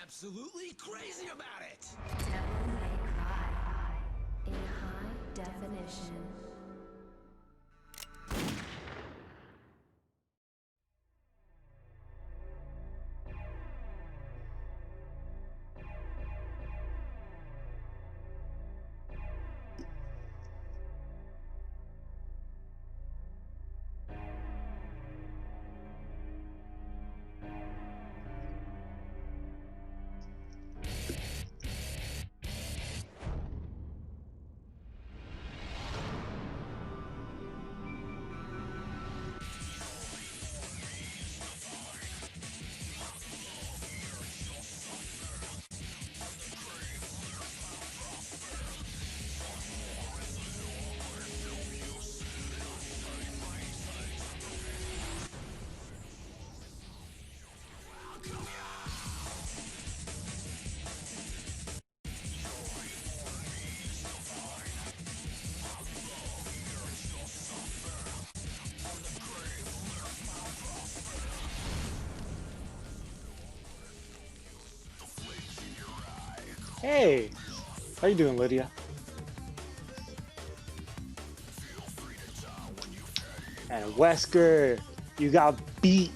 Absolutely crazy about it! Devil May Cry in high definition. Hey, how you doing, Lydia? And Wesker, you got beat.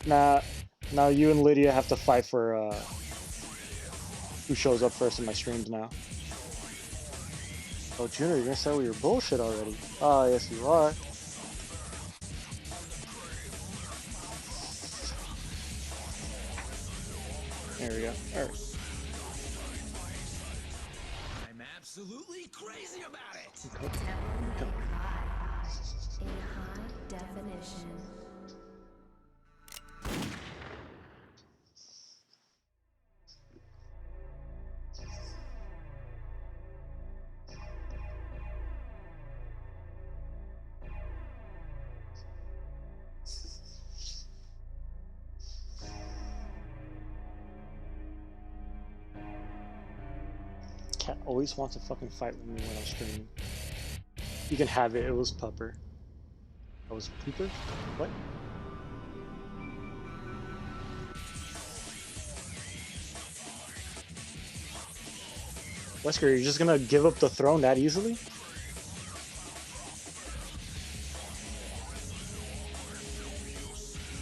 Now you and Lydia have to fight for who shows up first in my streams now. Oh, Junior, you're gonna start with your bullshit already. Oh, yes you are. There we go. All right. I'm absolutely crazy about it! Devil May Cry in high definition. Cat always wants to fucking fight with me when I'm streaming. You can have it. It was Pupper. I was Pooper? What? Wesker, you're just gonna give up the throne that easily?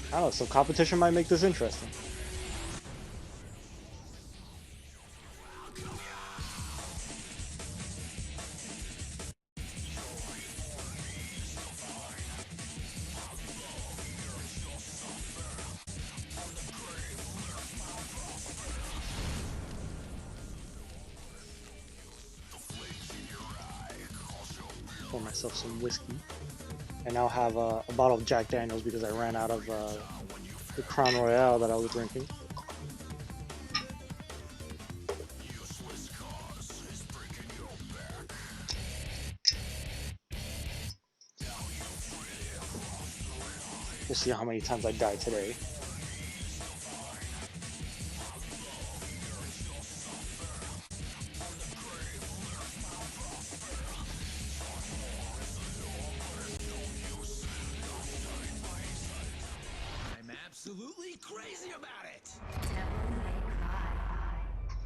I don't know, some competition might make this interesting. Pour myself some whiskey. And now have a bottle of Jack Daniels because I ran out of the Crown Royale that I was drinking. We'll see how many times I die today. I'm absolutely crazy about it! Devil May Cry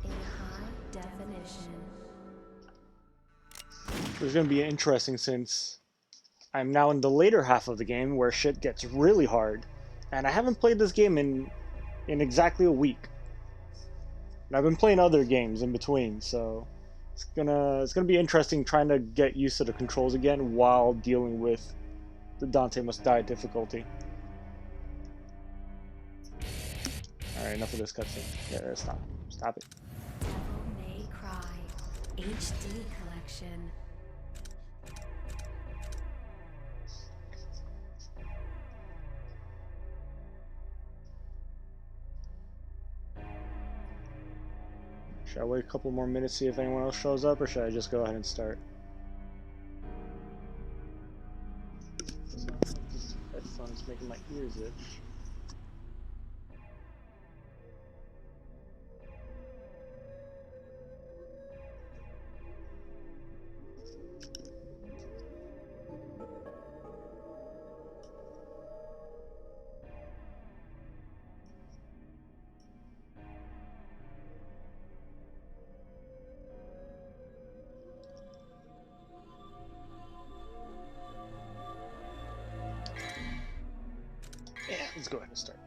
in high definition. It's going to be interesting since I'm now in the later half of the game where shit gets really hard. And I haven't played this game in exactly a week. And I've been playing other games in between, so it's gonna be interesting trying to get used to the controls again while dealing with the Dante Must Die difficulty. Alright, enough of this cutscene. Yeah, stop. Stop it. Devil May Cry HD collection. Should I wait a couple more minutes, see if anyone else shows up, or should I just go ahead and start? This headphone's making my ears itch. Yeah, let's go ahead and start.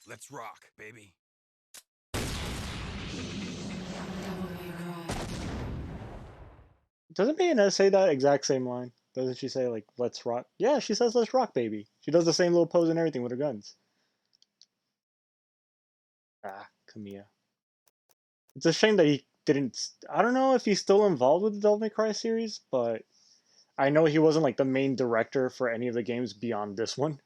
Let's rock, baby. Doesn't Bayonetta say that exact same line? Doesn't she say, like, let's rock? Yeah, she says, let's rock, baby. She does the same little pose and everything with her guns. Ah, Kamiya. It's a shame that he didn't... I don't know if he's still involved with the Devil May Cry series, but I know he wasn't, like, the main director for any of the games beyond this one.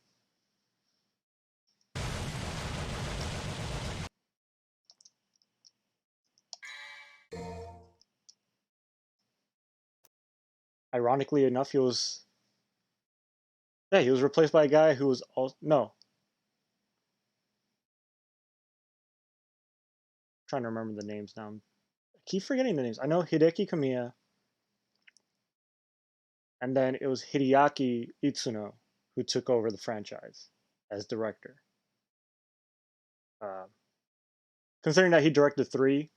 Ironically enough, he was... Yeah, he was replaced by a guy who was also... No. I'm trying to remember the names now. I keep forgetting the names. I know Hideki Kamiya, and then it was Hideaki Itsuno who took over the franchise as director. Uh, Considering that he directed 3,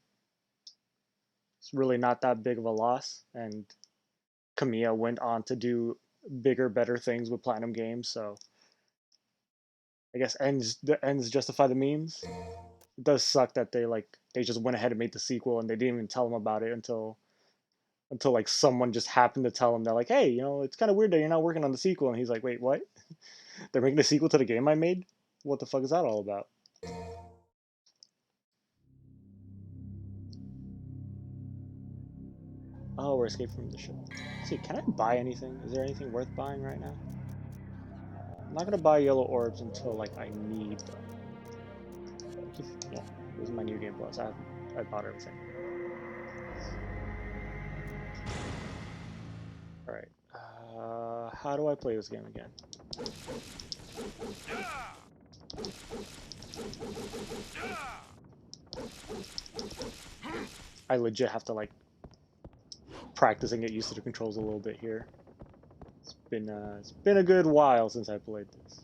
it's really not that big of a loss, and Kamiya went on to do bigger, better things with Platinum Games, so I guess the ends justify the means. It does suck that they just went ahead and made the sequel and they didn't even tell him about it until like someone just happened to tell him. They're like, hey, it's kind of weird that you're not working on the sequel, and he's like, wait, what? They're making a sequel to the game I made? What the fuck is that all about? Oh, we're escaping from the ship. Let's see, can I buy anything? Is there anything worth buying right now? I'm not gonna buy yellow orbs until like I need them. Yeah, this is my new game plus. I bought everything. All right. How do I play this game again? I legit have to like practice and get used to the controls a little bit here. It's been a good while since I played this.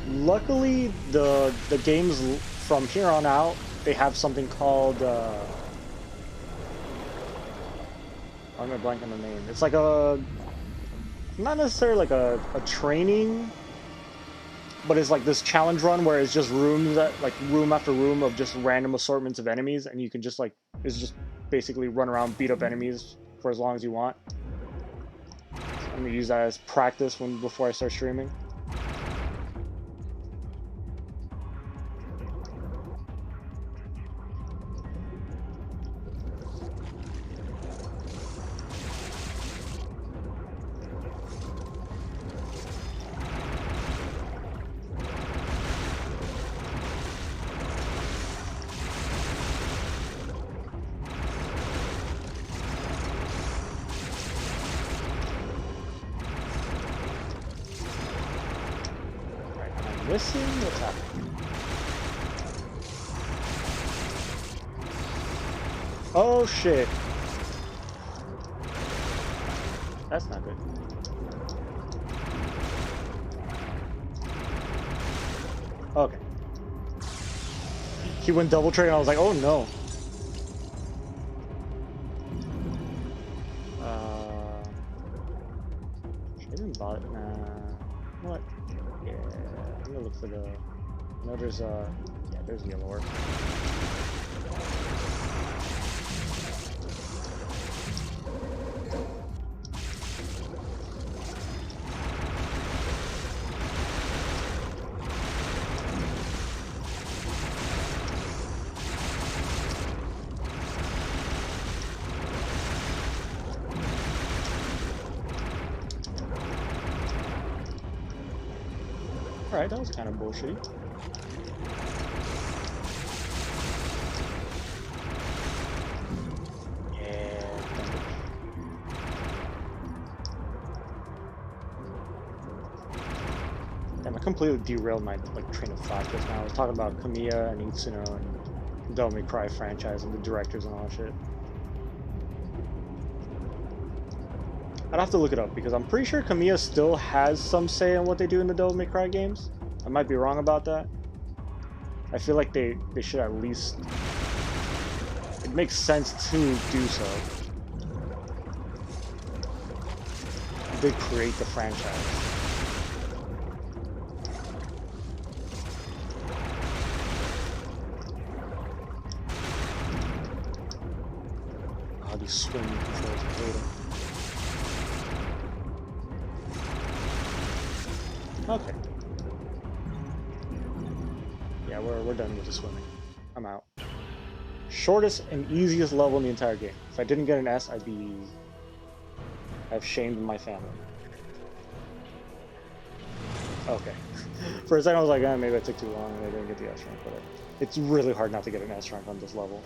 Luckily, the games from here on out, they have something called I'm gonna blank on the name. It's like a not necessarily like a training, but it's like this challenge run where it's just rooms that like room after room of just random assortments of enemies, and you can just it's just basically run around, beat up enemies for as long as you want. So I'm gonna use that as practice before I start streaming. Missing? What's happening? Oh shit. That's not good. Okay. He went double trade and I was like, oh no. Should I even bother? Nah. What? Yeah, I'm gonna look for the No, there's yeah, there's the yellow orb. Alright, that was kind of bullshitty. Damn, I completely derailed my train of thought just now. I was talking about Kamiya and Itsuno and Devil May Cry franchise and the directors and all that shit. I'd have to look it up because I'm pretty sure Kamiya still has some say in what they do in the Devil May Cry games. I might be wrong about that. I feel like they should at least... It makes sense to do so. They create the franchise. Oh, these swinging controls, I hate them. Okay. Yeah, we're done with the swimming. I'm out. Shortest and easiest level in the entire game. If I didn't get an S, I've shamed my family. Okay. For a second I was like, maybe I took too long and I didn't get the S rank, but it's really hard not to get an S rank on this level.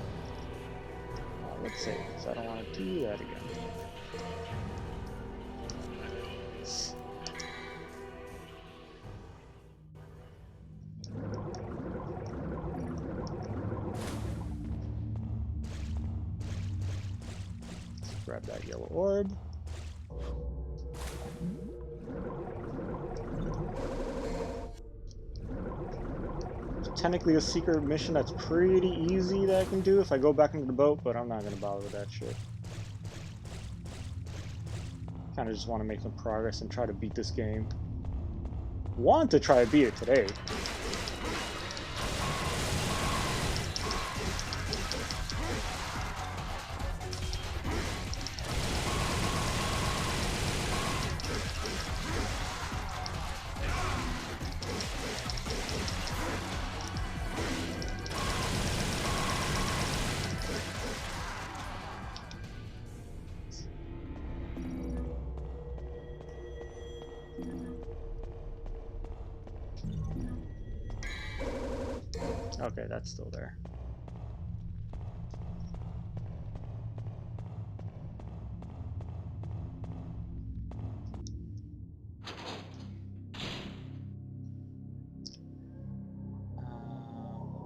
Let's save, because I don't want to do that again. Grab that yellow orb. There's technically a secret mission that's pretty easy that I can do if I go back into the boat, but I'm not gonna bother with that shit. Kinda just want to make some progress and try to beat this game. Want to try to beat it today. Okay, that's still there.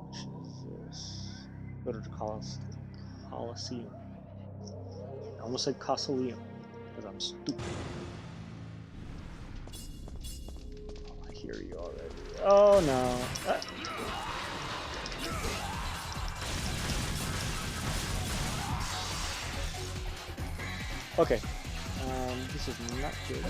Which is this? Go to the Coliseum. I almost said Coliseum because I'm stupid. Oh, I hear you already. Oh no. Okay, this is not good.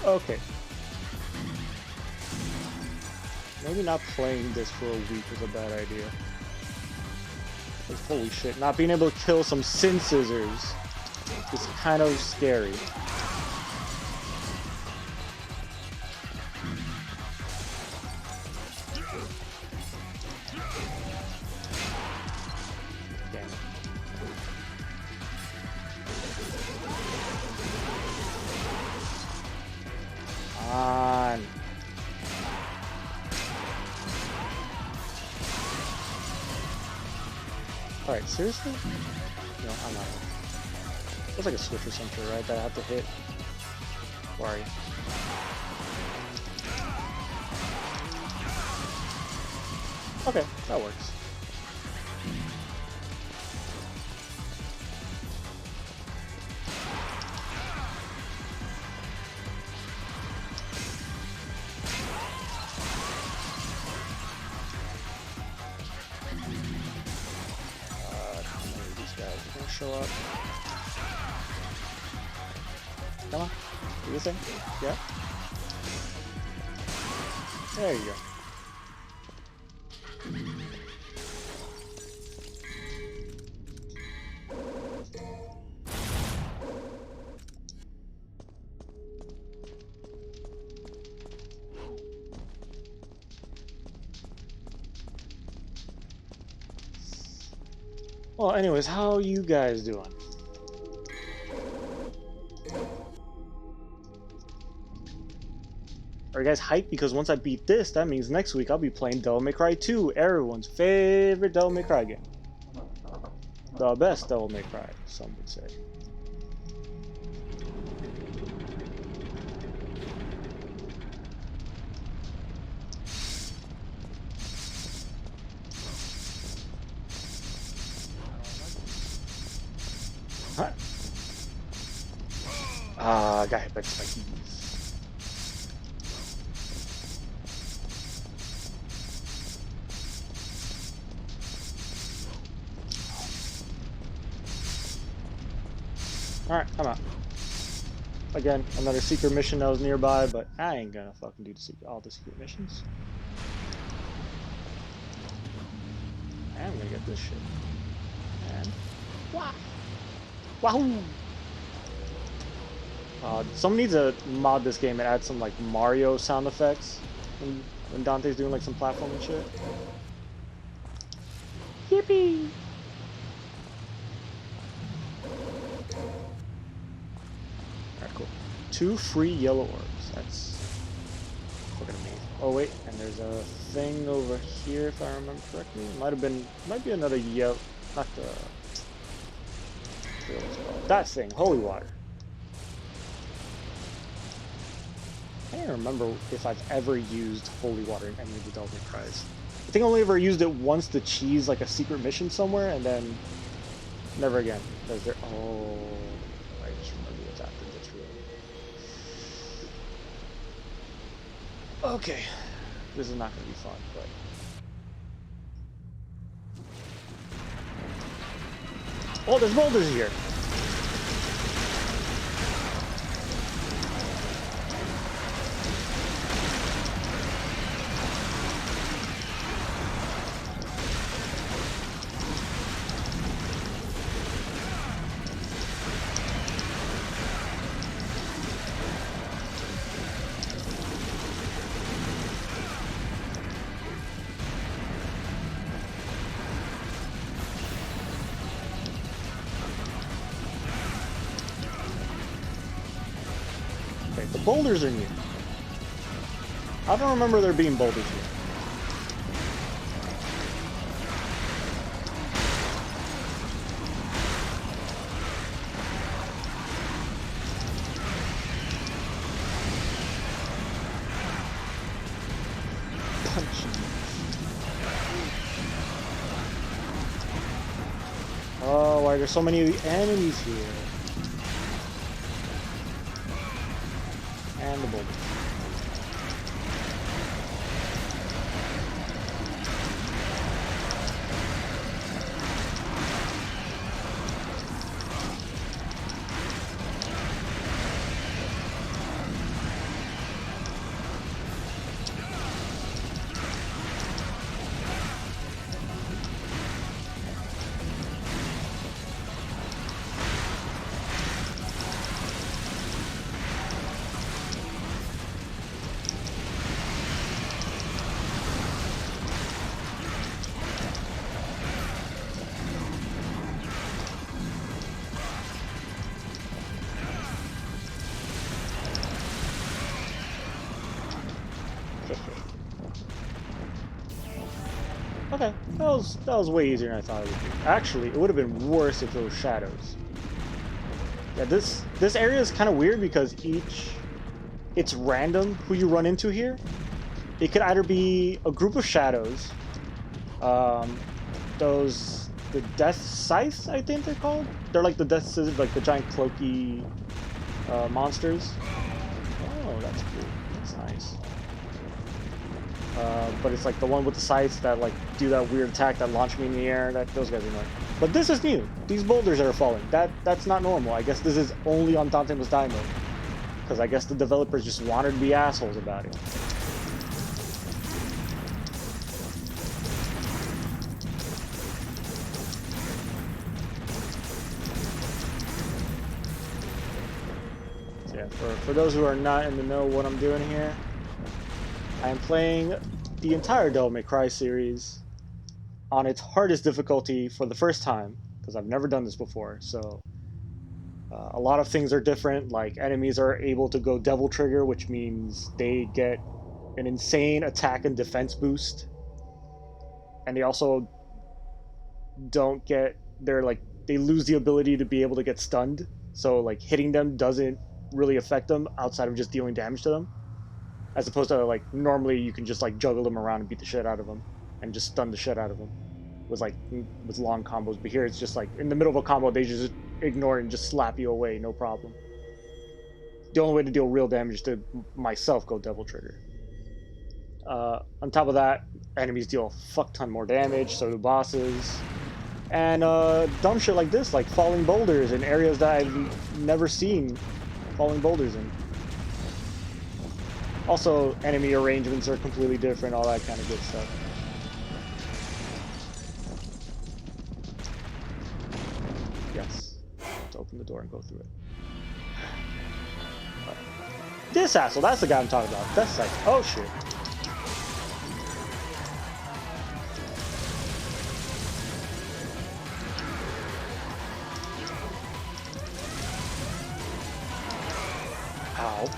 Okay. Maybe not playing this for a week is a bad idea. Because holy shit, not being able to kill some Sin Scissors is kind of scary. Damn it. On. Alright, seriously? No, I'm not. There's like a switch or something, right, that I have to hit. Where are you? Okay, that works. These guys are gonna show up. Come on, do this thing. Yeah. There you go. Well, anyways, how you guys doing? Are you guys hyped? Because once I beat this, that means next week I'll be playing Devil May Cry 2, everyone's favorite Devil May Cry game. The best Devil May Cry, some would say. Huh. I got hit by spikies. Alright, I'm out. Again, another secret mission that was nearby, but I ain't gonna fucking do all the secret missions. I am gonna get this shit. And wow! Wahoo! Someone needs to mod this game and add some like Mario sound effects when Dante's doing like some platforming shit. Yippee! Alright, cool. 2 free yellow orbs. That's fucking amazing. Oh wait, and there's a thing over here if I remember correctly. Might be another yellow, not the. That thing, holy water. I can't remember if I've ever used holy water in any of the Devil May Crys. I think I only ever used it once to cheese like a secret mission somewhere, and then never again. Because there. Oh, I just remember what's after this room. Okay, this is not going to be fun, but. Oh, there's boulders here. The boulders are new. I don't remember there being boulders here. Punch. Oh, why are there so many of the enemies here? And the boulder. Okay, that was way easier than I thought it would be. Actually, it would have been worse if it was shadows. Yeah, this area is kind of weird because it's random who you run into here. It could either be a group of shadows, the death scythes, I think they're called. They're like the death scissors, like the giant cloaky monsters. Oh, that's cool. That's nice. But it's like the one with the scythes that like do that weird attack that launch me in the air. Those guys are annoying. But this is new. These boulders that are falling. That's not normal. I guess this is only on Hanjo Must Die mode. Because I guess the developers just wanted to be assholes about it. So yeah, for those who are not in the know what I'm doing here, I am playing the entire Devil May Cry series on its hardest difficulty for the first time, because I've never done this before, so a lot of things are different, like enemies are able to go Devil Trigger, which means they get an insane attack and defense boost, and they also don't get, they lose the ability to be able to get stunned, so like hitting them doesn't really affect them outside of just dealing damage to them. As opposed to, like, normally you can just, like, juggle them around and beat the shit out of them. And just stun the shit out of them. With long combos. But here it's just, like, in the middle of a combo, they just ignore it and just slap you away, no problem. The only way to deal real damage is to, myself, go Devil Trigger. On top of that, enemies deal a fuck ton more damage, so do bosses. And, dumb shit like this, like falling boulders in areas that I've never seen falling boulders in. Also, enemy arrangements are completely different, all that kind of good stuff. Yes. Let's open the door and go through it. This asshole, that's the guy I'm talking about. That's like, oh shit. Ow.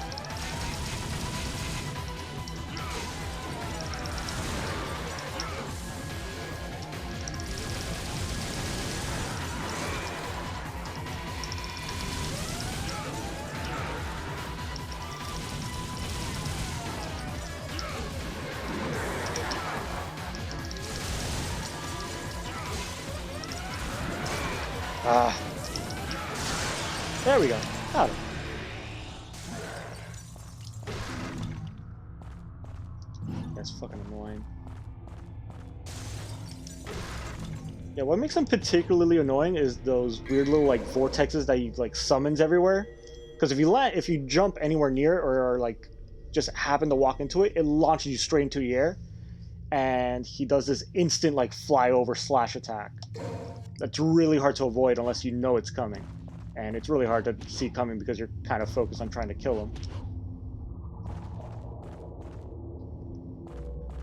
There we go. Got him. That's fucking annoying. Yeah, what makes them particularly annoying is those weird little like vortexes that you like summons everywhere. Because if you jump anywhere near or like just happen to walk into it, it launches you straight into the air. And he does this instant like flyover slash attack. That's really hard to avoid unless you know it's coming. And it's really hard to see coming because you're kind of focused on trying to kill him.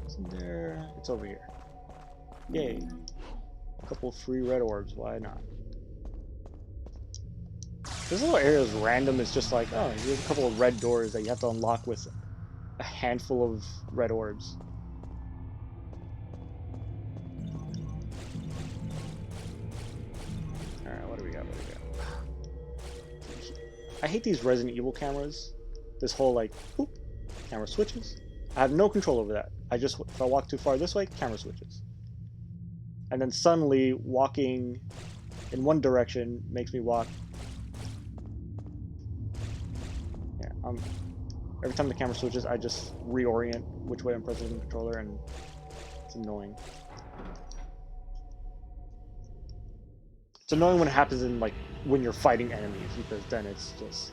Isn't there? It's over here. Yay. A couple of free red orbs, why not? This little area is random, it's just like, oh, here's a couple of red doors that you have to unlock with a handful of red orbs. Alright, what do we got? I hate these Resident Evil cameras. This whole like, boop, camera switches. I have no control over that. If I walk too far this way, camera switches. And then suddenly, walking in one direction makes me walk. Yeah, every time the camera switches, I just reorient which way I'm pressing the controller, and it's annoying. It's annoying when it happens when you're fighting enemies, because then it's just,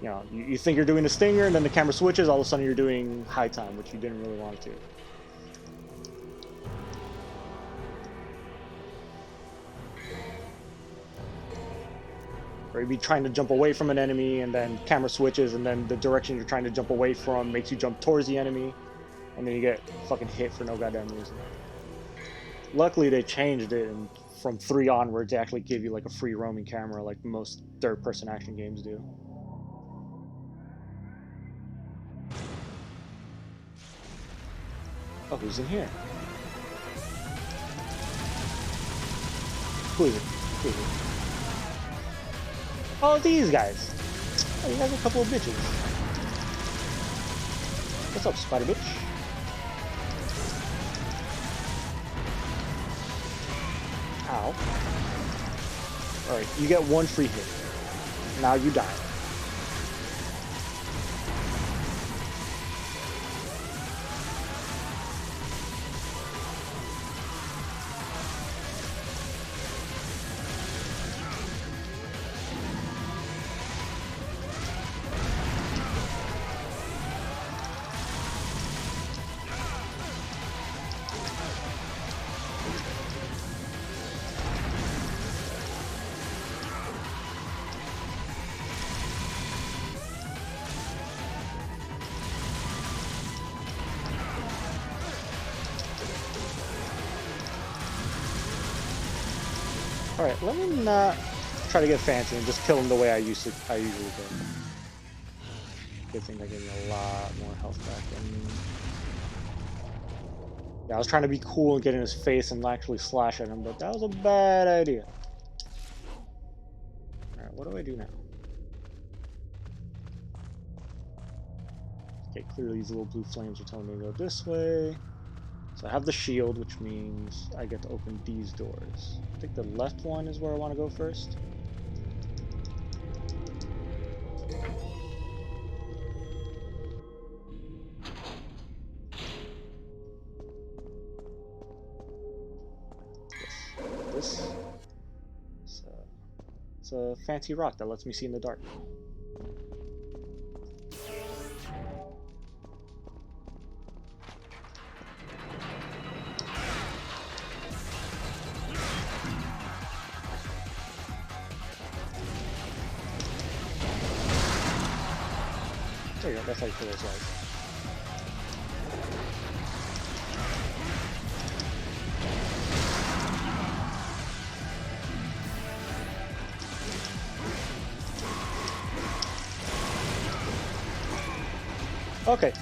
you know, you think you're doing a stinger, and then the camera switches, all of a sudden you're doing high time, which you didn't really want to. Or you'd be trying to jump away from an enemy, and then camera switches, and then the direction you're trying to jump away from makes you jump towards the enemy, and then you get fucking hit for no goddamn reason. Luckily, they changed it, and from 3 onwards, they actually give you like a free roaming camera, like most third-person action games do. Oh, who's in here? Who is it? Who is it? Oh, these guys. Oh, you guys are a couple of bitches. What's up, spider bitch? Ow. Alright, you get one free hit. Now you die. Alright, let me not try to get fancy and just kill him the way I usually do. Good thing that gave me a lot more health back. Yeah, I was trying to be cool and get in his face and actually slash at him, but that was a bad idea. Alright, what do I do now? Okay, clearly these little blue flames are telling me to go this way. So I have the shield, which means I get to open these doors. I think the left one is where I want to go first. This. It's a fancy rock that lets me see in the dark. There you go, that's how you kill those guys. Okay.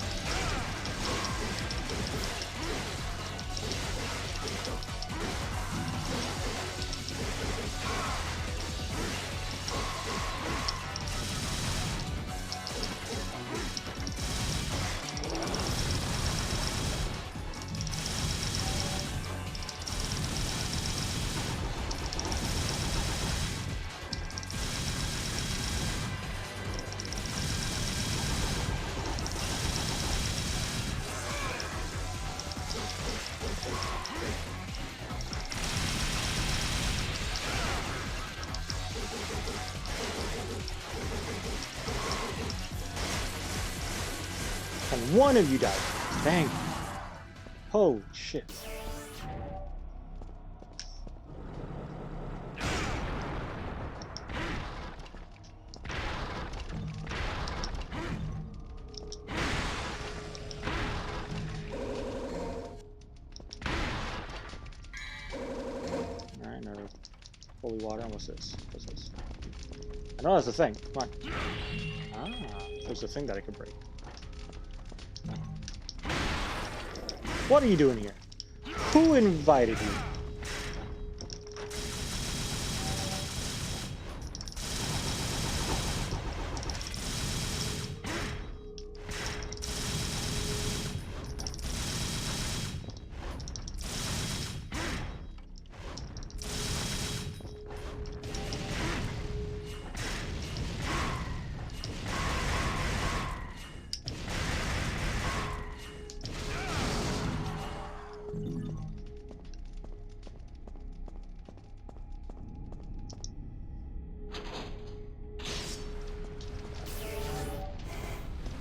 And one of you died. Dang. Holy shit. Alright, another holy water. What's this? What's this? I know that's the thing. Come on. Ah, there's a thing that I could break. What are you doing here? Who invited you?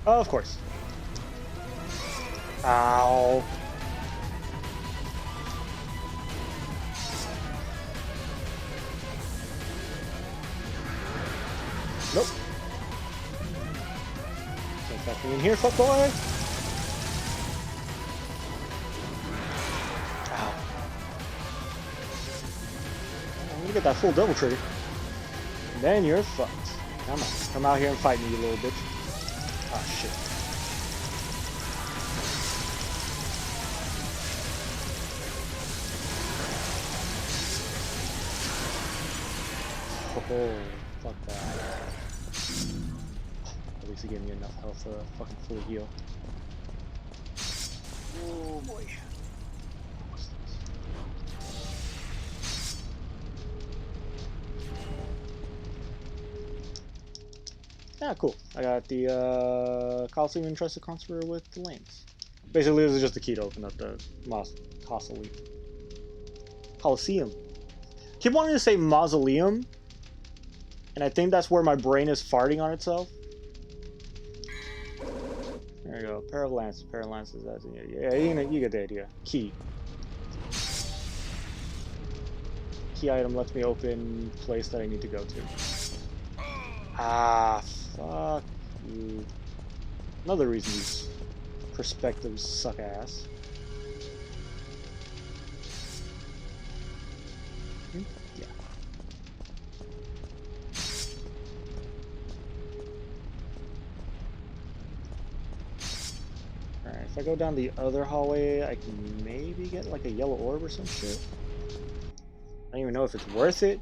Oh, of course. Ow. Nope. Can't catch me in here, fuckboy. Ow. I'm gonna get that full double trigger. And then you're fucked. Come on. Come out here and fight me, you little bitch. Ah, shit. Oh. Fuck that. At least it gave me enough health to fucking fully heal. Oh boy. Yeah, cool. I got the Coliseum Entrusted Conqueror with the lanes. Basically, this is just the key to open up the Coliseum. Keep wanting to say mausoleum, and I think that's where my brain is farting on itself. There you go. Pair of lances. That's, yeah, you get the idea. Key. Key item lets me open place that I need to go to. Ah, fuck you. Another reason these perspectives suck ass. Yeah. Alright, if I go down the other hallway, I can maybe get like a yellow orb or some shit. I don't even know if it's worth it.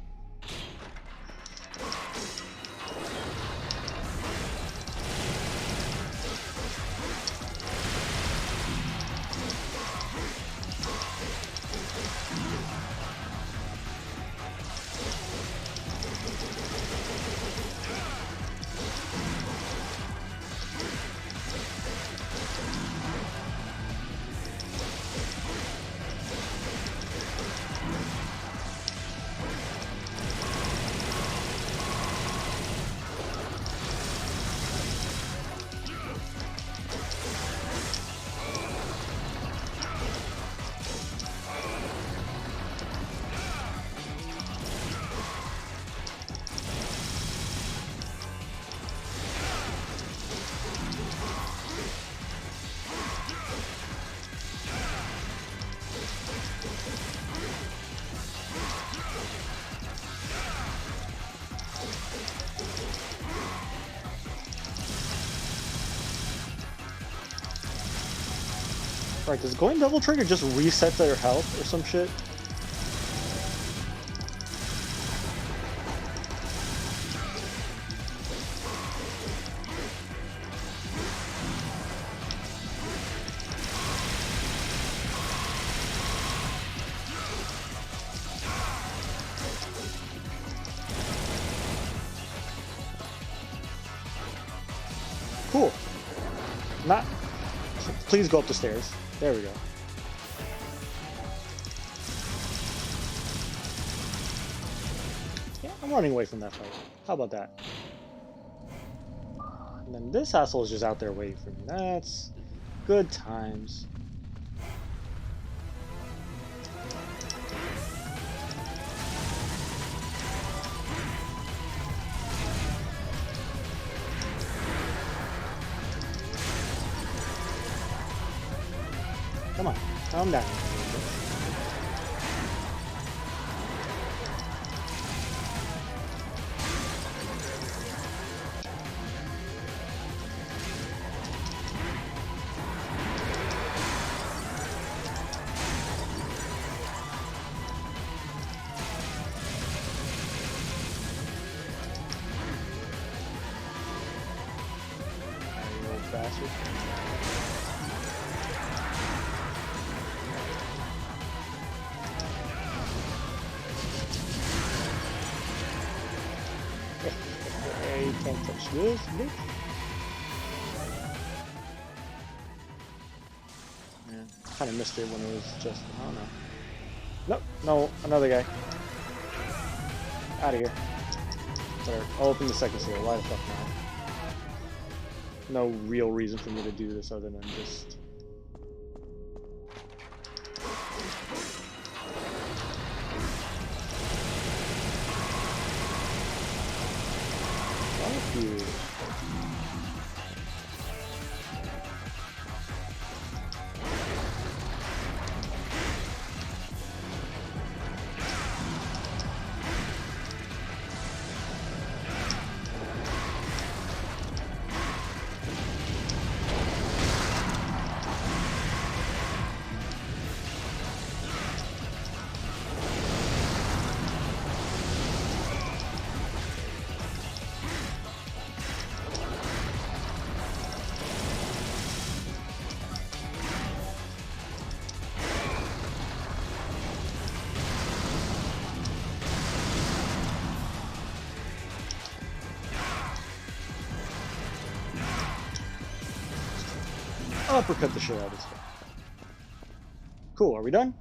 Right, does going double trigger just reset their health or some shit? Cool. Not. Please go up the stairs. There we go. Yeah, I'm running away from that fight. How about that? And then this asshole is just out there waiting for me. That's good times. Come on, calm down. You old bastard. You can't touch this, bitch. Yeah, kind of missed it when it was just, I don't know. Nope, no, another guy. Out of here. Whatever, I'll open the second seal, why the fuck not? No real reason for me to do this other than just... Thank you. uppercut the shit out of this guy. Cool, are we done?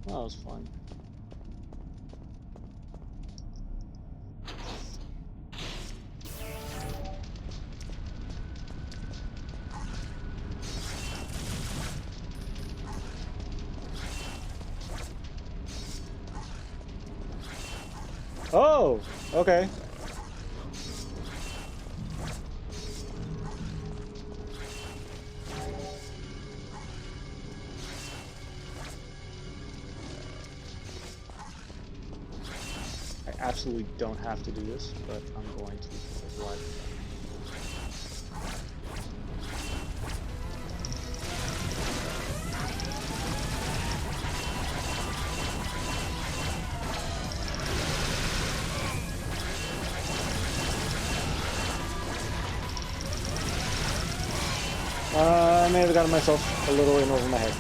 That was fun. Oh, okay. I absolutely don't have to do this, but I'm going to because I may have gotten myself a little in over my head.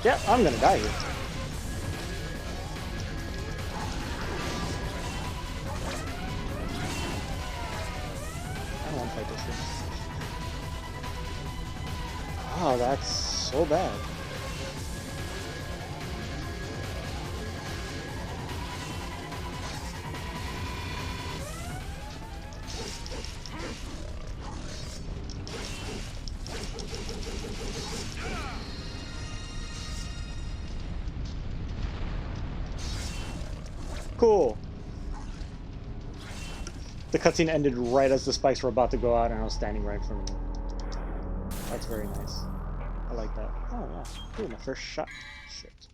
Yeah, I'm gonna die here. I don't want to fight this thing. Oh, that's so bad. Cool. The cutscene ended right as the spikes were about to go out and I was standing right in front of them. That's very nice. I like that. Oh, yeah. Ooh, my first shot. Shit.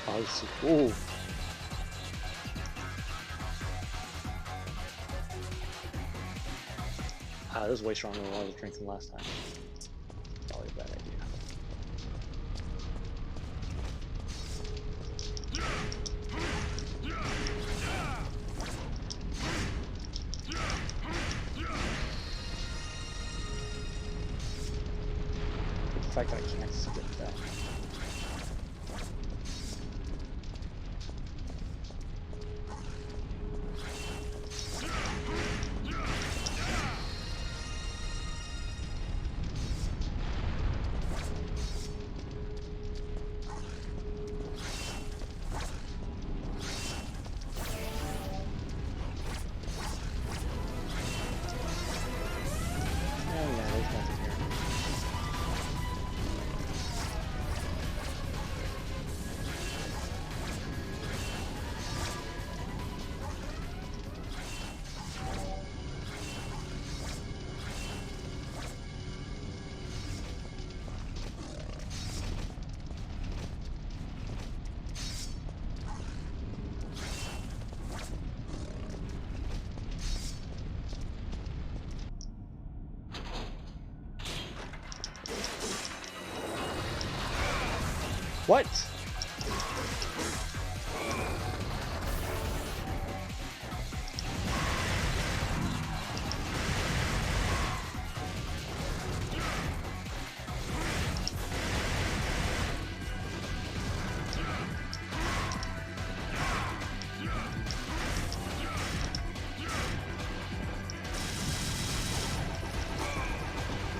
Oh, this is cool. Ah, this is way stronger than what I was drinking last time. Probably a bad idea. The fact that I can't skip that. What?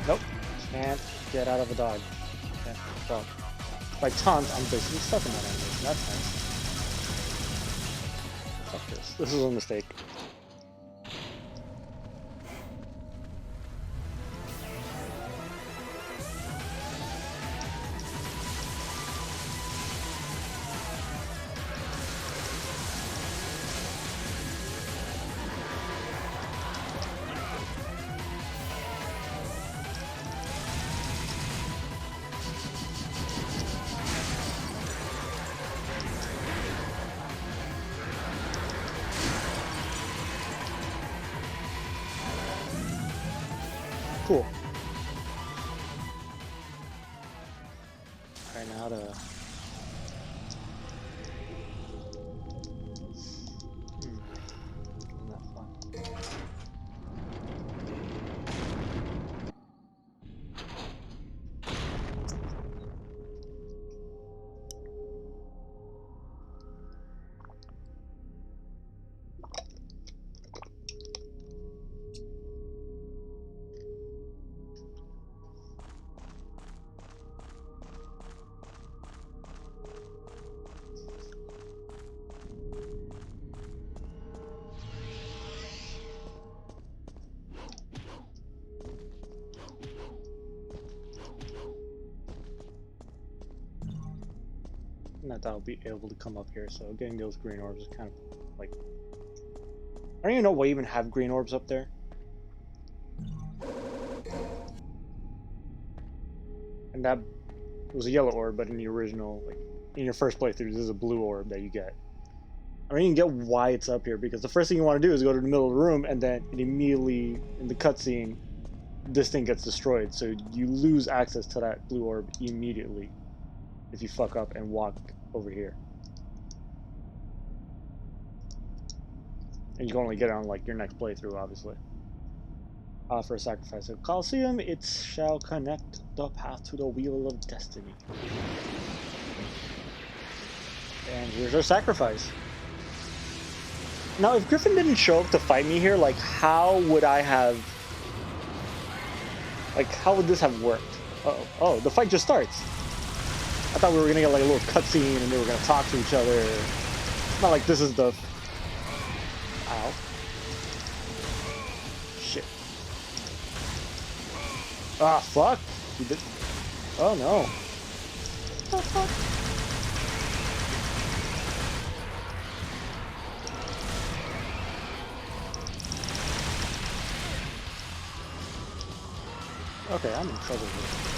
Nope. Can't get out of a dodge. Okay. Well, by taunt, I'm basically stuck in that animation. That's nice. Fuck this. This is a mistake. Cool. Alright, now to... Not fun. Not that I'll be able to come up here, so getting those green orbs is kind of like... I don't even know why I even have green orbs up there. And that was a yellow orb, but in the original, like, in your first playthrough, this is a blue orb that you get. I don't even get why it's up here, because the first thing you want to do is go to the middle of the room, and then it immediately, in the cutscene, this thing gets destroyed, so you lose access to that blue orb immediately if you fuck up and walk over here. And you can only get it on like your next playthrough, obviously. For a sacrifice of Colosseum, it shall connect the path to the wheel of destiny. And here's our sacrifice. Now, if Griffin didn't show up to fight me here, like, how would I have... Like, how would this have worked? Uh-oh. Oh, the fight just starts. I thought we were gonna get like a little cutscene and they were gonna talk to each other. It's not like this is the... Ow. Shit. Ah, fuck. He did... Oh, no. What the fuck? Okay, I'm in trouble here.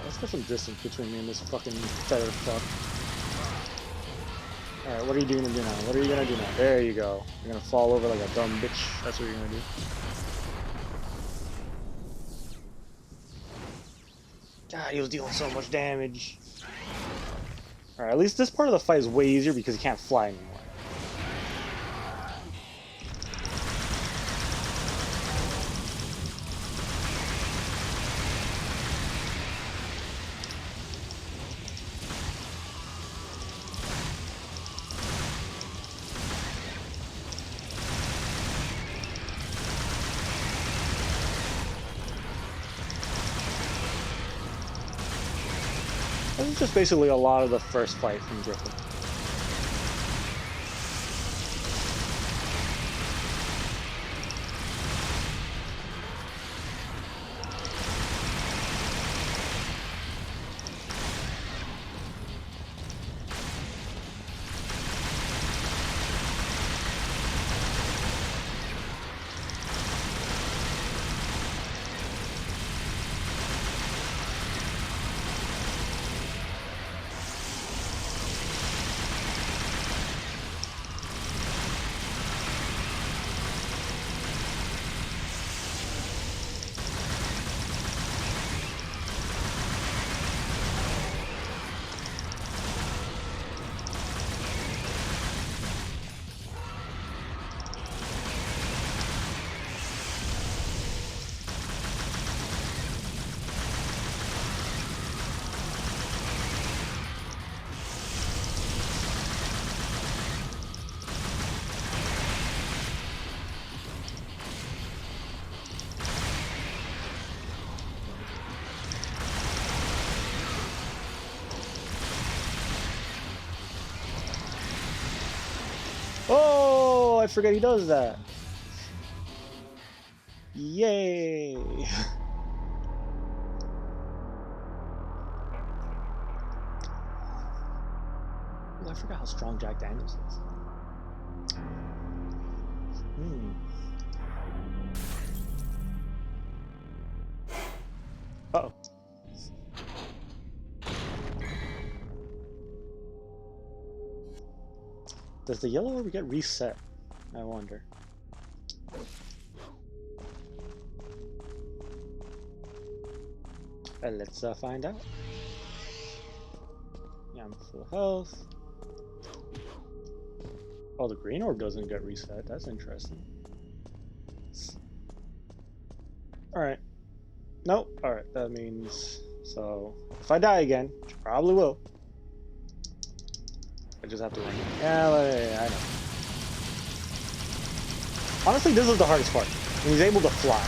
Let's get some distance between me and this fucking feather fuck. Alright, what are you gonna do now? What are you gonna do now? There you go. You're gonna fall over like a dumb bitch. That's what you're gonna do. God, he was dealing so much damage. Alright, at least this part of the fight is way easier because he can't fly anymore. This is just basically a lot of the first fight from Griffin. Oh, I forget he does that. Yay. forgot how strong Jack Daniels is. Uh-oh. Does the yellow orb get reset? I wonder. Let's find out. Yeah, I'm full health. Oh, the green orb doesn't get reset. That's interesting. Alright. Nope. Alright, that means... So, if I die again, which I probably will, I just have to run. Yeah, I know. Honestly, this is the hardest part. When he's able to fly.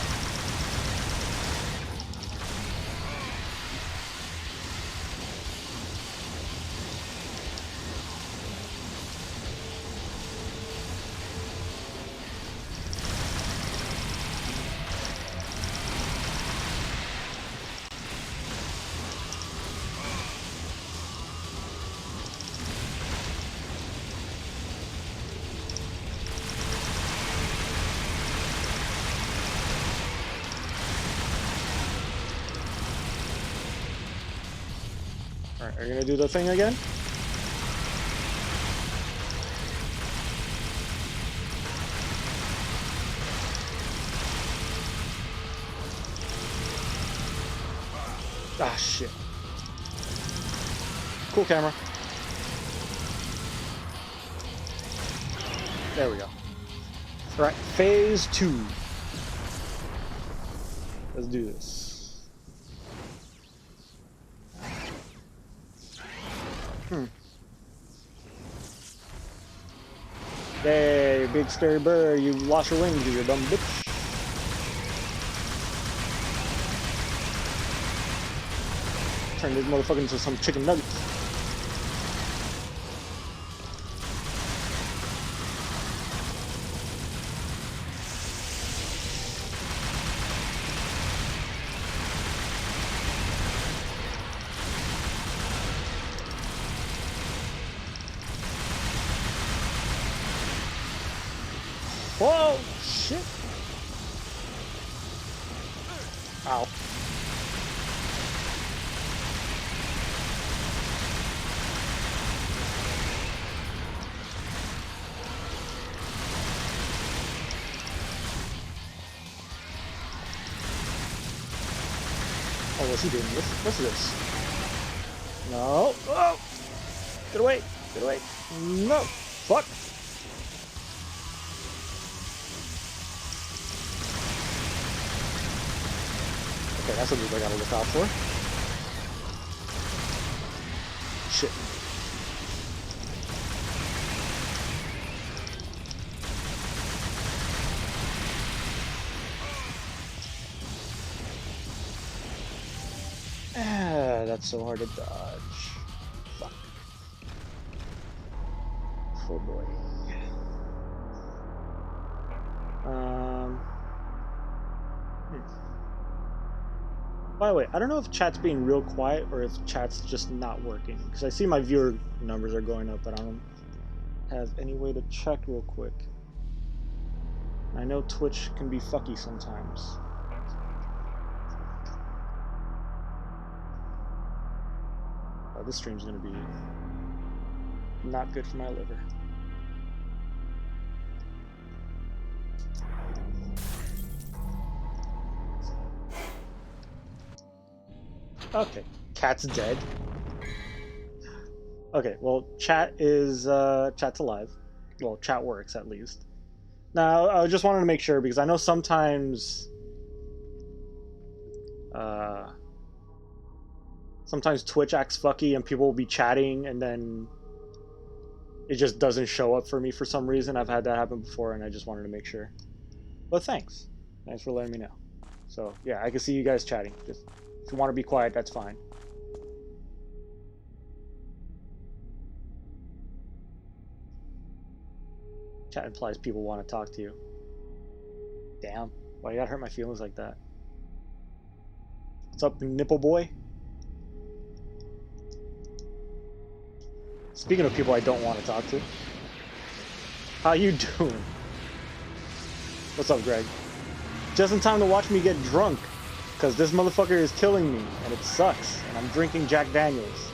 Alright, are you gonna do the thing again? Ah, shit. Cool camera. There we go. Alright, phase 2. Let's do this. Hey, big scary bird, you lost your wings, you dumb bitch. Turn this motherfucker into some chicken nuggets. Whoa! Shit! Ow. Oh, what's he doing? What's this? No! Oh! Get away! Get away! No! Fuck! Okay, that's a move I gotta look out for. Shit. Ah, that's so hard to dodge. Fuck. Oh boy. By the way, I don't know if chat's being real quiet or if chat's just not working. Because I see my viewer numbers are going up, but I don't have any way to check real quick. I know Twitch can be fucky sometimes. Oh, this stream's gonna be not good for my liver. Okay, cat's dead. Okay, well, chat's alive. Well, chat works at least. Now, I just wanted to make sure because I know sometimes Twitch acts fucky and people will be chatting and then it just doesn't show up for me for some reason. I've had that happen before and I just wanted to make sure. But thanks. Thanks for letting me know. So, yeah, I can see you guys chatting. Just if you want to be quiet, that's fine. Chat implies people want to talk to you. Damn. Why you gotta hurt my feelings like that? What's up, nipple boy? Speaking of people I don't want to talk to. How you doing? What's up, Greg? Just in time to watch me get drunk. Because this motherfucker is killing me, and it sucks. And I'm drinking Jack Daniels.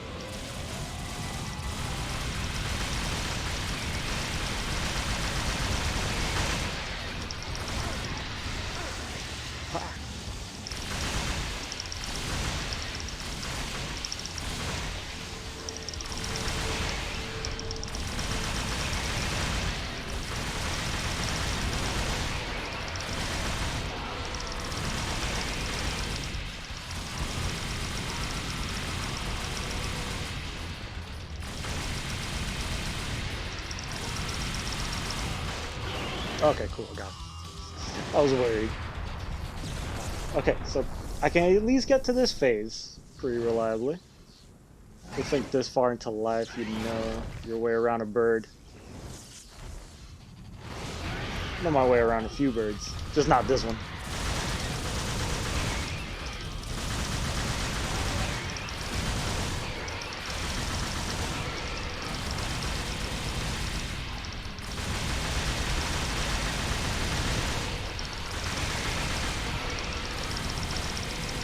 Okay, cool, got it. I was worried. Okay, so I can at least get to this phase pretty reliably. To think this far into life, you know your way around a bird. I know my way around a few birds, just not this one.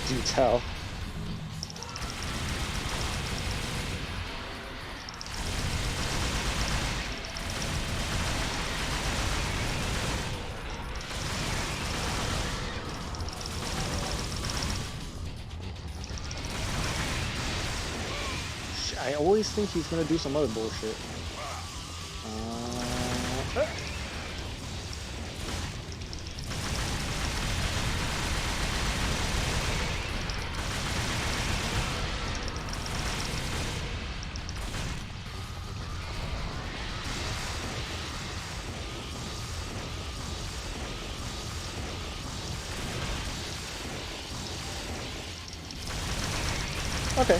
Do tell. I always think he's gonna do some other bullshit. Okay.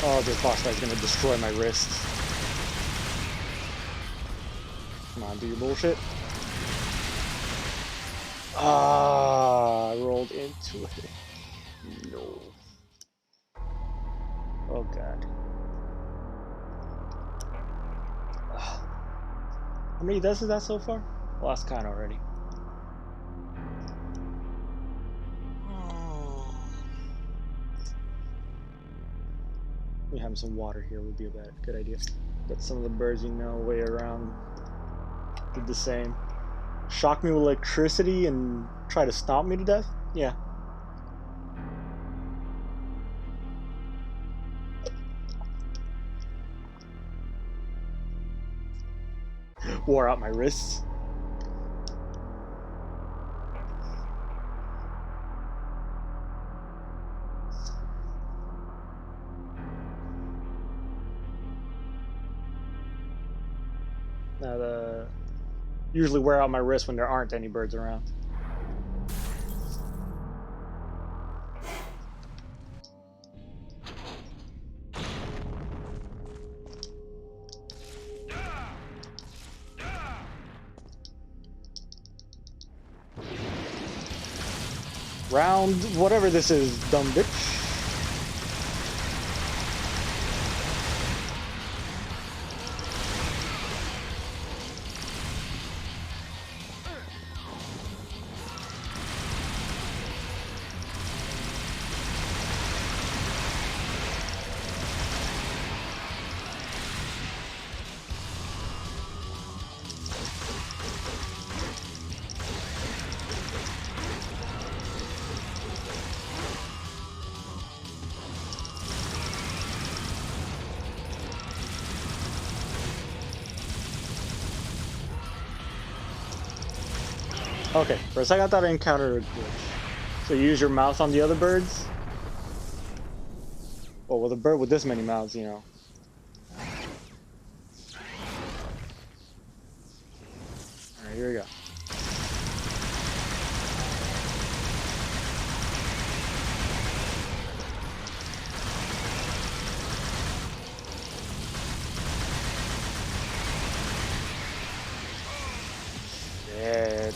Oh, this boss fight's gonna destroy my wrist. Come on, do your bullshit. Ah, I rolled into it. No. Oh god. Ugh. How many deaths is that so far? Well, that's kind already. Having some water here would be a good idea. But some of the birds, you know, way around did the same. Shock me with electricity and try to stomp me to death? Yeah. Wore out my wrists. Usually wear out my wrist when there aren't any birds around. Round whatever this is, dumb bitch. Okay, for a second I thought I encountered a glitch. So you use your mouth on the other birds? Well, with a bird with this many mouths, you know. Alright, here we go. Shit.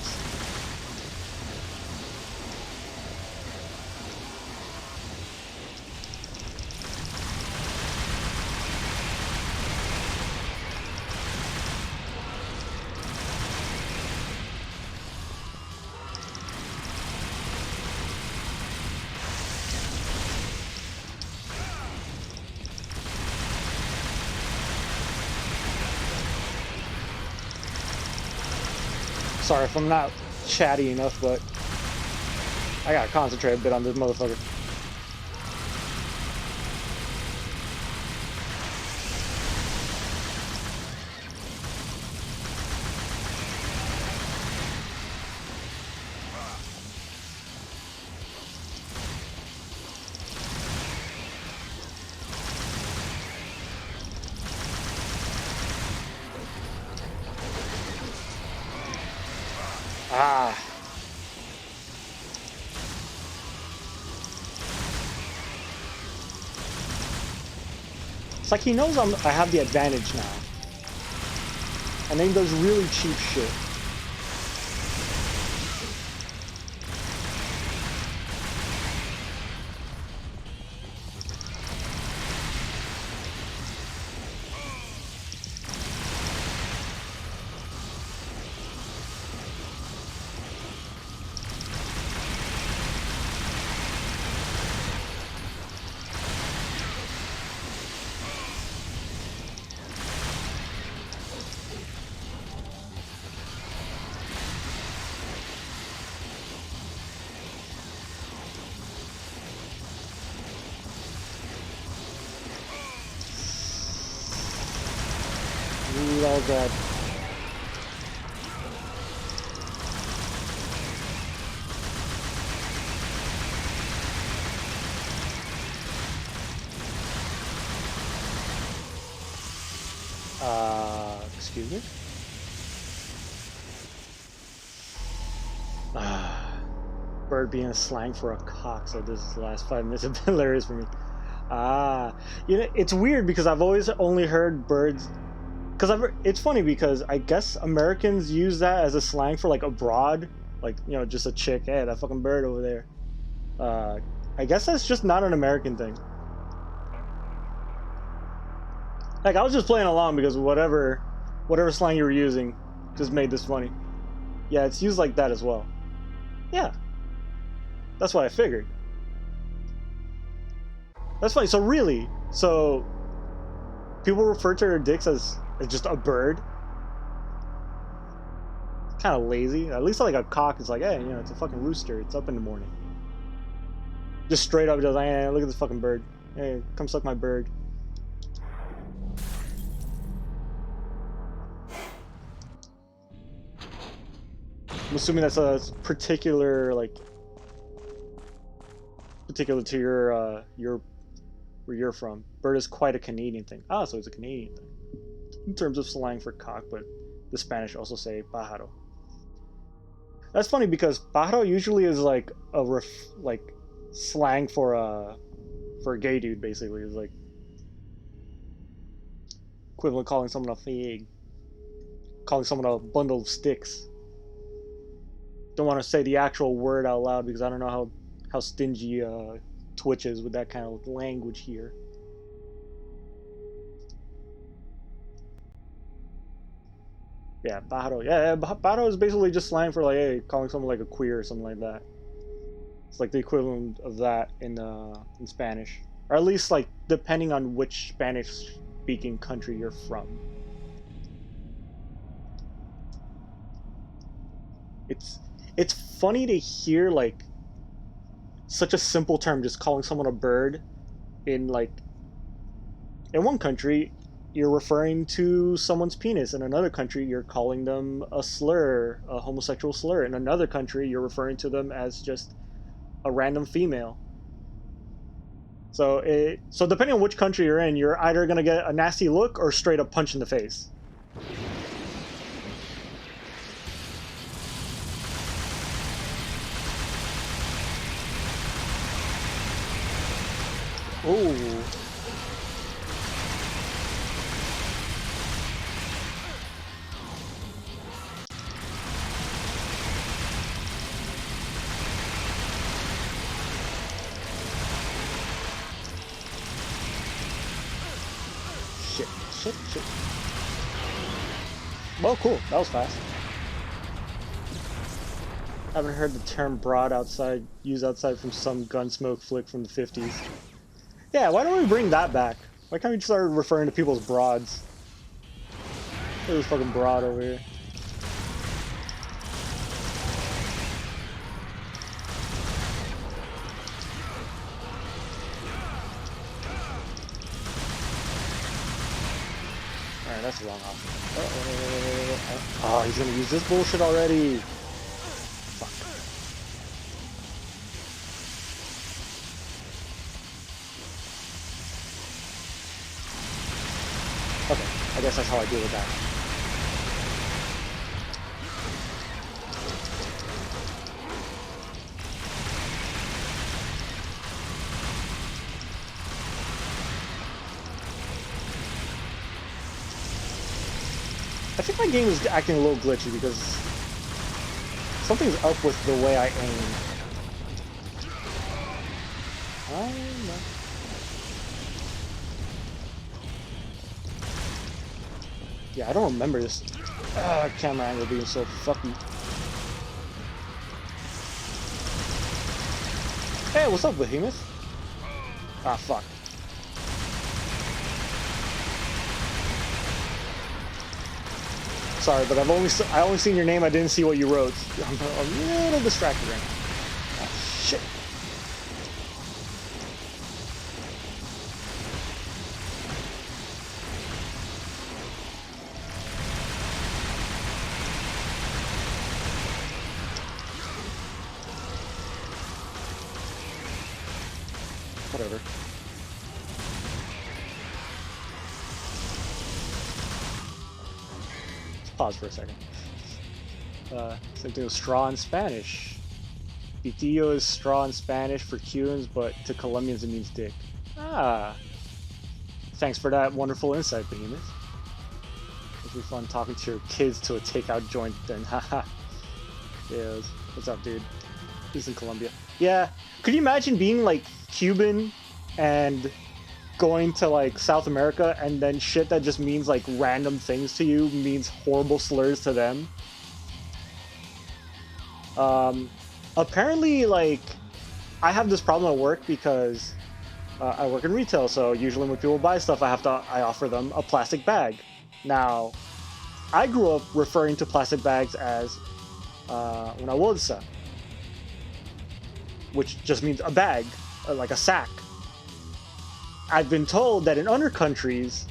Sorry if I'm not chatty enough, but I gotta concentrate a bit on this motherfucker. Ah. It's like he knows I have the advantage now. And then he does really cheap shit. Ooh, that was bad. Excuse me? Bird being a slang for a cock, so this is the last 5 minutes have been hilarious for me. You know, it's weird because I've always only heard birds. It's funny because I guess Americans use that as a slang for like abroad, like, you know, just a chick, hey, that fucking bird over there. I guess that's just not an American thing. Like, I was just playing along because whatever slang you were using just made this funny. Yeah, it's used like that as well. Yeah. That's what I figured. That's funny. So people refer to their dicks as just a bird. Kind of lazy. At least like a cock is like, hey, you know, it's a fucking rooster. It's up in the morning. Just straight up, just like, hey, look at this fucking bird. Hey, come suck my bird. I'm assuming that's a particular to your where you're from. Bird is quite a Canadian thing. Ah, so it's a Canadian thing in terms of slang for cock, but the Spanish also say pájaro. That's funny because pájaro usually is like slang for a gay dude. Basically, is like equivalent calling someone a fag, calling someone a bundle of sticks. Don't want to say the actual word out loud because I don't know how stingy Twitch is with that kind of language here. Yeah, pájaro. Yeah, pájaro is basically just slang for like, hey, calling someone like a queer or something like that. It's like the equivalent of that in Spanish, or at least like depending on which Spanish-speaking country you're from. It's funny to hear like such a simple term, just calling someone a bird in one country, you're referring to someone's penis. In another country, you're calling them a slur, a homosexual slur. In another country, you're referring to them as just a random female. So depending on which country you're in, you're either gonna get a nasty look or straight up punch in the face. Ooh. Shit. Well, cool. That was fast. I haven't heard the term broad used outside from some Gunsmoke flick from the 50s. Yeah, why don't we bring that back? Why can't we just start referring to people as broads? Look at this fucking broad over here. Alright, that's the wrong option. Oh, he's gonna use this bullshit already! Fuck. Okay, I guess that's how I deal with that. I think my game is acting a little glitchy because something's up with the way I aim. Yeah, I don't remember this camera angle being so fucking... Hey, what's up, Behemoth? Ah, fuck. Sorry, but I only seen your name. I didn't see what you wrote. I'm a little distracted right now. Oh, shit. Whatever. Pause for a second. Same thing with straw in Spanish. Pitillo is straw in Spanish for Cubans, but to Colombians it means dick. Ah. Thanks for that wonderful insight, Behemoth. It'll be fun talking to your kids to a takeout joint then. Haha. Yeah, what's up, dude? He's in Colombia. Yeah. Could you imagine being like Cuban and going to like South America and then shit that just means like random things to you means horrible slurs to them? Apparently, like, I have this problem at work because I work in retail, so usually when people buy stuff I offer them a plastic bag. Now, I grew up referring to plastic bags as una bolsa, which just means a bag, like a sack. I've been told that in other countries,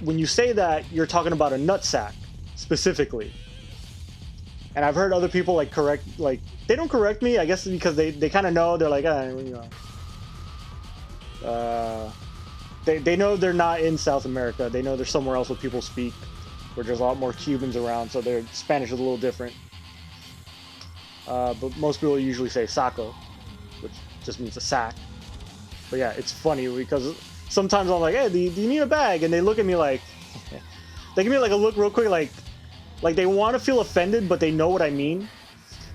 when you say that, you're talking about a nut sack, specifically. And I've heard other people like they don't correct me, I guess because they kind of know, they're like, you know. They know they're not in South America, they know they're somewhere else where people speak, where there's a lot more Cubans around, so their Spanish is a little different. But most people usually say saco, which just means a sack. But yeah, it's funny because sometimes I'm like, hey, do you need a bag? And they look at me like, they give me like a look real quick, like they want to feel offended, but they know what I mean.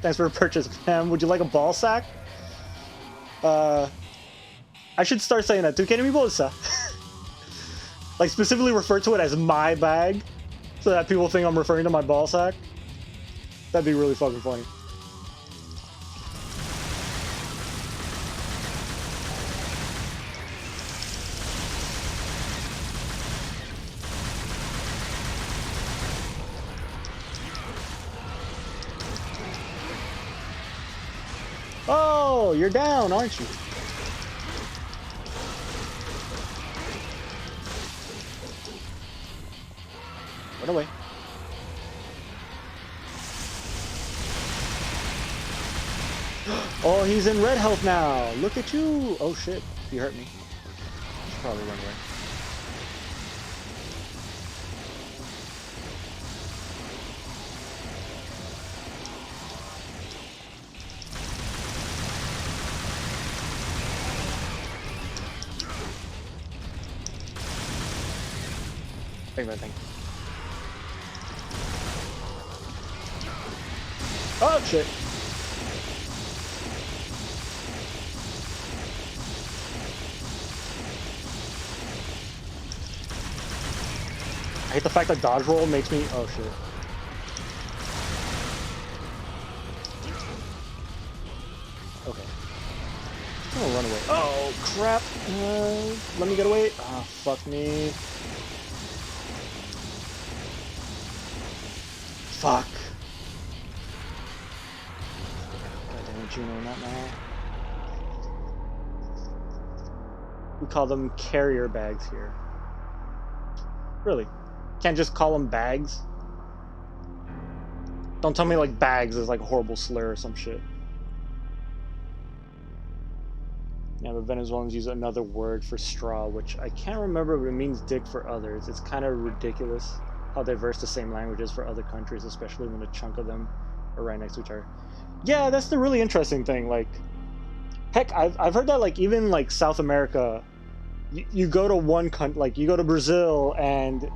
Thanks for the purchase, man. Would you like a ball sack? I should start saying that too. ¿Qué mi bolsa? Like specifically refer to it as my bag, so that people think I'm referring to my ball sack. That'd be really fucking funny. Oh, you're down, aren't you? Run away. Oh, he's in red health now. Look at you. Oh shit, he hurt me. I should probably run away. Thing. Oh shit. I hate the fact that dodge roll makes me... Oh shit. Okay. I'm gonna run away. Oh crap. Let me get away. Oh fuck me. Fuck. God damn it, Juno, not now. We call them carrier bags here. Really? Can't just call them bags? Don't tell me like bags is like a horrible slur or some shit. Yeah, the Venezuelans use another word for straw, which I can't remember, but it means dick for others. It's kind of ridiculous how diverse the same language is for other countries, especially when a chunk of them are right next to each other. Yeah, that's the really interesting thing. Like, heck, I've heard that like even like South America, you go to one country, like you go to Brazil, and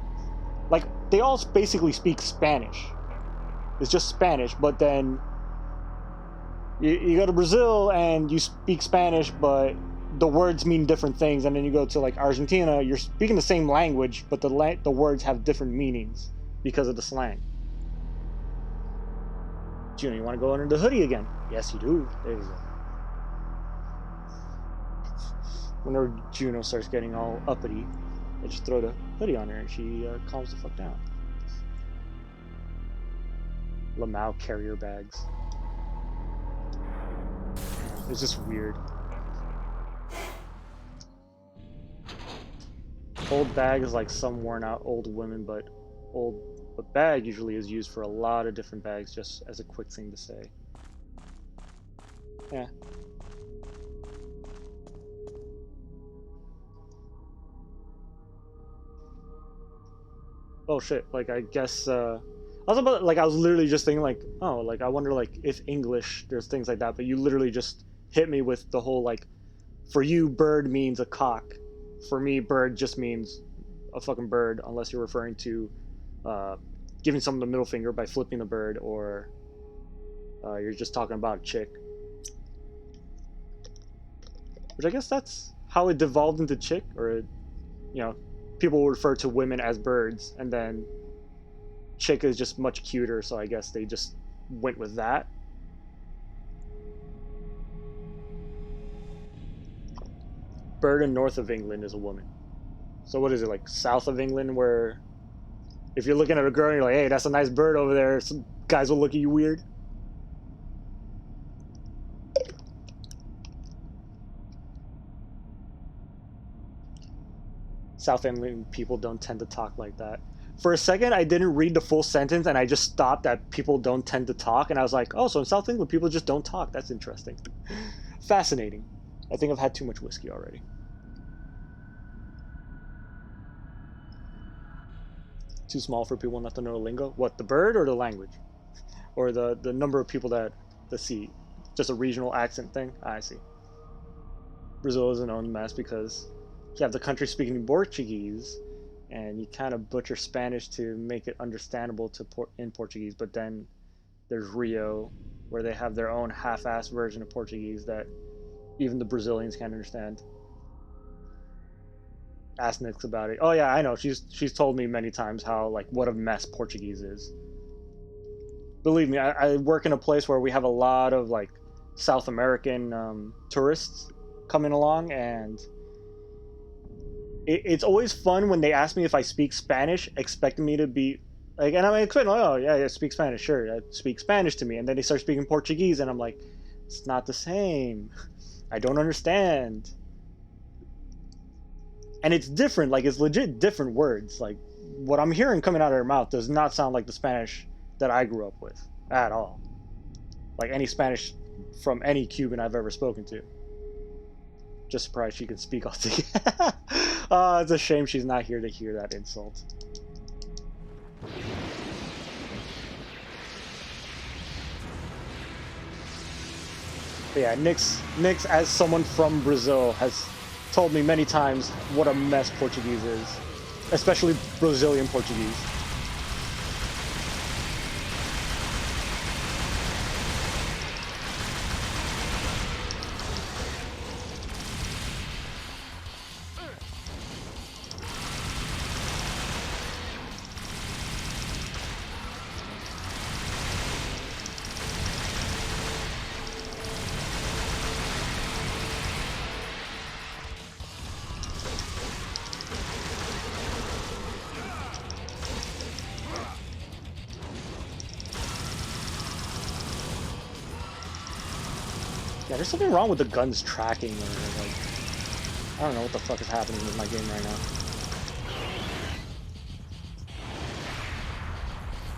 like they all basically speak Spanish. It's just Spanish, but then you go to Brazil and you speak Spanish, but the words mean different things. And then you go to like Argentina, you're speaking the same language, but the words have different meanings because of the slang. Juno, you want to go under the hoodie again? Yes, you do. There you go. Whenever Juno starts getting all uppity, I just throw the hoodie on her and she calms the fuck down. Lamau carrier bags. It's just weird. Old bag is like some worn out old women, but bag usually is used for a lot of different bags, just as a quick thing to say. Yeah. Oh shit, like I guess I was literally just thinking like, oh, like I wonder like if English there's things like that, but you literally just hit me with the whole like, for you bird means a cock. For me bird just means a fucking bird, unless you're referring to giving someone the middle finger by flipping the bird, or you're just talking about a chick. Which I guess that's how it devolved into chick, or you know, people refer to women as birds, and then chick is just much cuter, so I guess they just went with that. Bird in north of England is a woman. So what is it, like south of England, where if you're looking at a girl and you're like, hey, that's a nice bird over there, some guys will look at you weird? South England people don't tend to talk like that. For a second, I didn't read the full sentence, and I just stopped at people don't tend to talk, and I was like, oh, so in South England, people just don't talk. That's interesting. Fascinating. I think I've had too much whiskey already. Too small for people not to know the lingo? What, the bird or the language? Or the number of people that see? Just a regional accent thing? I see. Brazil is an own mess because you have the country speaking Portuguese, and you kind of butcher Spanish to make it understandable in Portuguese, but then there's Rio, where they have their own half-assed version of Portuguese that even the Brazilians can't understand. Ask Nix about it. Oh yeah, I know. She's told me many times how like what a mess Portuguese is. Believe me, I work in a place where we have a lot of like South American tourists coming along, and it's always fun when they ask me if I speak Spanish, expecting me to be like, and I'm expecting, oh yeah, I speak Spanish, sure, I speak Spanish to me, and then they start speaking Portuguese, and I'm like, it's not the same. I don't understand. And it's different, like it's legit different words. Like what I'm hearing coming out of her mouth does not sound like the Spanish that I grew up with at all. Like any Spanish from any Cuban I've ever spoken to. Just surprised she can speak altogether. It's a shame she's not here to hear that insult. But yeah, Nix, as someone from Brazil, has told me many times what a mess Portuguese is. Especially Brazilian Portuguese. Yeah, there's something wrong with the gun's tracking, or like, I don't know what the fuck is happening with my game right now.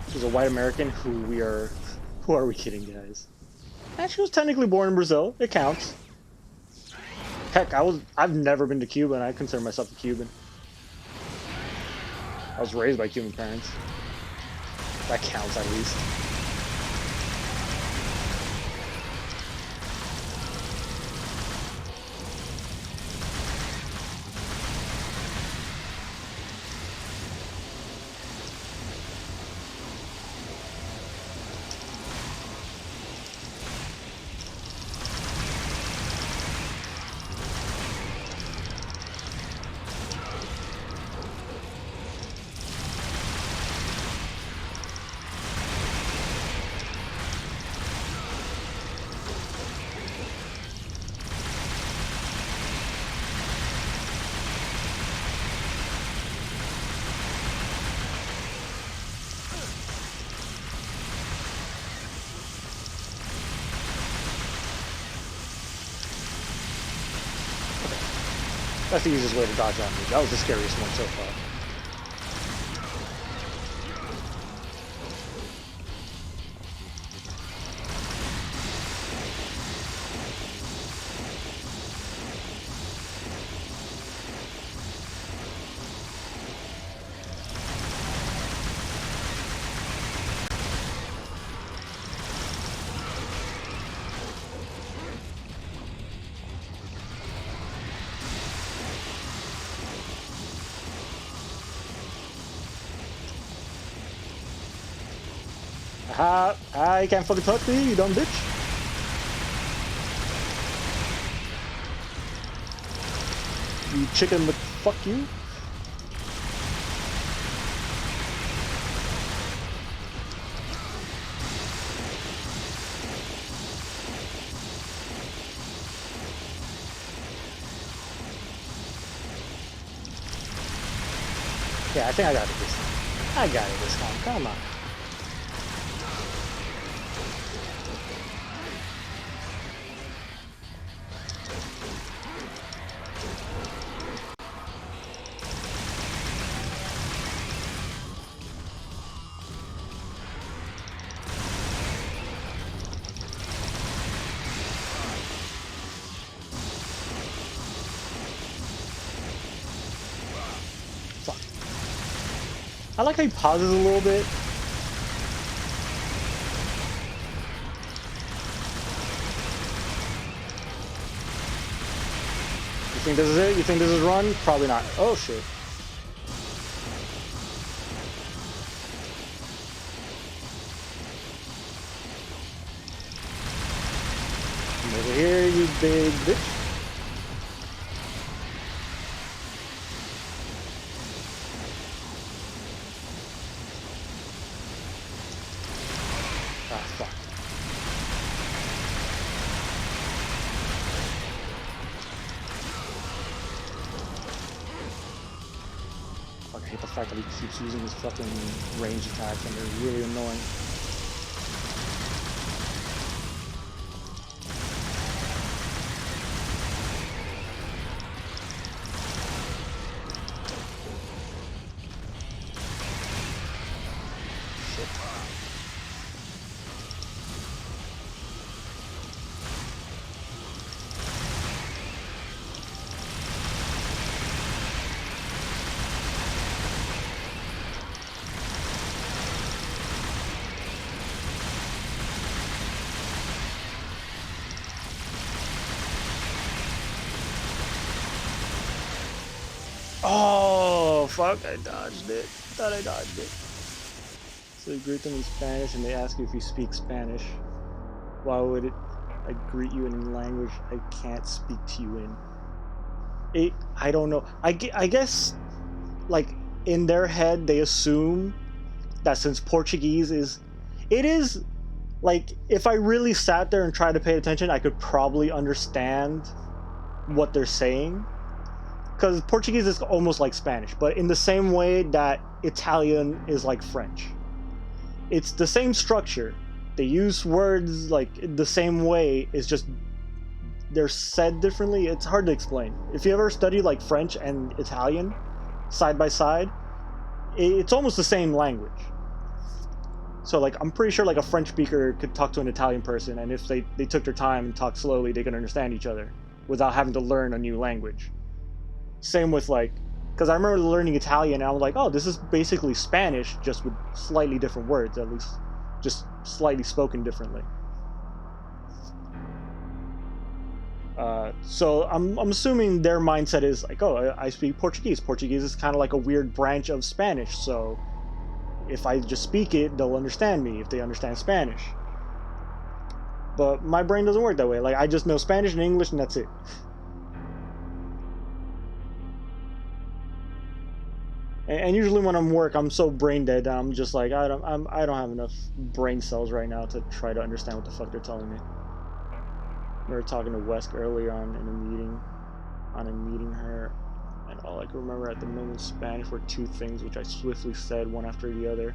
She's a white American who are we kidding, guys? And she was technically born in Brazil. It counts. Heck, I've never been to Cuba, and I consider myself a Cuban. I was raised by Cuban parents. That counts at least. That's the easiest way to dodge on me. That was the scariest one so far. You can't fucking touch me, you dumb bitch. You chicken, but fuck you. Yeah, I think I got it this time. I got it this time, come on. I like how he pauses a little bit. You think this is it? You think this is run? Probably not. Oh shit. Come over here, you big bitch. I hate the fact that he keeps using his fucking range attacks and they're really annoying. Oh, fuck, I dodged it. Thought I dodged it. So you greet them in Spanish and they ask you if you speak Spanish. Why would it? I greet you in a language I can't speak to you in. I don't know. I guess, like, in their head, they assume that since Portuguese is... It is, like, if I really sat there and tried to pay attention, I could probably understand what they're saying. Because Portuguese is almost like Spanish, but in the same way that Italian is like French. It's the same structure. They use words like the same way. It's just they're said differently. It's hard to explain. If you ever study like French and Italian side by side, it's almost the same language. So like I'm pretty sure like a French speaker could talk to an Italian person, and if they took their time and talked slowly, they could understand each other without having to learn a new language. Same with like, because I remember learning Italian and I was like, oh, this is basically Spanish, just with slightly different words, at least just slightly spoken differently. So I'm assuming their mindset is like, oh, I speak Portuguese. Portuguese is kind of like a weird branch of Spanish, so if I just speak it, they'll understand me if they understand Spanish. But my brain doesn't work that way. Like, I just know Spanish and English and that's it. And usually when I'm work, I'm so brain dead that I'm just like, I don't have enough brain cells right now to try to understand what the fuck they're telling me. We were talking to Wesk earlier on in a meeting her, and all I can remember at the moment in Spanish were two things which I swiftly said one after the other,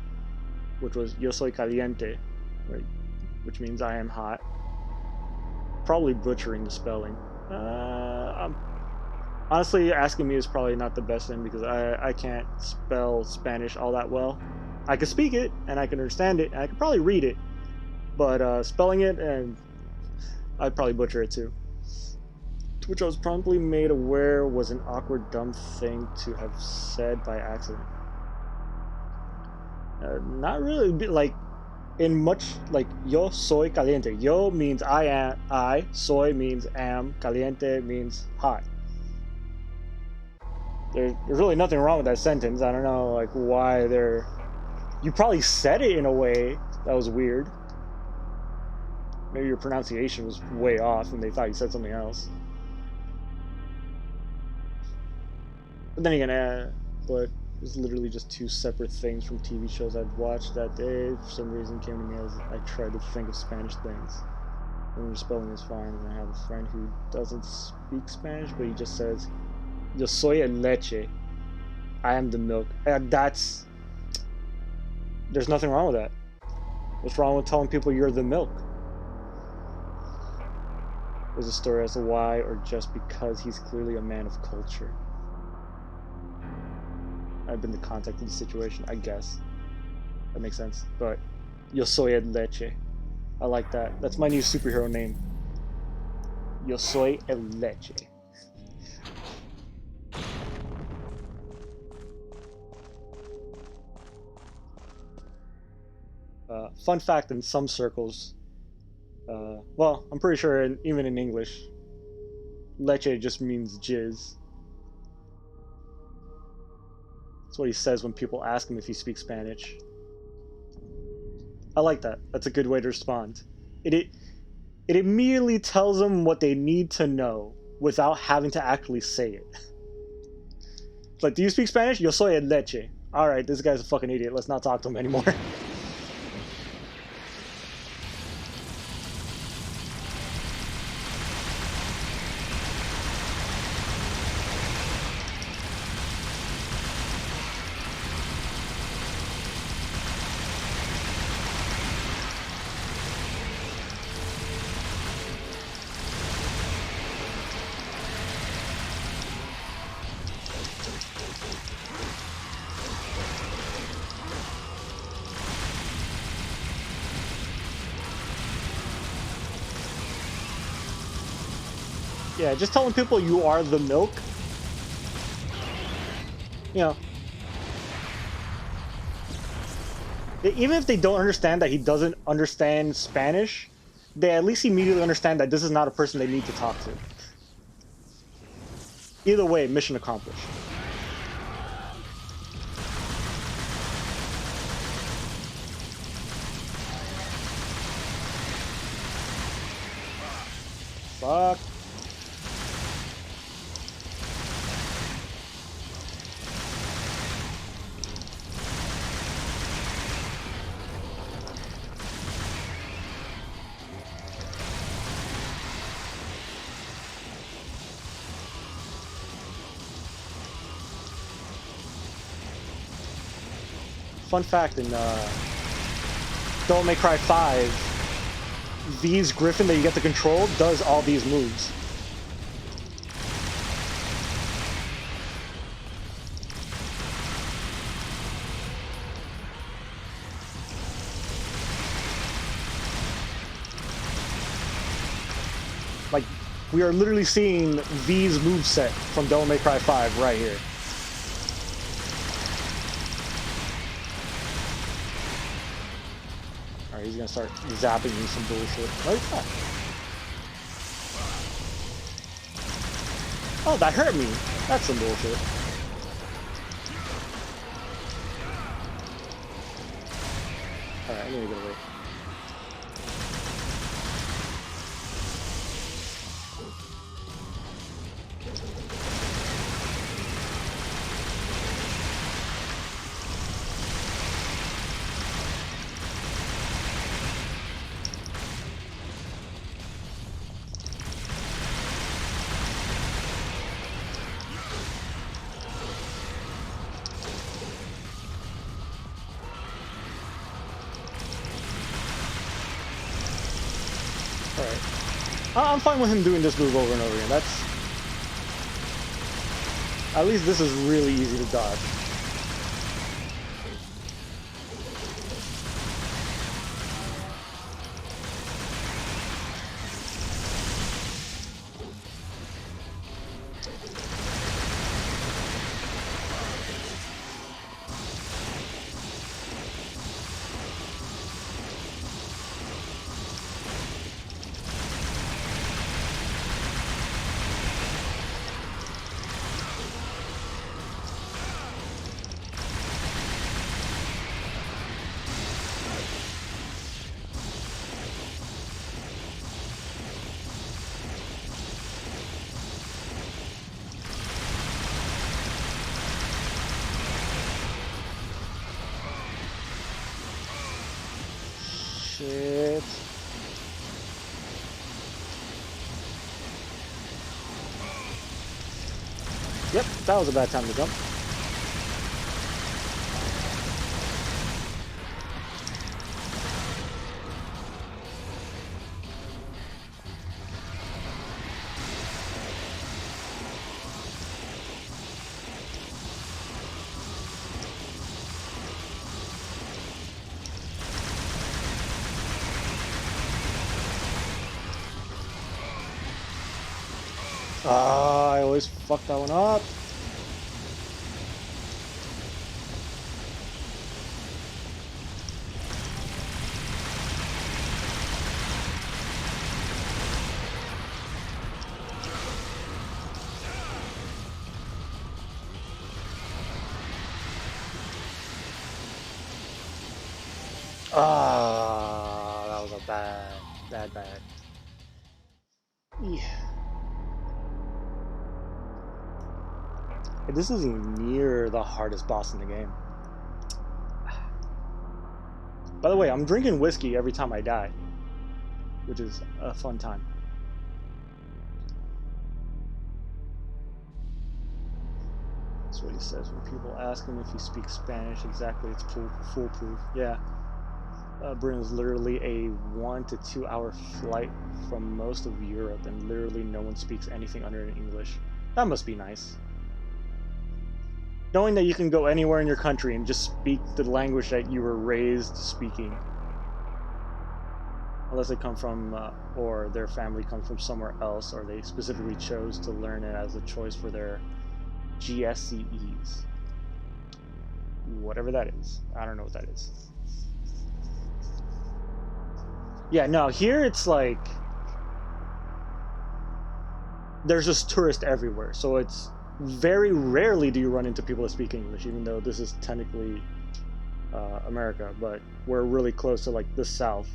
which was "Yo soy caliente," right, which means I am hot. Probably butchering the spelling. Honestly, asking me is probably not the best thing because I can't spell Spanish all that well. I can speak it, and I can understand it, and I can probably read it. But spelling it, and I'd probably butcher it too. Which I was promptly made aware was an awkward, dumb thing to have said by accident. Not really, like, in much, like, yo soy caliente. Yo means I am, soy means am, caliente means hot. There's really nothing wrong with that sentence. I don't know, like, why they're... You probably said it in a way that was weird. Maybe your pronunciation was way off and they thought you said something else. But then again, but it was literally just two separate things from TV shows I'd watched that day. For some reason, came to me as I tried to think of Spanish things. And the spelling is fine, and I have a friend who doesn't speak Spanish, but he just says, "Yo soy el leche." I am the milk. And that's... There's nothing wrong with that. What's wrong with telling people you're the milk? There's a story as to why, or just because he's clearly a man of culture. I've been the context of the situation, I guess. That makes sense. But Yo soy el leche. I like that. That's my new superhero name. Yo soy el leche. Fun fact, in some circles, well, I'm pretty sure even in English, leche just means jizz. That's what he says when people ask him if he speaks Spanish. I like that. That's a good way to respond. It immediately tells them what they need to know without having to actually say it. It's like, do you speak Spanish? Yo soy el leche. Alright, this guy's a fucking idiot. Let's not talk to him anymore. Yeah, just telling people you are the milk. You know. Even if they don't understand that he doesn't understand Spanish, they at least immediately understand that this is not a person they need to talk to. Either way, mission accomplished. Fuck. Fun fact, in Devil May Cry 5, V's Griffin that you get to control does all these moves. Like, we are literally seeing V's moveset from Devil May Cry 5 right here. Alright, he's gonna start zapping me some bullshit. What is that? Oh, that hurt me. That's some bullshit. Alright, I need to get away. Alright. I'm fine with him doing this move over and over again. That's... At least this is really easy to dodge. Shit. Yep, that was a bad time to jump. Ah, I always fuck that one up. Ah, that was a bad. Yeah. This isn't near the hardest boss in the game. By the way, I'm drinking whiskey every time I die, which is a fun time. That's what he says when people ask him if he speaks Spanish. Exactly, it's foolproof. Yeah. Britain is literally a 1 to 2 hour flight from most of Europe, and literally no one speaks anything other than English. That must be nice. Knowing that you can go anywhere in your country and just speak the language that you were raised speaking. Unless they come from, or their family comes from somewhere else, or they specifically chose to learn it as a choice for their GSCEs. Whatever that is. I don't know what that is. Yeah, no, here it's like... There's just tourists everywhere, so it's... Very rarely do you run into people that speak English, even though this is technically America, but we're really close to like the South.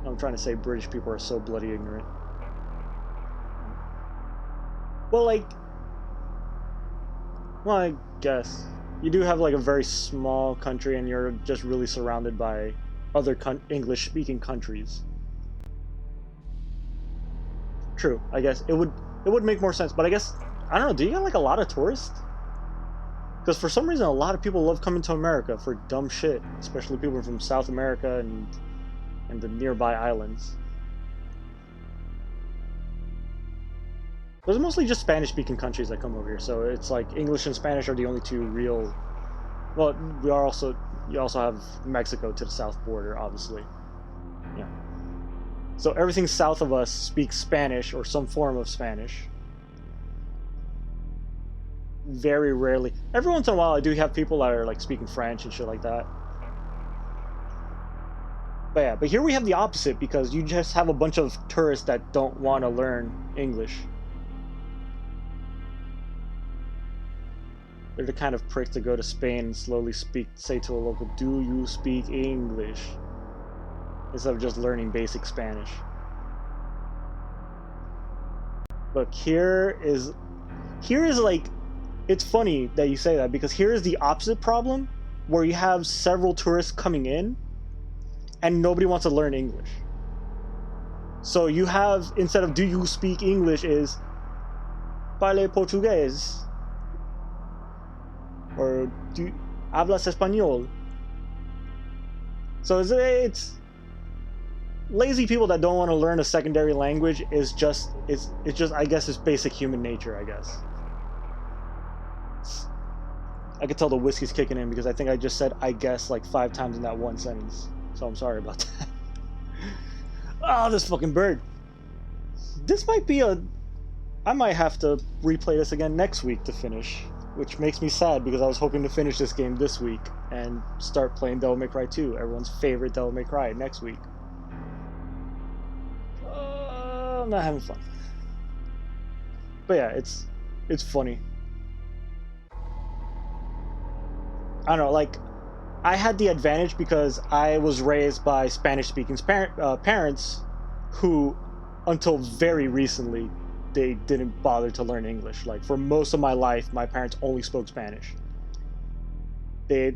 I'm trying to say British people are so bloody ignorant. Well, like, well, I guess you do have like a very small country, and you're just really surrounded by other English-speaking countries. True, I guess it would make more sense, but I guess I don't know. Do you get like a lot of tourists? Because for some reason, a lot of people love coming to America for dumb shit, especially people from South America and the nearby islands. There's mostly just Spanish-speaking countries that come over here, so it's like English and Spanish are the only two real. Well, you also have Mexico to the south border, obviously. Yeah. So everything south of us speaks Spanish or some form of Spanish. Very rarely. Every once in a while, I do have people that are like speaking French and shit like that. But yeah, but here we have the opposite because you just have a bunch of tourists that don't want to learn English. They're the kind of pricks to go to Spain and slowly say to a local, "Do you speak English?" Instead of just learning basic Spanish. Look, here is like, it's funny that you say that because here is the opposite problem where you have several tourists coming in and nobody wants to learn English. So you have, instead of "Do you speak English," is "Parle portugués," or "Do hablas español?" So it's lazy people that don't want to learn a secondary language is just it's just, I guess, it's basic human nature, I guess. I could tell the whiskey's kicking in because I think I just said "I guess" like 5 times in that one sentence. So I'm sorry about that. Oh, this fucking bird. This might be I might have to replay this again next week to finish, which makes me sad because I was hoping to finish this game this week and start playing Devil May Cry 2, everyone's favorite Devil May Cry, next week. I'm not having fun. But yeah, it's funny. I don't know, like, I had the advantage because I was raised by Spanish-speaking parents who, until very recently, they didn't bother to learn English. Like, for most of my life, my parents only spoke Spanish. They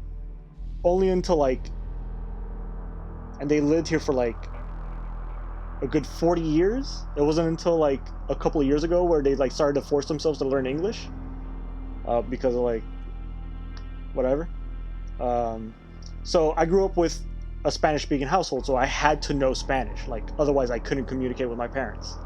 only until like, and they lived here for like a good 40 years. It wasn't until like a couple of years ago where they like started to force themselves to learn English because of like whatever. So I grew up with a Spanish-speaking household, so I had to know Spanish. Like, otherwise I couldn't communicate with my parents.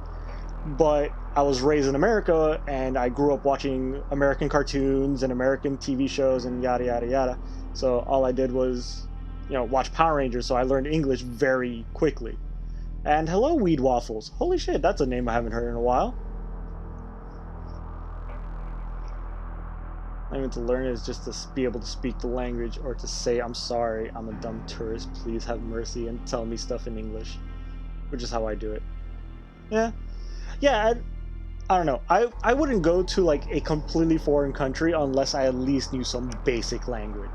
But I was raised in America, and I grew up watching American cartoons and American TV shows and yada yada yada. So all I did was, watch Power Rangers, so I learned English very quickly. And hello, Weed Waffles. Holy shit, that's a name I haven't heard in a while. Not even to learn it, is just to be able to speak the language or to say, "I'm sorry, I'm a dumb tourist, please have mercy," and tell me stuff in English. Which is how I do it. Yeah, I don't know. I wouldn't go to like a completely foreign country unless I at least knew some basic language.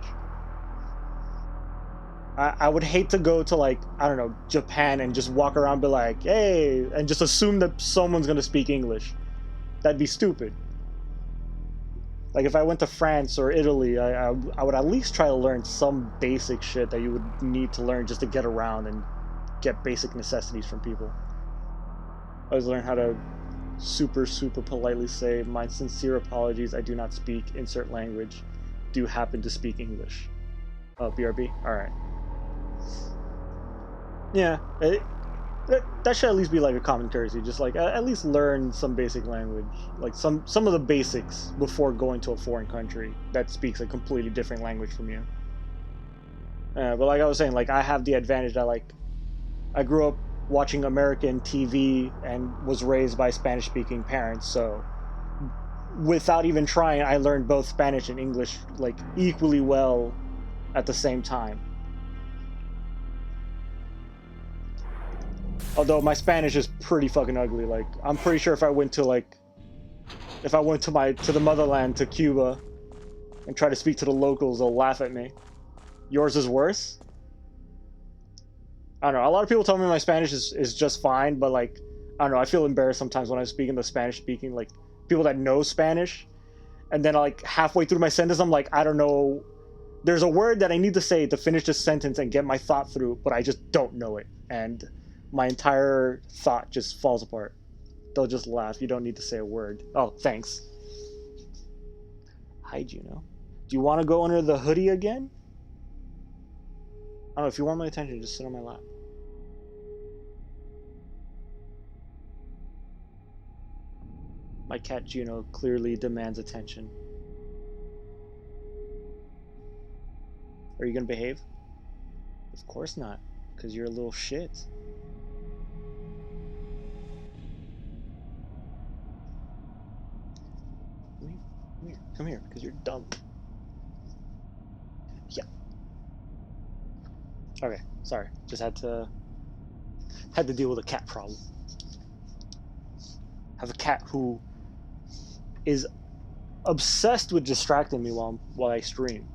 I would hate to go to like, I don't know, Japan and just walk around and be like, "Hey," and just assume that someone's gonna speak English. That'd be stupid. Like if I went to France or Italy, I would at least try to learn some basic shit that you would need to learn just to get around and get basic necessities from people. I always learn how to super politely say, "My sincere apologies, I do not speak insert language, do happen to speak English." Oh, BRB? Alright. Yeah, that should at least be like a common courtesy, just like at least learn some basic language, like some of the basics before going to a foreign country that speaks a completely different language from you. But like I was saying, like I have the advantage that like I grew up watching American TV and was raised by Spanish-speaking parents, so without even trying, I learned both Spanish and English like equally well at the same time. Although my Spanish is pretty fucking ugly. Like I'm pretty sure if I went to the motherland, to Cuba, and try to speak to the locals, they'll laugh at me. Yours is worse? I don't know. A lot of people tell me my Spanish is just fine, but like, I don't know. I feel embarrassed sometimes when I'm speaking the Spanish speaking, like people that know Spanish, and then like halfway through my sentence, I'm like, I don't know. There's a word that I need to say to finish this sentence and get my thought through, but I just don't know it, and my entire thought just falls apart. They'll just laugh. You don't need to say a word. Oh, thanks. Hi, Juno. Do you want to go under the hoodie again? I don't know. If you want my attention, just sit on my lap. My cat Juno clearly demands attention. Are you gonna behave? Of course not, because you're a little shit. Come here, because you're dumb. Yeah. Okay, sorry. Just had to deal with a cat problem. I have a cat who is obsessed with distracting me while I stream.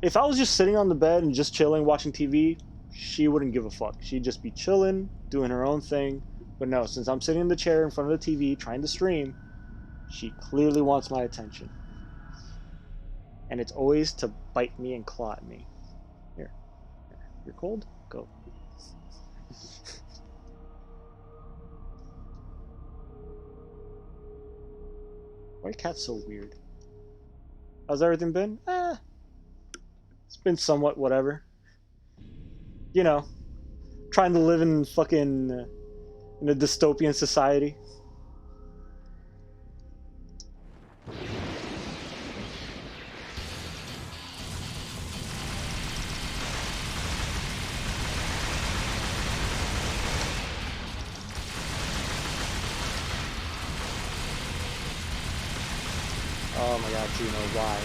If I was just sitting on the bed and just chilling, watching TV, she wouldn't give a fuck. She'd just be chilling, doing her own thing. But no, since I'm sitting in the chair in front of the TV trying to stream, she clearly wants my attention. And it's always to bite me and claw at me. Here. You're cold? Go. Why are cats so weird? How's everything been? It's been somewhat whatever. You know, trying to live in fucking in a dystopian society. Oh my god, Juno, why?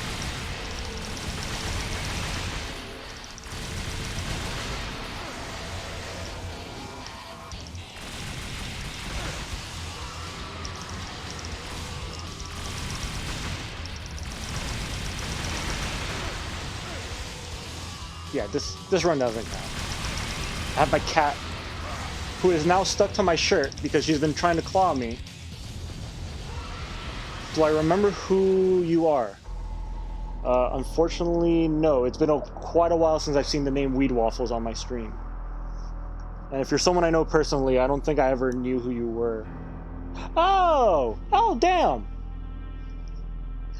Yeah, this run doesn't count. I have my cat, who is now stuck to my shirt because she's been trying to claw me. Do I remember who you are? Unfortunately, no. It's been quite a while since I've seen the name Weed Waffles on my stream. And if you're someone I know personally, I don't think I ever knew who you were. Oh! Oh, damn!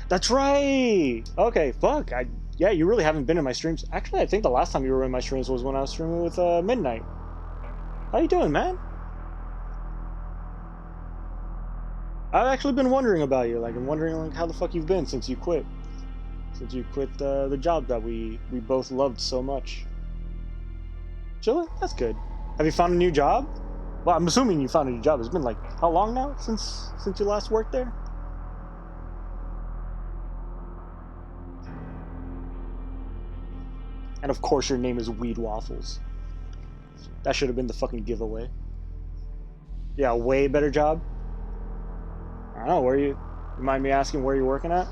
That's right! Okay, fuck. Yeah, you really haven't been in my streams. Actually, I think the last time you were in my streams was when I was streaming with Midnight. How you doing, man? I've actually been wondering about you. Like, I'm wondering like how the fuck you've been since you quit. Since you quit the job that we both loved so much. Chillin'? That's good. Have you found a new job? Well, I'm assuming you found a new job. It's been like how long now since you last worked there? And of course your name is Weed Waffles. That should have been the fucking giveaway. Yeah, way better job. I don't know, where you mind me asking where you're working at?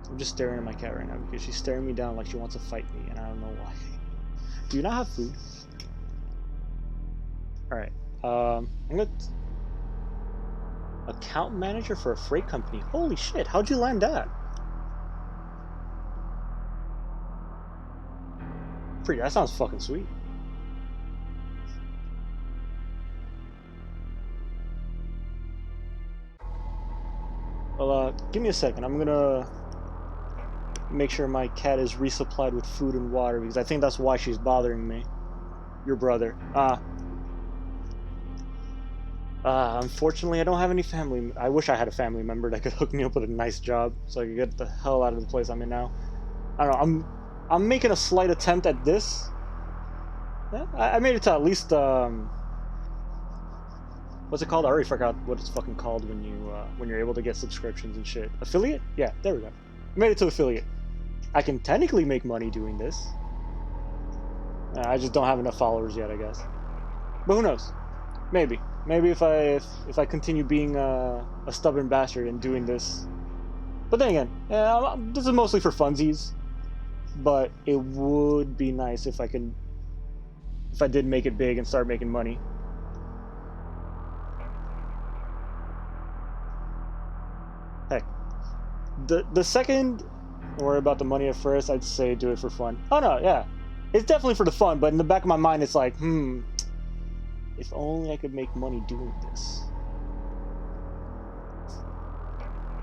I'm just staring at my cat right now because she's staring me down like she wants to fight me, and I don't know why. Do you not have food? Alright, I'm gonna... Account manager for a freight company. Holy shit, how'd you land that? Pretty, that sounds fucking sweet. Well, give me a second. I'm gonna make sure my cat is resupplied with food and water because I think that's why she's bothering me. Your brother. Unfortunately, I don't have any family. I wish I had a family member that could hook me up with a nice job so I could get the hell out of the place I'm in now. I don't know. I'm making a slight attempt at this. Yeah, I made it to at least What's it called? I already forgot what it's fucking called when you're able to get subscriptions and shit. Affiliate? Yeah, there we go. Made it to affiliate. I can technically make money doing this. I just don't have enough followers yet, I guess. But who knows? Maybe. Maybe if I continue being a stubborn bastard and doing this. But then again, yeah, this is mostly for funsies. But it would be nice if I did make it big and start making money. Heck, the second, don't worry about the money at first, I'd say do it for fun. Oh no, yeah, it's definitely for the fun. But in the back of my mind, it's like, if only I could make money doing this.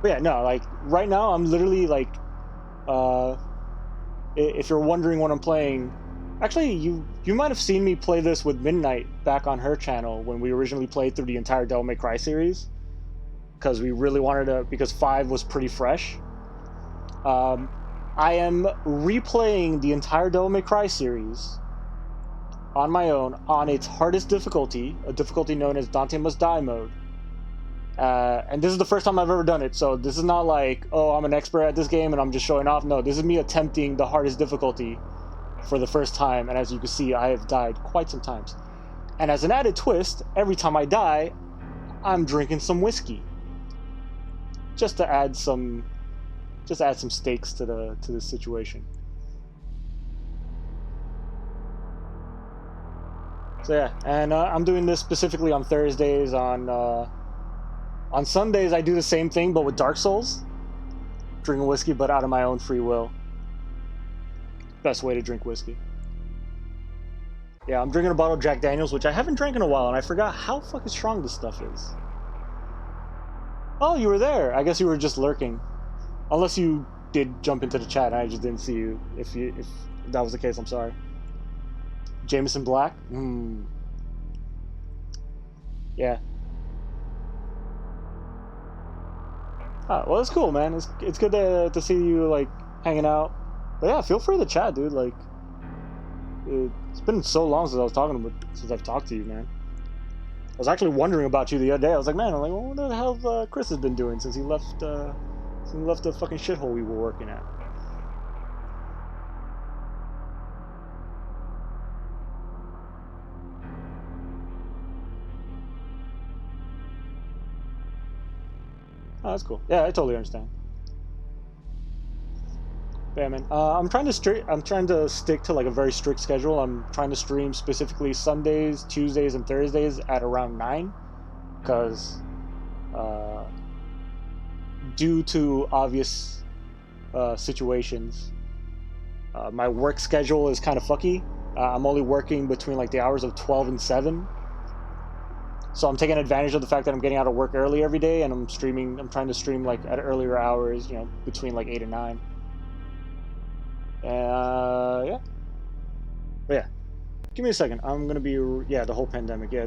But yeah, no, like right now, I'm literally like, if you're wondering what I'm playing. Actually, you might have seen me play this with Midnight back on her channel when we originally played through the entire Devil May Cry series, because we really wanted to, because 5 was pretty fresh. I am replaying the entire Devil May Cry series on my own on its hardest difficulty, a difficulty known as Dante Must Die mode. And this is the first time I've ever done it, so this is not like, oh, I'm an expert at this game and I'm just showing off. No, this is me attempting the hardest difficulty for the first time, and as you can see, I have died quite some times. And as an added twist, every time I die, I'm drinking some whiskey, just to add some stakes to the situation. So yeah, and I'm doing this specifically on Thursdays. On Sundays, I do the same thing, but with Dark Souls, drinking whiskey, but out of my own free will. Best way to drink whiskey. Yeah, I'm drinking a bottle of Jack Daniels, which I haven't drank in a while, and I forgot how fucking strong this stuff is. Oh, you were there. I guess you were just lurking. Unless you did jump into the chat and I just didn't see you. If that was the case, I'm sorry. Jameson Black? Yeah. Ah, well, it's cool, man. It's good to see you, like, hanging out. But yeah, feel free to chat, dude. Like, it's been so long since I've talked to you, man. I was actually wondering about you the other day. I was like, man, well, what the hell Chris has been doing since he left the fucking shithole we were working at. Oh, that's cool. Yeah, I totally understand. Yeah, man. I'm trying to stick to like a very strict schedule. I'm trying to stream specifically Sundays, Tuesdays, and Thursdays at around 9, because due to obvious situations, my work schedule is kind of fucky. I'm only working between like the hours of 12 and 7. So I'm taking advantage of the fact that I'm getting out of work early every day, and I'm trying to stream like at earlier hours, between like 8 and 9. Yeah. But yeah. Give me a second. I'm gonna be, the whole pandemic. Yeah,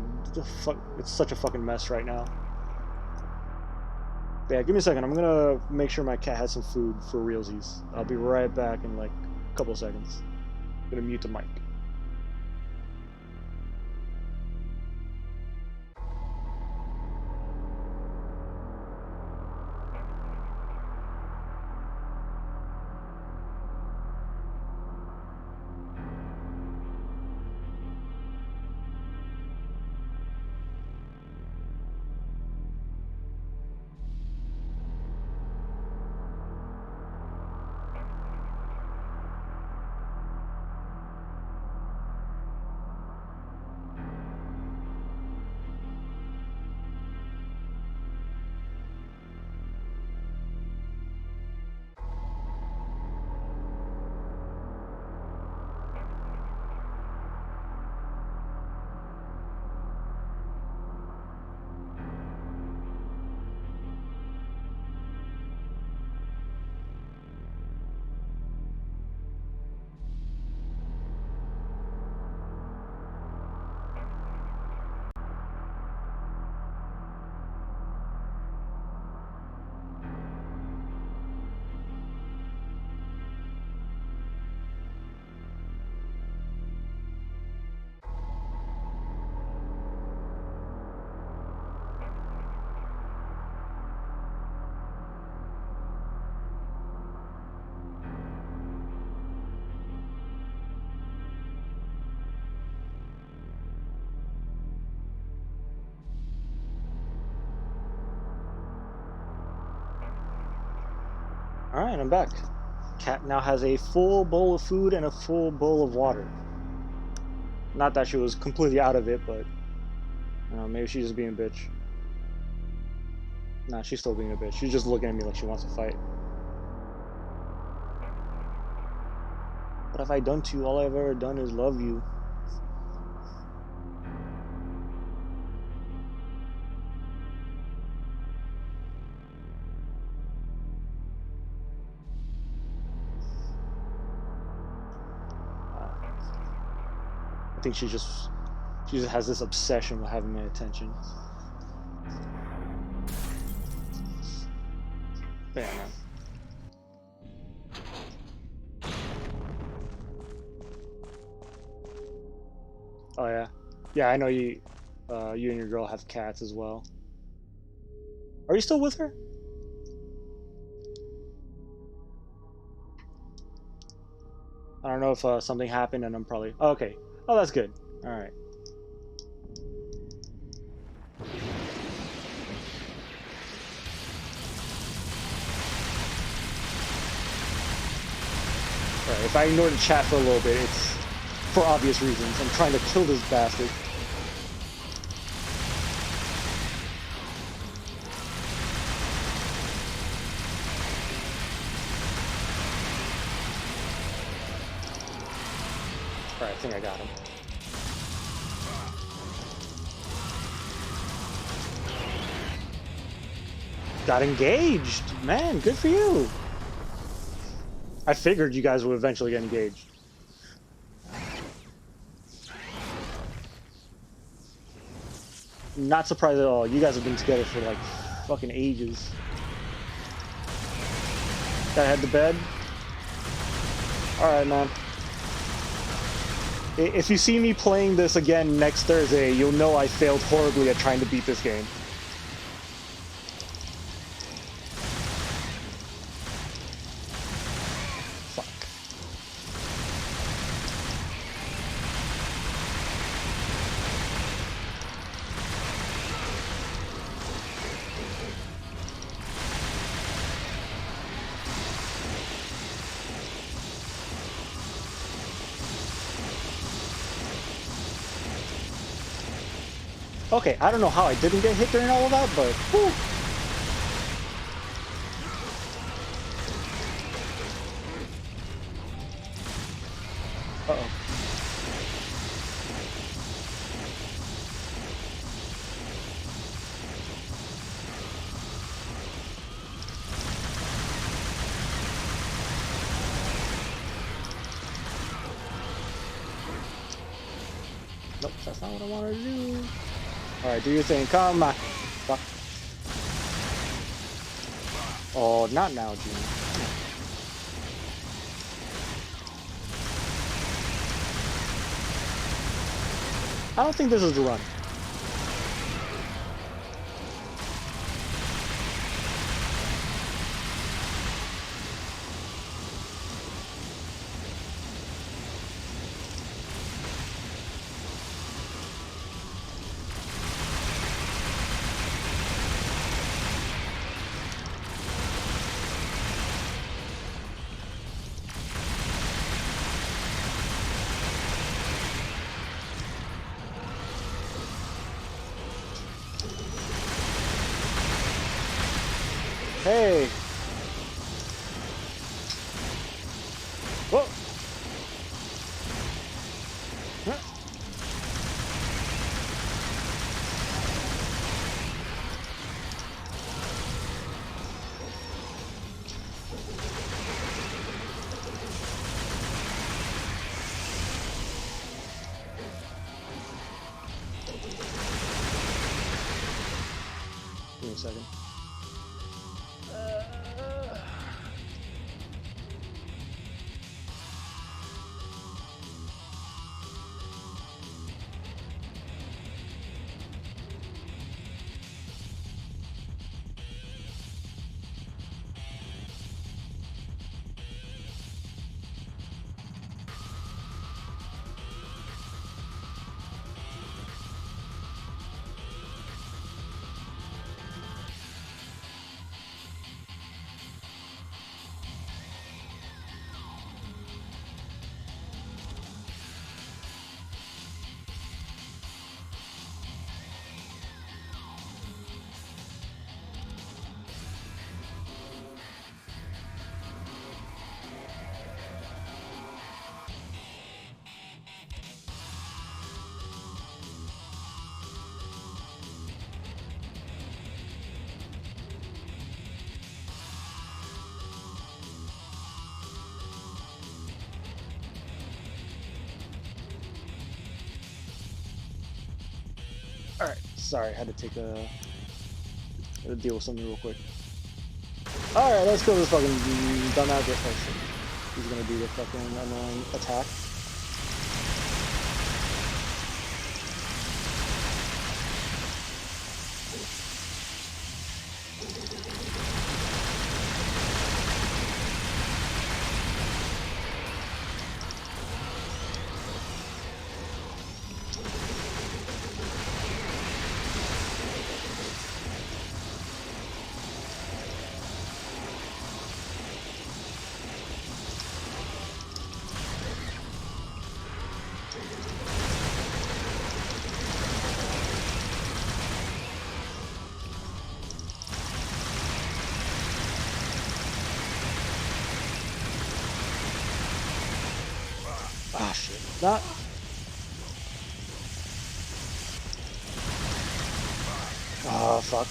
it's such a fucking mess right now. But yeah, give me a second. I'm gonna make sure my cat has some food for realsies. I'll be right back in like a couple of seconds. I'm gonna mute the mic. Alright, I'm back. Cat now has a full bowl of food and a full bowl of water. Not that she was completely out of it, but I don't know, maybe she's just being a bitch. Nah, she's still being a bitch. She's just looking at me like she wants to fight. What have I done to you? All I've ever done is love you. I think she just has this obsession with having my attention. But yeah, man. Oh yeah, yeah. I know you. You and your girl have cats as well. Are you still with her? I don't know if something happened, and I'm probably. Oh, okay. Oh, that's good. All right. Alright, if I ignore the chat for a little bit, it's for obvious reasons. I'm trying to kill this bastard. Alright, I think I got him. Got engaged! Man, good for you! I figured you guys would eventually get engaged. Not surprised at all. You guys have been together for like fucking ages. Gotta head to bed? Alright, man. If you see me playing this again next Thursday, you'll know I failed horribly at trying to beat this game. Okay, I don't know how I didn't get hit during all of that, but whew. Uh-oh. Nope, that's not what I wanted to do. Alright, do your thing. Come on. Fuck. Oh, not now, Gene. I don't think this is the run. Hey! Whoa! Huh? Give me a second. Sorry, I had to take had to deal with something real quick. Alright, let's kill this fucking dumbass person. He's gonna do the fucking annoying attack. Ah, shit. Not. Oh, fuck.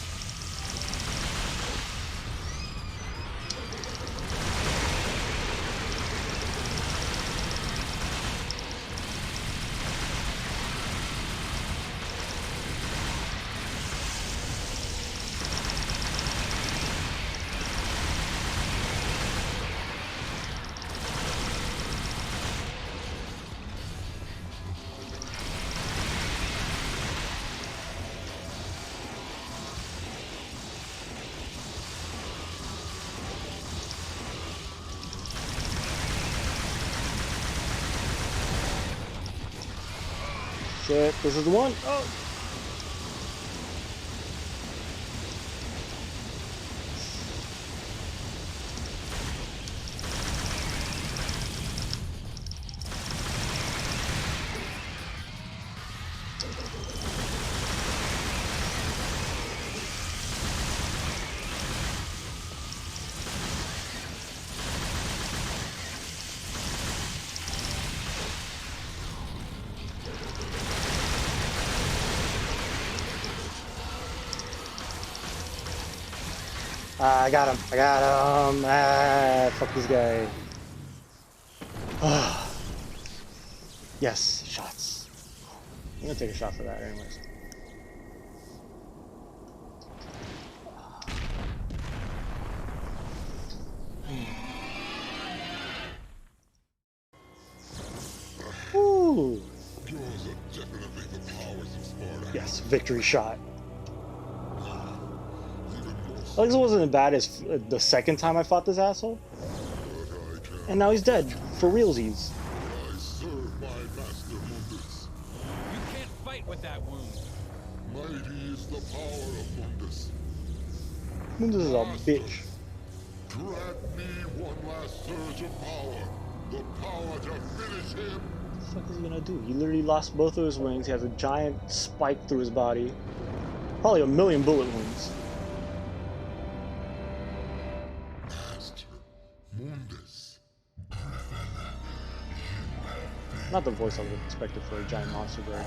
Shit, this is the one. Oh. I got him. I got him. Ah, fuck this guy. Yes, shots. I'm gonna take a shot for that, anyways. Woo! Yes, victory shot. At least it wasn't as bad as the second time I fought this asshole. And now he's dead. For realsies. I serve my master Mundus. You can't fight with that wound. Mighty is the power of Mundus. Mundus is a bitch. Grant me one last surge of power. The power to finish him. What the fuck is he gonna do? He literally lost both of his wings. He has a giant spike through his body. Probably 1,000,000 bullet wounds. Master Mundus. Not the voice I would have expected for a giant monster bird.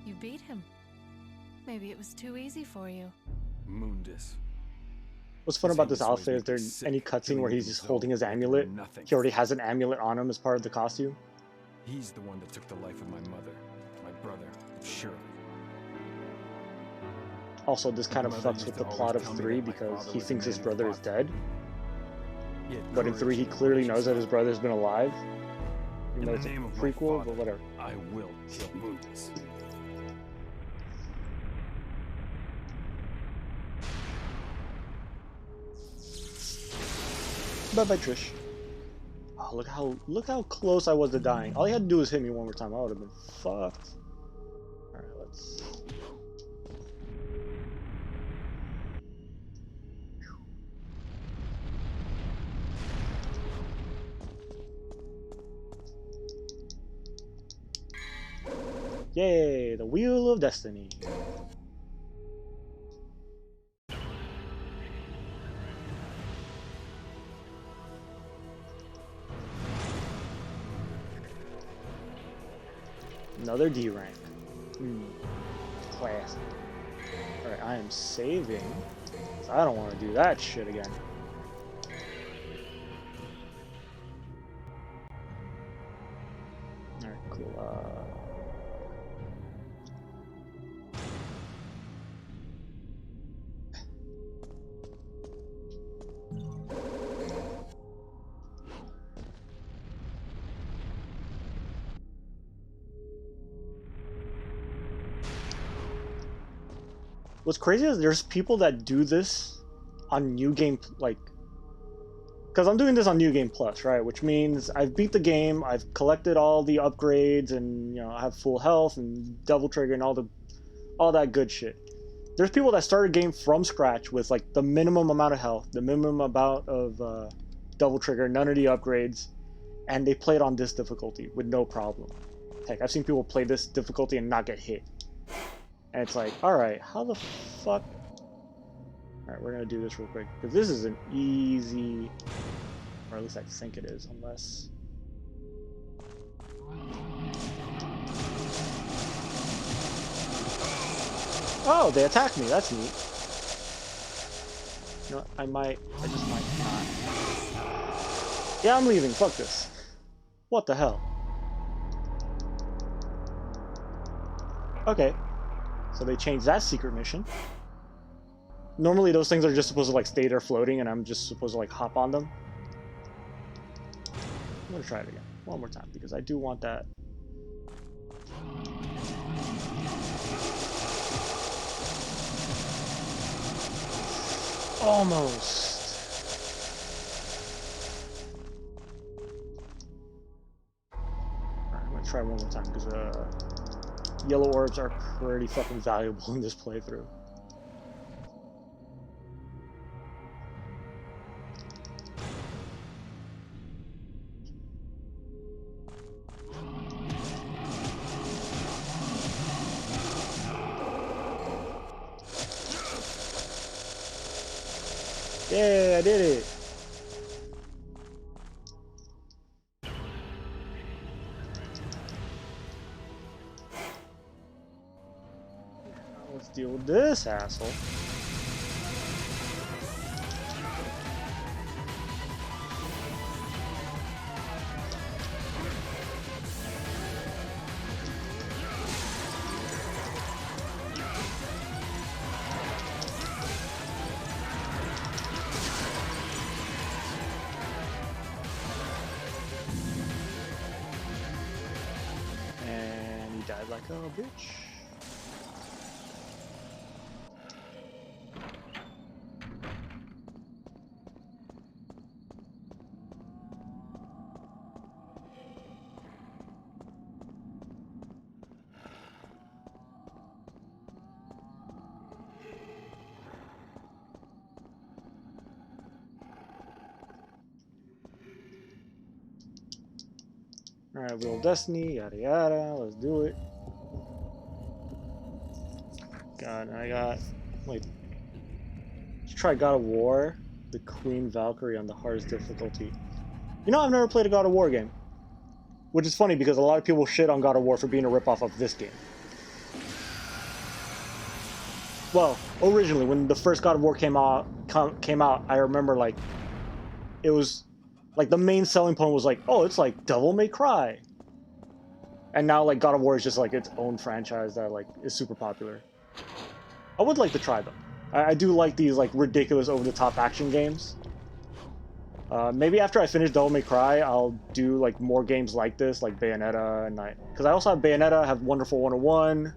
You beat him. Maybe it was too easy for you. Mundus. What's fun about this outfit? Is there any cutscene where he's just holding his amulet? He already has an amulet on him as part of the costume. He's the one that took the life of my mother, my brother, Shirley. Also, this kind of fucks with the plot of 3 because he thinks his brother is dead. But in 3, he clearly knows that his brother's been alive. Even though it's a prequel, but whatever. I will kill Mundus. Bye bye, Trish. Oh, look how close I was to dying. All he had to do was hit me one more time. I would have been fucked. Alright, let's. Yay, the Wheel of Destiny. Another D rank. Classic. Alright, I am saving. I don't want to do that shit again. Alright, cool. What's crazy is there's people that do this on New Game, like, because I'm doing this on New Game Plus, right? Which means I've beat the game, I've collected all the upgrades, and I have full health and double trigger and all that good shit. There's people that start a game from scratch with like the minimum amount of health, the minimum amount of double trigger, none of the upgrades, and they play it on this difficulty with no problem. Heck, I've seen people play this difficulty and not get hit. And it's like, alright, how the fuck? Alright, we're gonna do this real quick. Because this is an easy... Or at least I think it is, unless... Oh, they attacked me, that's neat. You know what, I just might not. Yeah, I'm leaving, fuck this. What the hell? Okay. So they changed that secret mission. Normally those things are just supposed to like stay there floating and I'm just supposed to like hop on them. I'm gonna try it again. One more time because I do want that. Almost. Alright, I'm gonna try one more time because yellow orbs are pretty fucking valuable in this playthrough. Yeah, I did it! Let's deal with this asshole. And he died like a bitch. Alright, Wheel of Destiny, yada yada, let's do it. God, I got, like, let's try God of War, the Queen Valkyrie on the hardest difficulty. You know, I've never played a God of War game. Which is funny because a lot of people shit on God of War for being a ripoff of this game. Well, originally, when the first God of War came out, I remember, like, it was, like, the main selling point was like, oh, it's like Devil May Cry. And now, like, God of War is just, like, its own franchise that, like, is super popular. I would like to try them. I do like these, like, ridiculous over-the-top action games. Maybe after I finish Devil May Cry, I'll do, like, more games like this, like Bayonetta, and because I also have Bayonetta, I have Wonderful 101.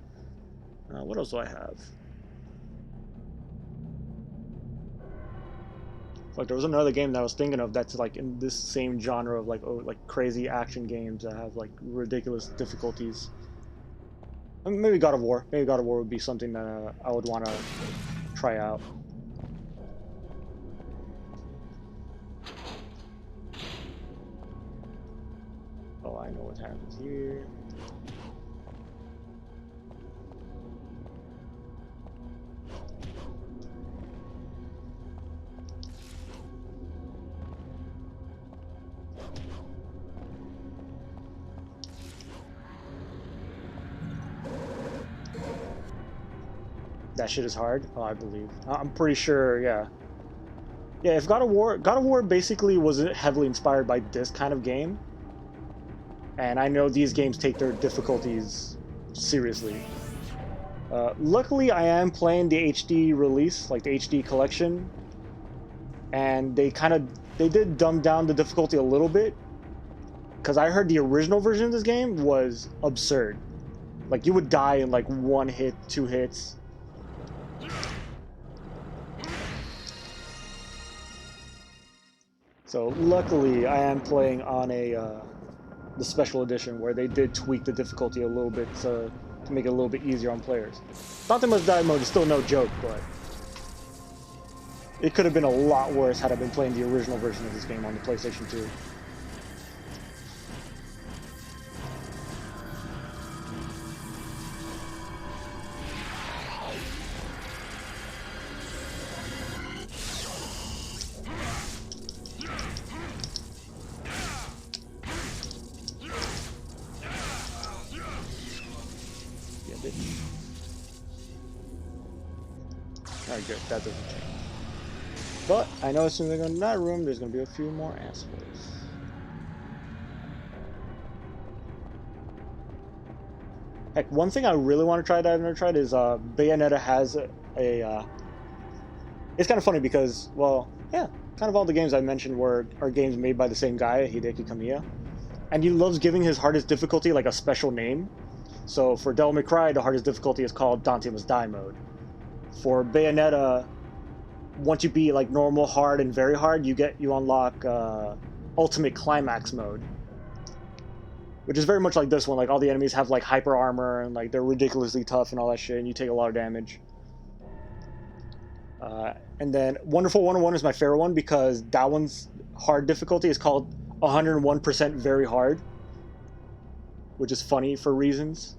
What else do I have? Like, there was another game that I was thinking of that's, like, in this same genre of, like, crazy action games that have, like, ridiculous difficulties. Maybe God of War. Maybe God of War would be something that I would want to try out. Oh, I know what happens here. That shit is hard. Oh, I believe. I'm pretty sure. Yeah. Yeah. If God of War basically was heavily inspired by this kind of game, and I know these games take their difficulties seriously. Luckily, I am playing the HD release, like the HD collection, and they did dumb down the difficulty a little bit, because I heard the original version of this game was absurd. Like you would die in like 1 hit, 2 hits. So luckily, I am playing on the special edition where they did tweak the difficulty a little bit to make it a little bit easier on players. Hanjo Must Die mode is still no joke, but it could have been a lot worse had I been playing the original version of this game on the PlayStation 2. Alright, good. That doesn't change. But I know as soon as I go in that room, there's going to be a few more assholes. Heck, one thing I really want to try that I've never tried is Bayonetta has it's kind of funny because, well, yeah, kind of all the games I mentioned are games made by the same guy, Hideki Kamiya. And he loves giving his hardest difficulty like a special name. So for Devil May Cry, the hardest difficulty is called Hanjo Must Die mode. For Bayonetta, once you beat like normal, hard, and very hard, you unlock ultimate climax mode, which is very much like this one. Like all the enemies have like hyper armor and like they're ridiculously tough and all that shit, and you take a lot of damage. And then Wonderful 101 is my favorite one because that one's hard difficulty is called 101% very hard, which is funny for reasons.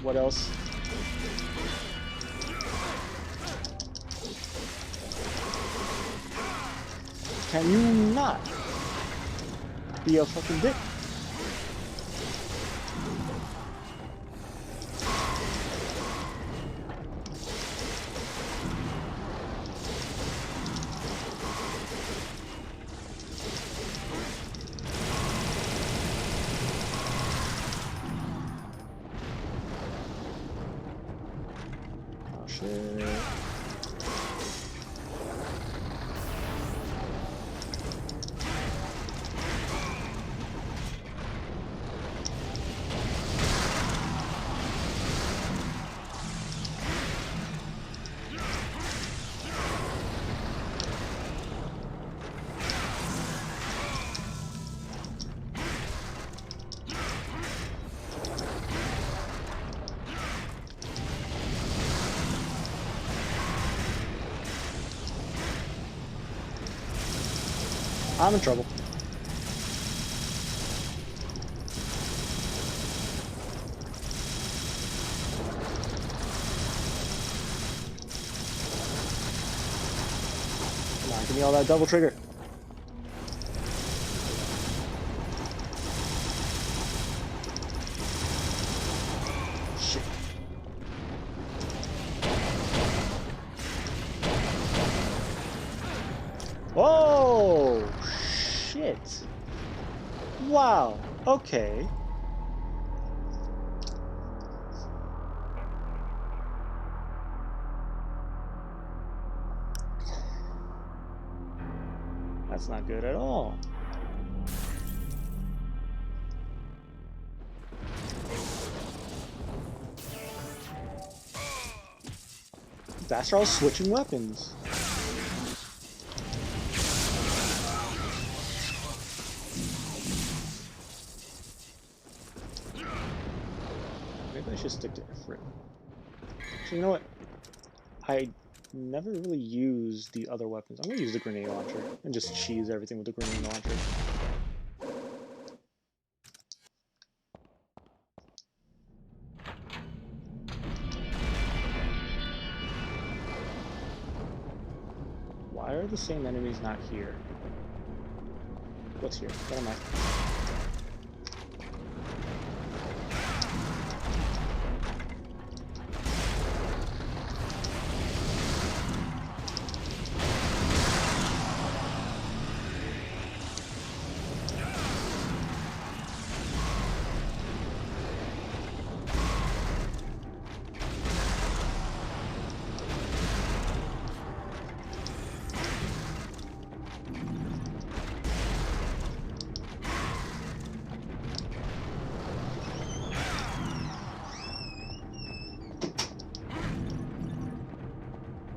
What else? Can you not be a fucking dick? I'm in trouble. Come on, give me all that double trigger. Shit. Oh, shit. Wow, okay. That's not good at all. That's all switching weapons. Maybe I should stick to Ifrit. So you know what? I never really used the other weapons. I'm gonna use the grenade launcher and just cheese everything with the grenade launcher. Why are the same enemies not here? What's here? What am I?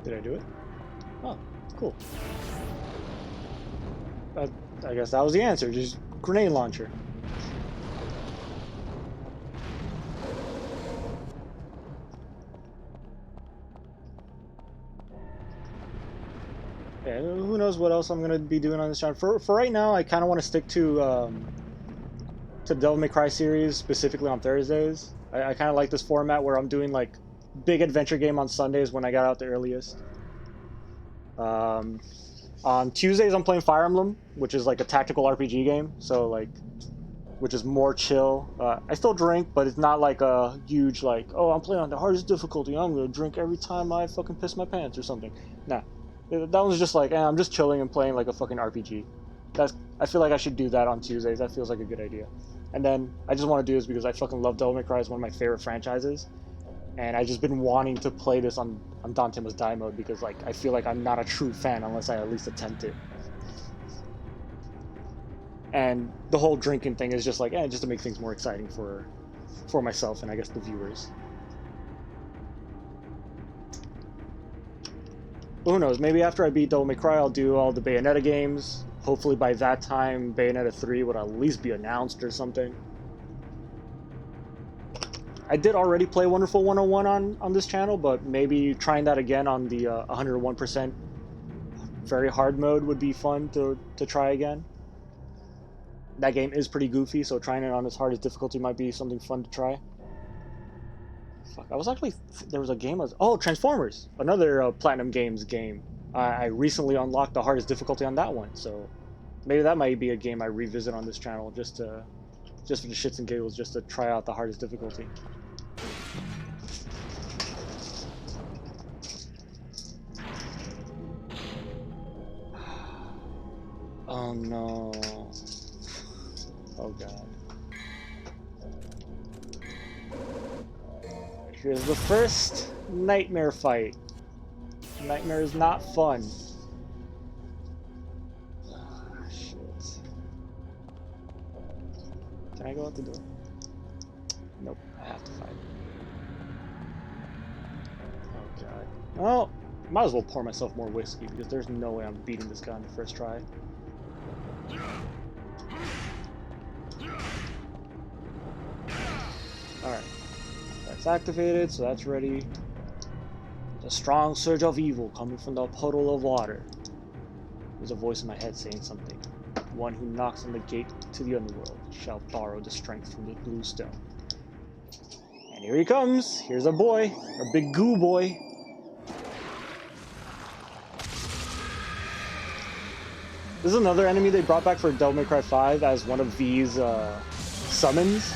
Did I do it? Oh, cool. I guess that was the answer, just grenade launcher. Yeah, who knows what else I'm gonna be doing on this channel. For right now, I kind of want to stick to the Devil May Cry series, specifically on Thursdays. I kind of like this format where I'm doing like big adventure game on Sundays when I got out the earliest. On Tuesdays I'm playing Fire Emblem, which is like a tactical RPG game, so like, which is more chill. I still drink, but it's not like a huge like, oh, I'm playing on the hardest difficulty, I'm gonna drink every time I fucking piss my pants or something. Nah, that one's just like, I'm just chilling and playing like a fucking RPG. I feel like I should do that on Tuesdays. That feels like a good idea. And then I just want to do this because I fucking love Devil May Cry. It's one of my favorite franchises. And I just been wanting to play this on Hanjo Must Die mode because like I feel like I'm not a true fan unless I at least attempt it. And the whole drinking thing is just like, just to make things more exciting for myself and I guess the viewers. Well, who knows? Maybe after I beat Devil May Cry, I'll do all the Bayonetta games. Hopefully by that time, Bayonetta 3 would at least be announced or something. I did already play Wonderful 101 on this channel, but maybe trying that again on the 101% very hard mode would be fun to try again. That game is pretty goofy, so trying it on its hardest difficulty might be something fun to try. Fuck, I was actually... There was a game... Oh, Transformers! Another Platinum Games game. I recently unlocked the hardest difficulty on that one, so maybe that might be a game I revisit on this channel just for the shits and giggles, just to try out the hardest difficulty. Oh no. Oh god. Here's the first nightmare fight. Nightmare is not fun. Ah, shit. Can I go out the door? Nope, I have to fight. Oh god. Well, might as well pour myself more whiskey because there's no way I'm beating this guy on the first try. Alright. That's activated, so that's ready. There's a strong surge of evil coming from the puddle of water. There's a voice in my head saying something. One who knocks on the gate to the underworld shall borrow the strength from the blue stone. And here he comes. Here's a boy. A big goo boy. This is another enemy they brought back for Devil May Cry 5 as one of these summons.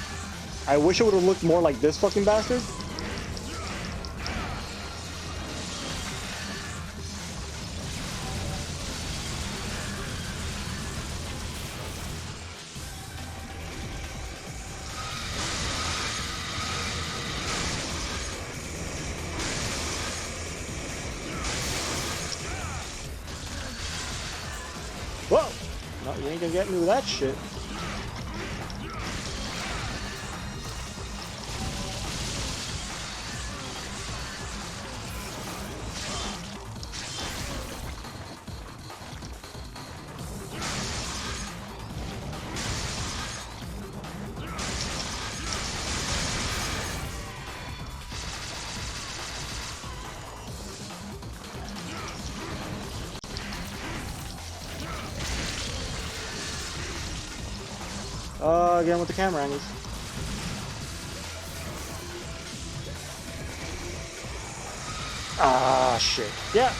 I wish it would have looked more like this fucking bastard. Whoa! No, you ain't gonna get me with that shit. Again with the camera angles. Ah, shit. Yeah.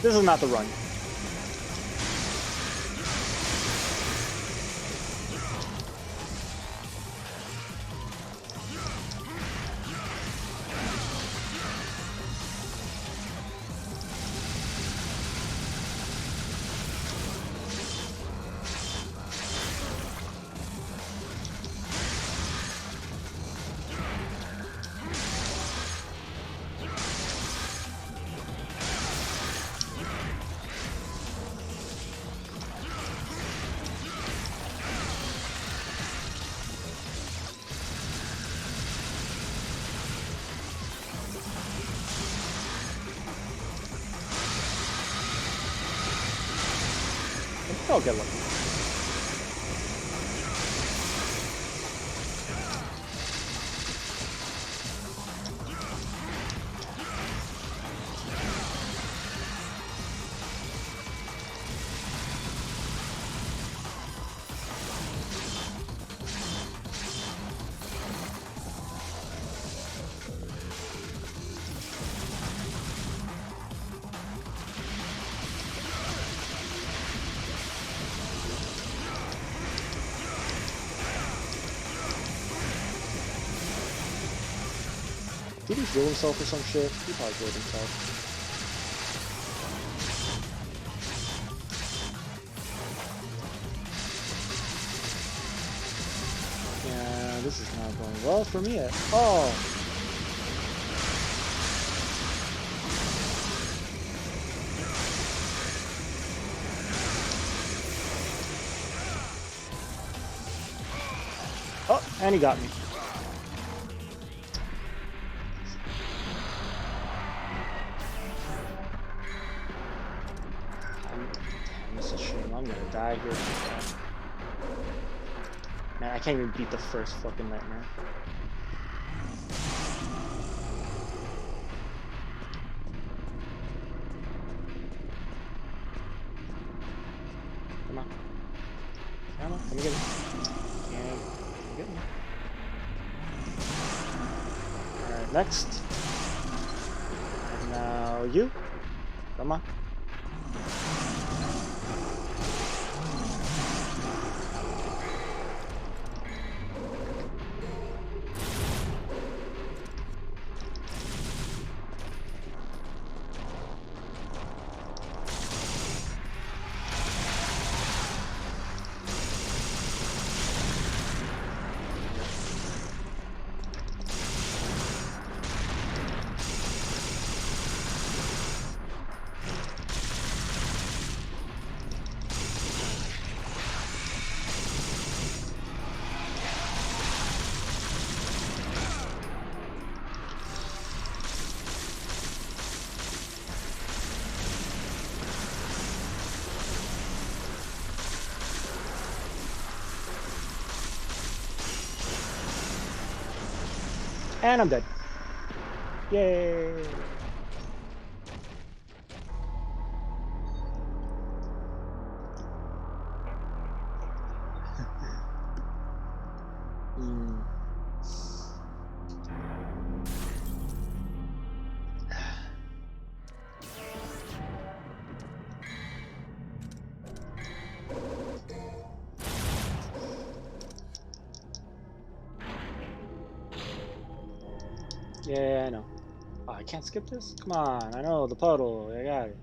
This is not the run. I'll get lucky. Did he heal himself or some shit? He probably healed himself. Yeah, this is not going well for me at all. Oh, and he got me. This is a shame. I'm gonna die here. Man, I can't even beat the first fucking nightmare. Come on. Come on, come get me. And get me. Alright, next. And now you. Come on. And I'm dead. Yay! Yeah, I know. Oh, I can't skip this? Come on, I know, the puddle, I got it.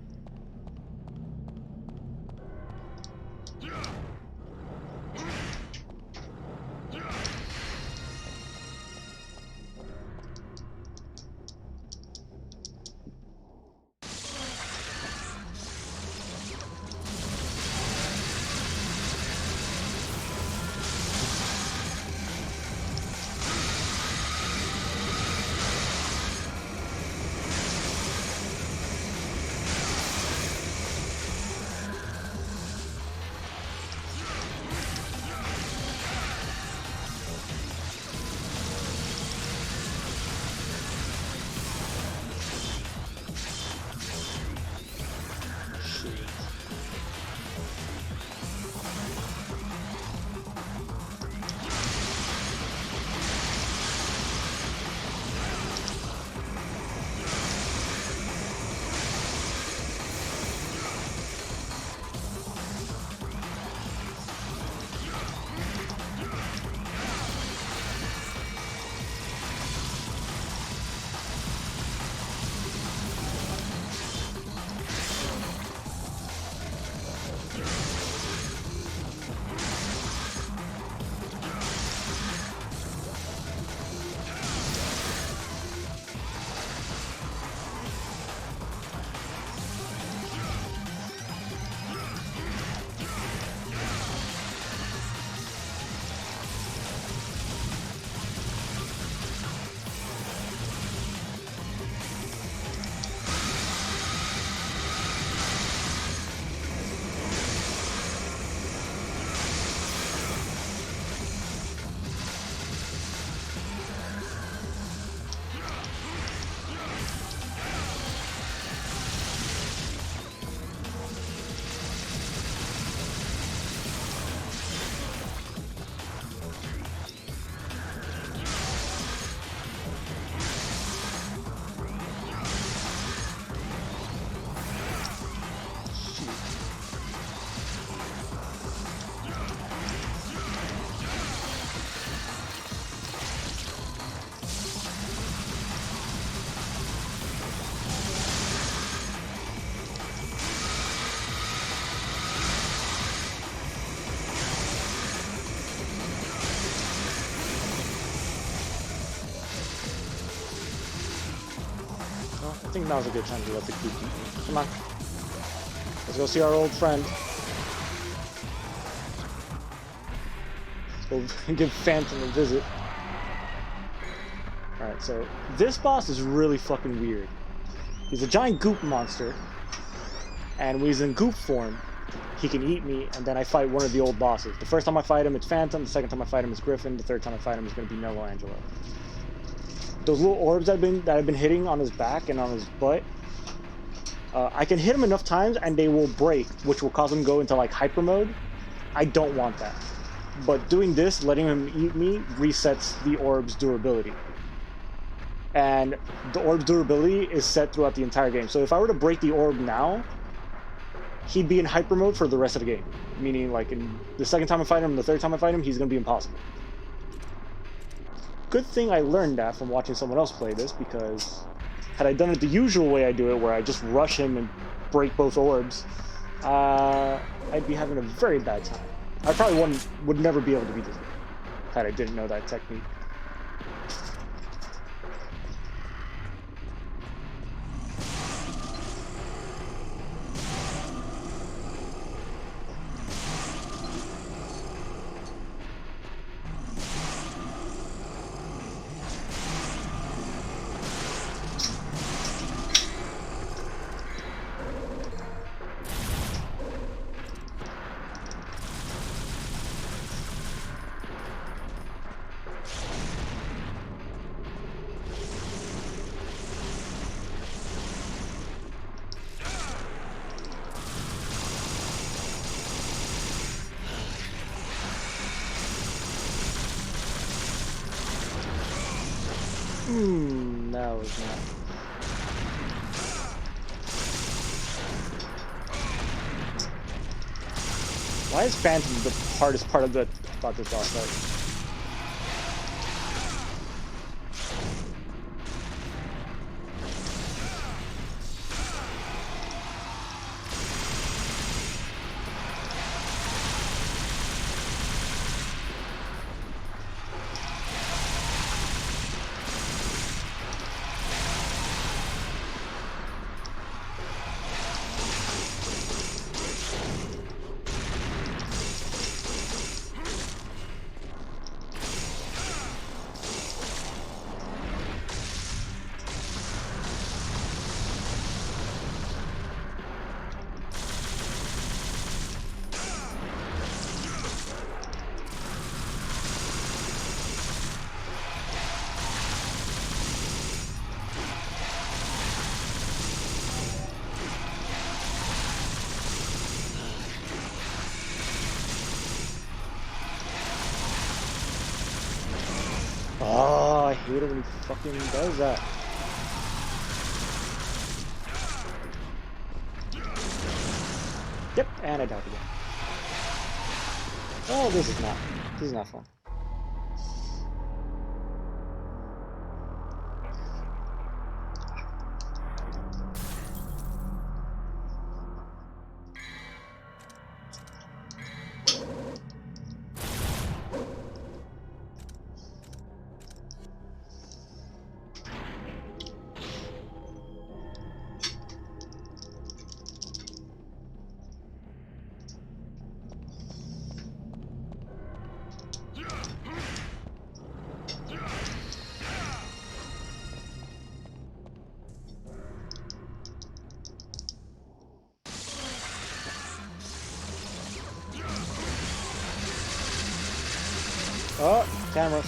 think now's a good time to let the goop eat me. Come on. Let's go see our old friend. Let's go give Phantom a visit. Alright, so this boss is really fucking weird. He's a giant goop monster, and when he's in goop form, he can eat me, and then I fight one of the old bosses. The first time I fight him, it's Phantom. The second time I fight him, it's Griffin. The third time I fight him, is going to be Mello Angelo. Those little orbs that I've been hitting on his back and on his butt, I can hit him enough times, and they will break, which will cause him to go into like hyper mode. I don't want that. But doing this, letting him eat me, resets the orb's durability. And the orb's durability is set throughout the entire game. So if I were to break the orb now, he'd be in hyper mode for the rest of the game. Meaning, like, in the second time I fight him and the third time I fight him, he's going to be impossible. Good thing I learned that from watching someone else play this, because had I done it the usual way I do it, where I just rush him and break both orbs, I'd be having a very bad time. I probably would never be able to beat this game had I didn't know that technique. That was not. Why is Phantom the hardest part about this boss fight? Oh, I hate it when he fucking does that. Yep, and I died again. Oh, this is not fun. Oh, cameras.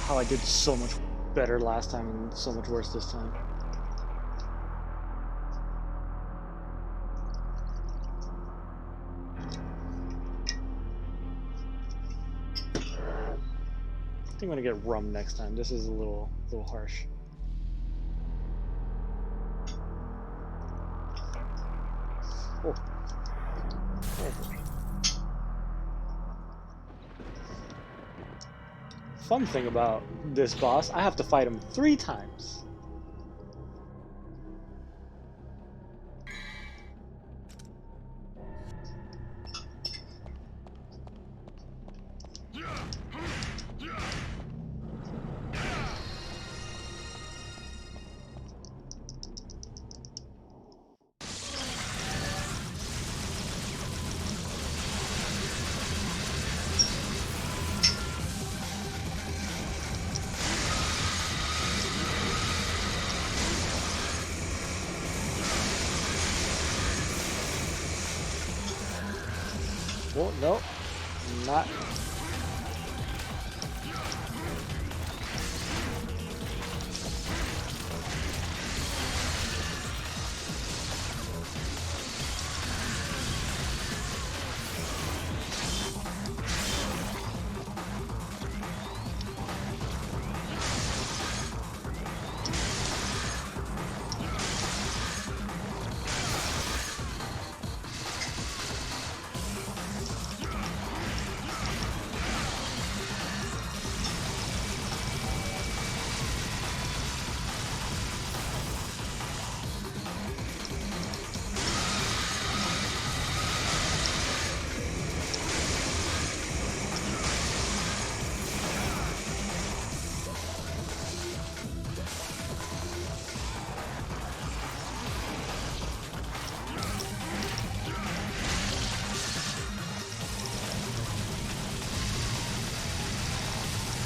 how I did so much better last time and so much worse this time. I think I'm gonna get rum next time. This is a little harsh. Oh. Fun thing about this boss, I have to fight him 3 times. Oh, no, not.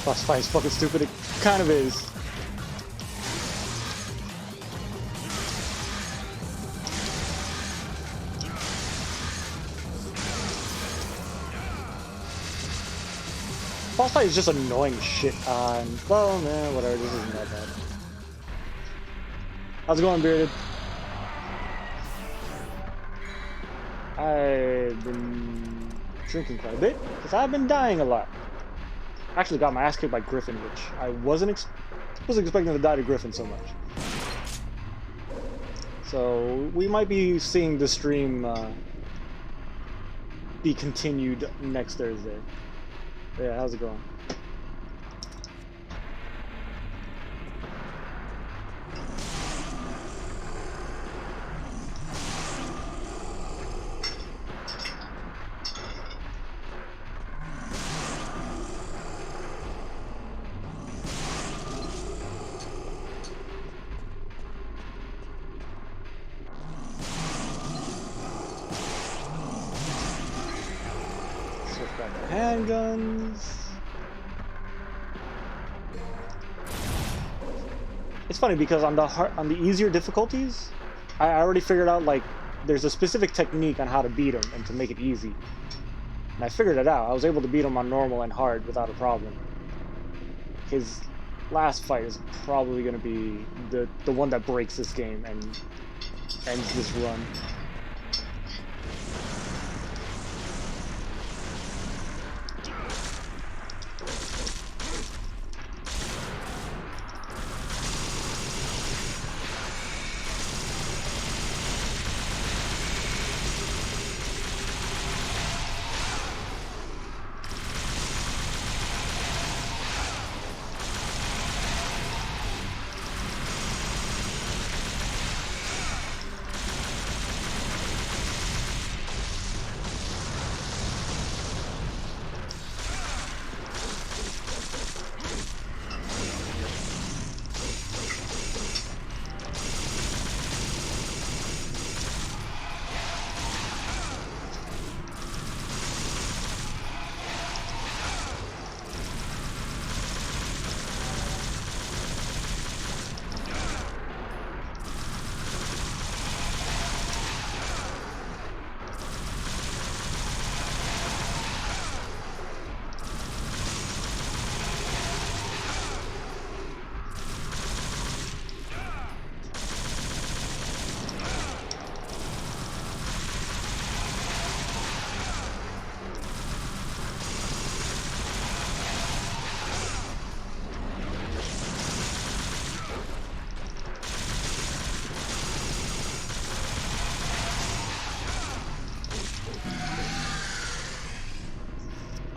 Boss fight is fucking stupid. It kind of is. Boss fight is just annoying shit on. Well, man, whatever. This isn't that bad. How's it going, Bearded? I've been drinking quite a bit because I've been dying a lot. Actually got my ass kicked by Griffin, which I wasn't expecting to die to Griffin so much. So we might be seeing the stream be continued next Thursday. Yeah, how's it going? Handguns. It's funny because on the easier difficulties, I already figured out like there's a specific technique on how to beat them and to make it easy. And I figured it out. I was able to beat him on normal and hard without a problem. His last fight is probably going to be the one that breaks this game and ends this run.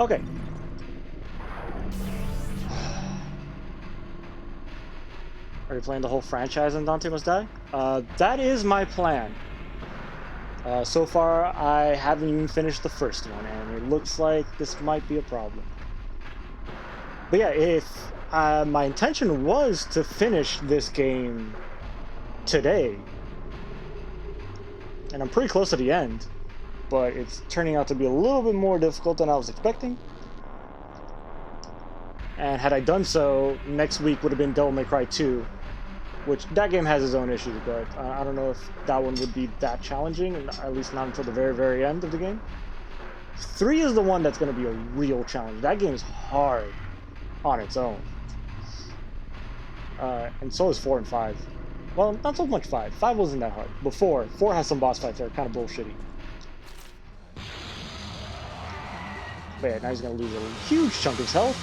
Okay. Are you playing the whole franchise in Dante Must Die? That is my plan. So far, I haven't even finished the first one, and it looks like this might be a problem. But yeah, if my intention was to finish this game today, and I'm pretty close to the end, but it's turning out to be a little bit more difficult than I was expecting. And had I done so, next week would have been Devil May Cry 2, which that game has its own issues, but I don't know if that one would be that challenging, at least not until the very, very end of the game. 3 is the one that's going to be a real challenge. That game's hard on its own. And so is 4 and 5. Well, not so much 5. 5 wasn't that hard. But 4 has some boss fights that are kind of bullshitty. But yeah, now he's going to lose a huge chunk of his health.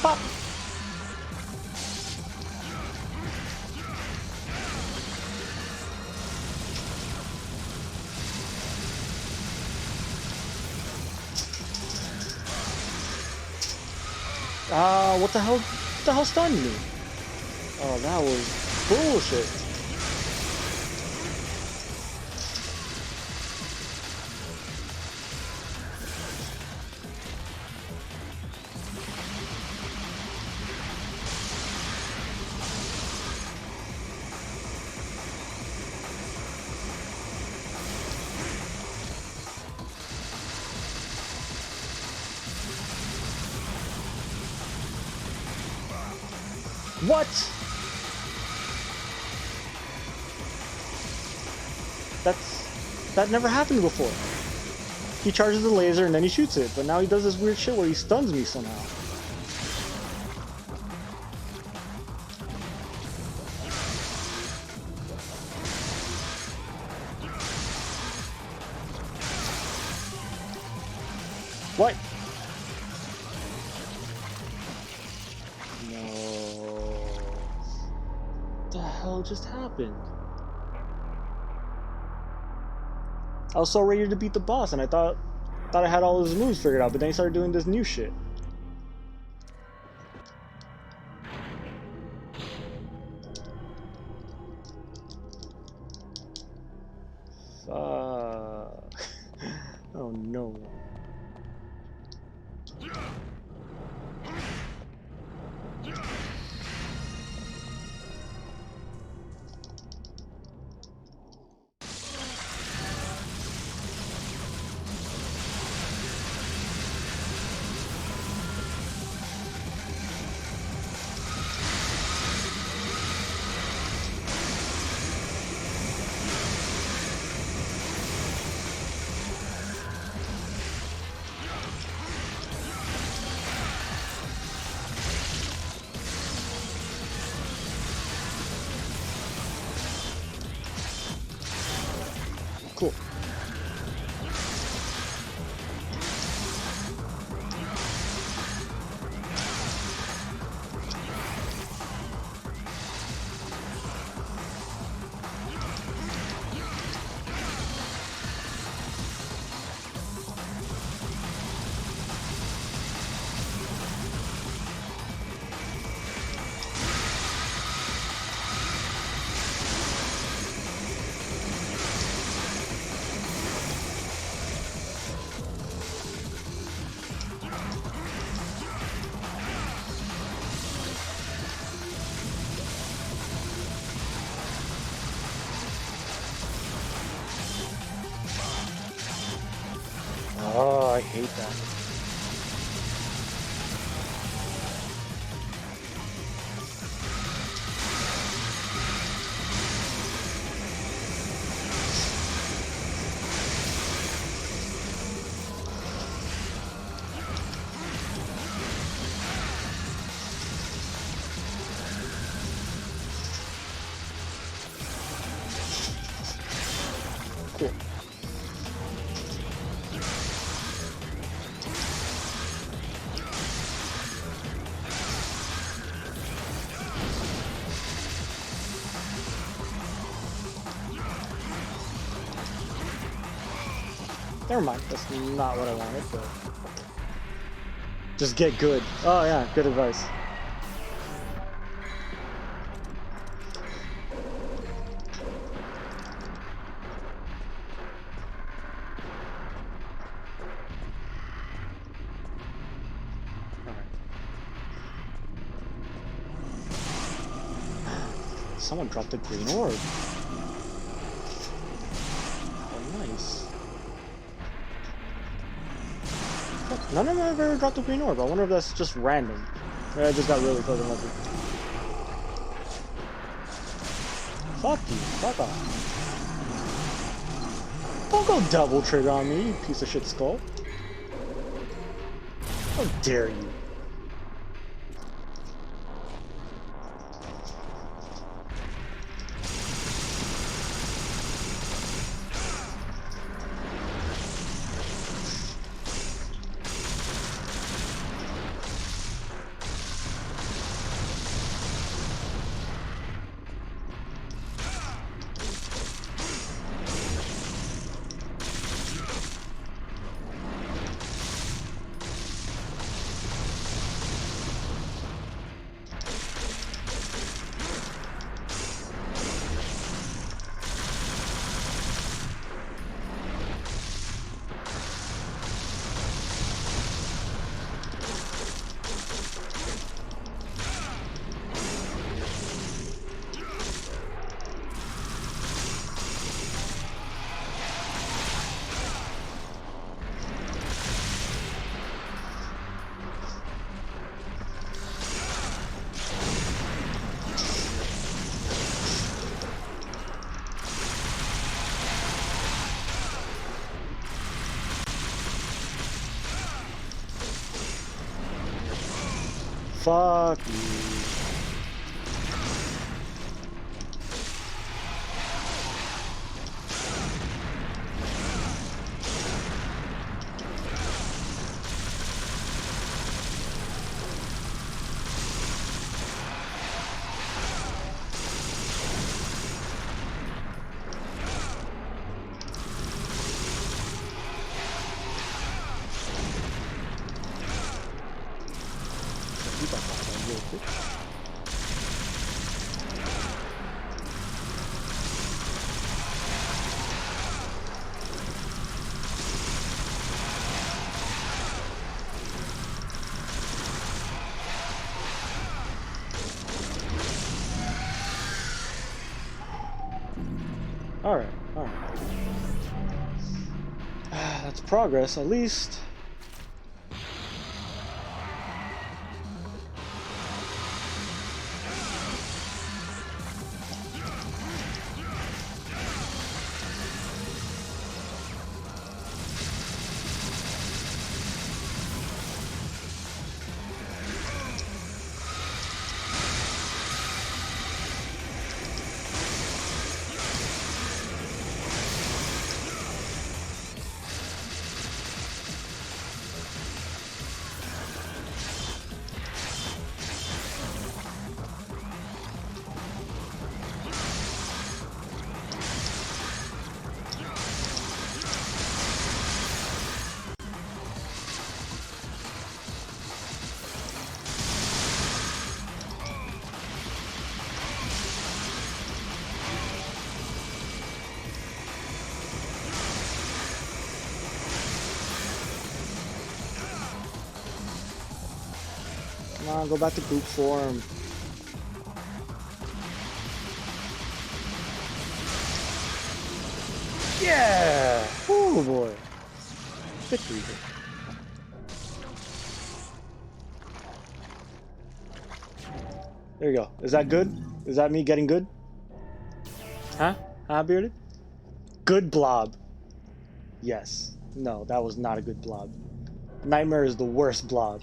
Pop! What the hell? What the hell stunned me? Oh, that was bullshit. What? That never happened before. He charges the laser and then he shoots it, but now he does this weird shit where he stuns me somehow. What? What the hell just happened? I was so ready to beat the boss, and I thought I had all his moves figured out, but then he started doing this new shit. Fuck. Oh no. Cool. Oh, I hate that. Cool. Never mind, that's not what I wanted, but... Just get good. Oh yeah, good advice. Someone dropped a green orb. Oh, nice. Look, none of them have ever dropped a green orb. I wonder if that's just random. Maybe I just got really fucking lucky. Fuck you. Fuck off. Don't go double trigger on me, you piece of shit skull. How dare you? Fuck you. Alright, alright. That's progress, at least. Come on, go back to group form. Yeah! Oh boy. Victory. There you go. Is that good? Is that me getting good? Huh? Huh, Bearded? Good blob. Yes. No, that was not a good blob. Nightmare is the worst blob.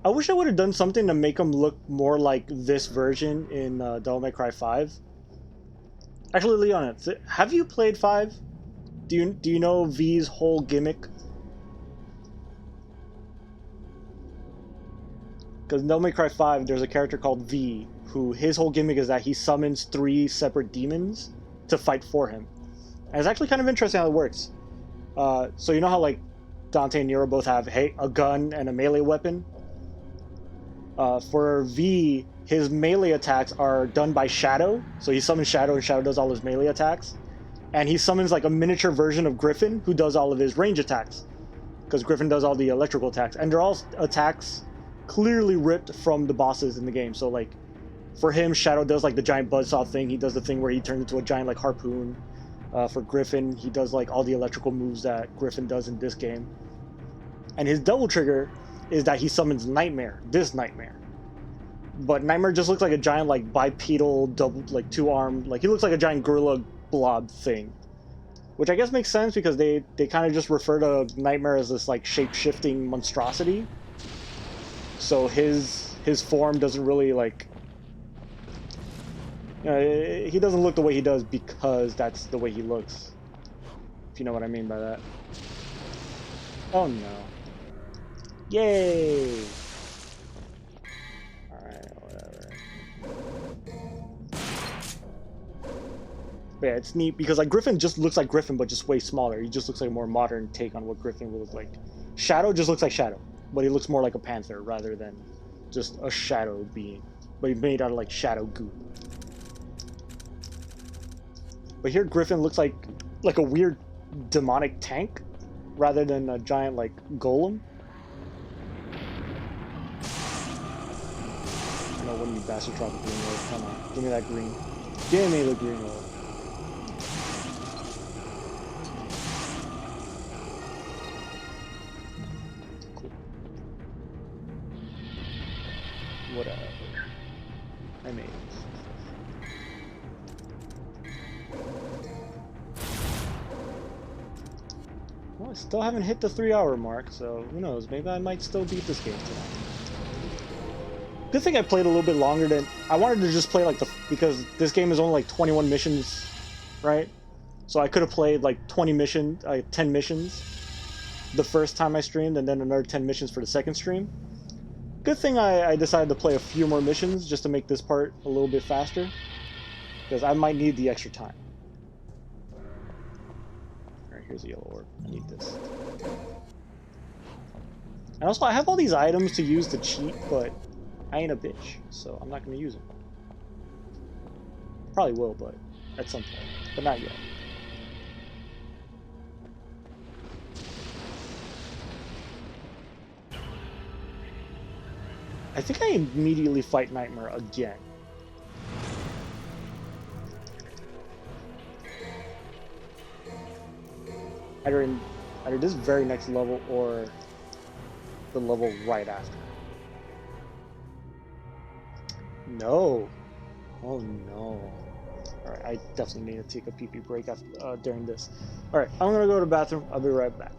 I wish I would have done something to make him look more like this version in Devil May Cry 5. Actually, Leon, have you played 5? Do you know V's whole gimmick? Because in Devil May Cry 5, there's a character called V, who his whole gimmick is that he summons 3 separate demons to fight for him. And it's actually kind of interesting how it works. So you know how like Dante and Nero both have a gun and a melee weapon. For V, his melee attacks are done by Shadow. So he summons Shadow, and Shadow does all his melee attacks. And he summons like a miniature version of Griffin, who does all of his range attacks. Because Griffin does all the electrical attacks. And they're all attacks clearly ripped from the bosses in the game. So like, for him, Shadow does like the giant buzzsaw thing. He does the thing where he turns into a giant like harpoon. For Griffin, he does like all the electrical moves that Griffin does in this game. And his double trigger is that he summons Nightmare, this Nightmare. But Nightmare just looks like a giant like bipedal, double like two-armed, like he looks like a giant gorilla blob thing. Which I guess makes sense because they kind of just refer to Nightmare as this like shape-shifting monstrosity. So his form doesn't really like, he doesn't look the way he does because that's the way he looks. If you know what I mean by that. Oh no. Yay! Alright, whatever. But yeah, it's neat because like Griffin just looks like Griffin but just way smaller. He just looks like a more modern take on what Griffin would look like. Shadow just looks like Shadow, but he looks more like a panther rather than just a shadow being. But he's made out of like shadow goo. But here Griffin looks like a weird demonic tank rather than a giant like golem. No, when you bastard drop a green orb, come on. Give me that green. Give me the green orb. Cool. Whatever. I made it. Well, I still haven't hit the 3-hour mark, so who knows? Maybe I might still beat this game tonight. Good thing I played a little bit longer than... I wanted to just play like because this game is only like 21 missions, right? So I could have played like 10 missions the first time I streamed, and then another 10 missions for the second stream. Good thing I decided to play a few more missions just to make this part a little bit faster. Because I might need the extra time. Alright, here's a yellow orb. I need this. And also, I have all these items to use to cheat, but I ain't a bitch, so I'm not going to use them. Probably will, but at some point. But not yet. I think I immediately fight Nightmare again. Either this very next level or the level right after. No. Oh no. Alright, I definitely need to take a pee-pee break after, during this. Alright, I'm gonna go to the bathroom. I'll be right back.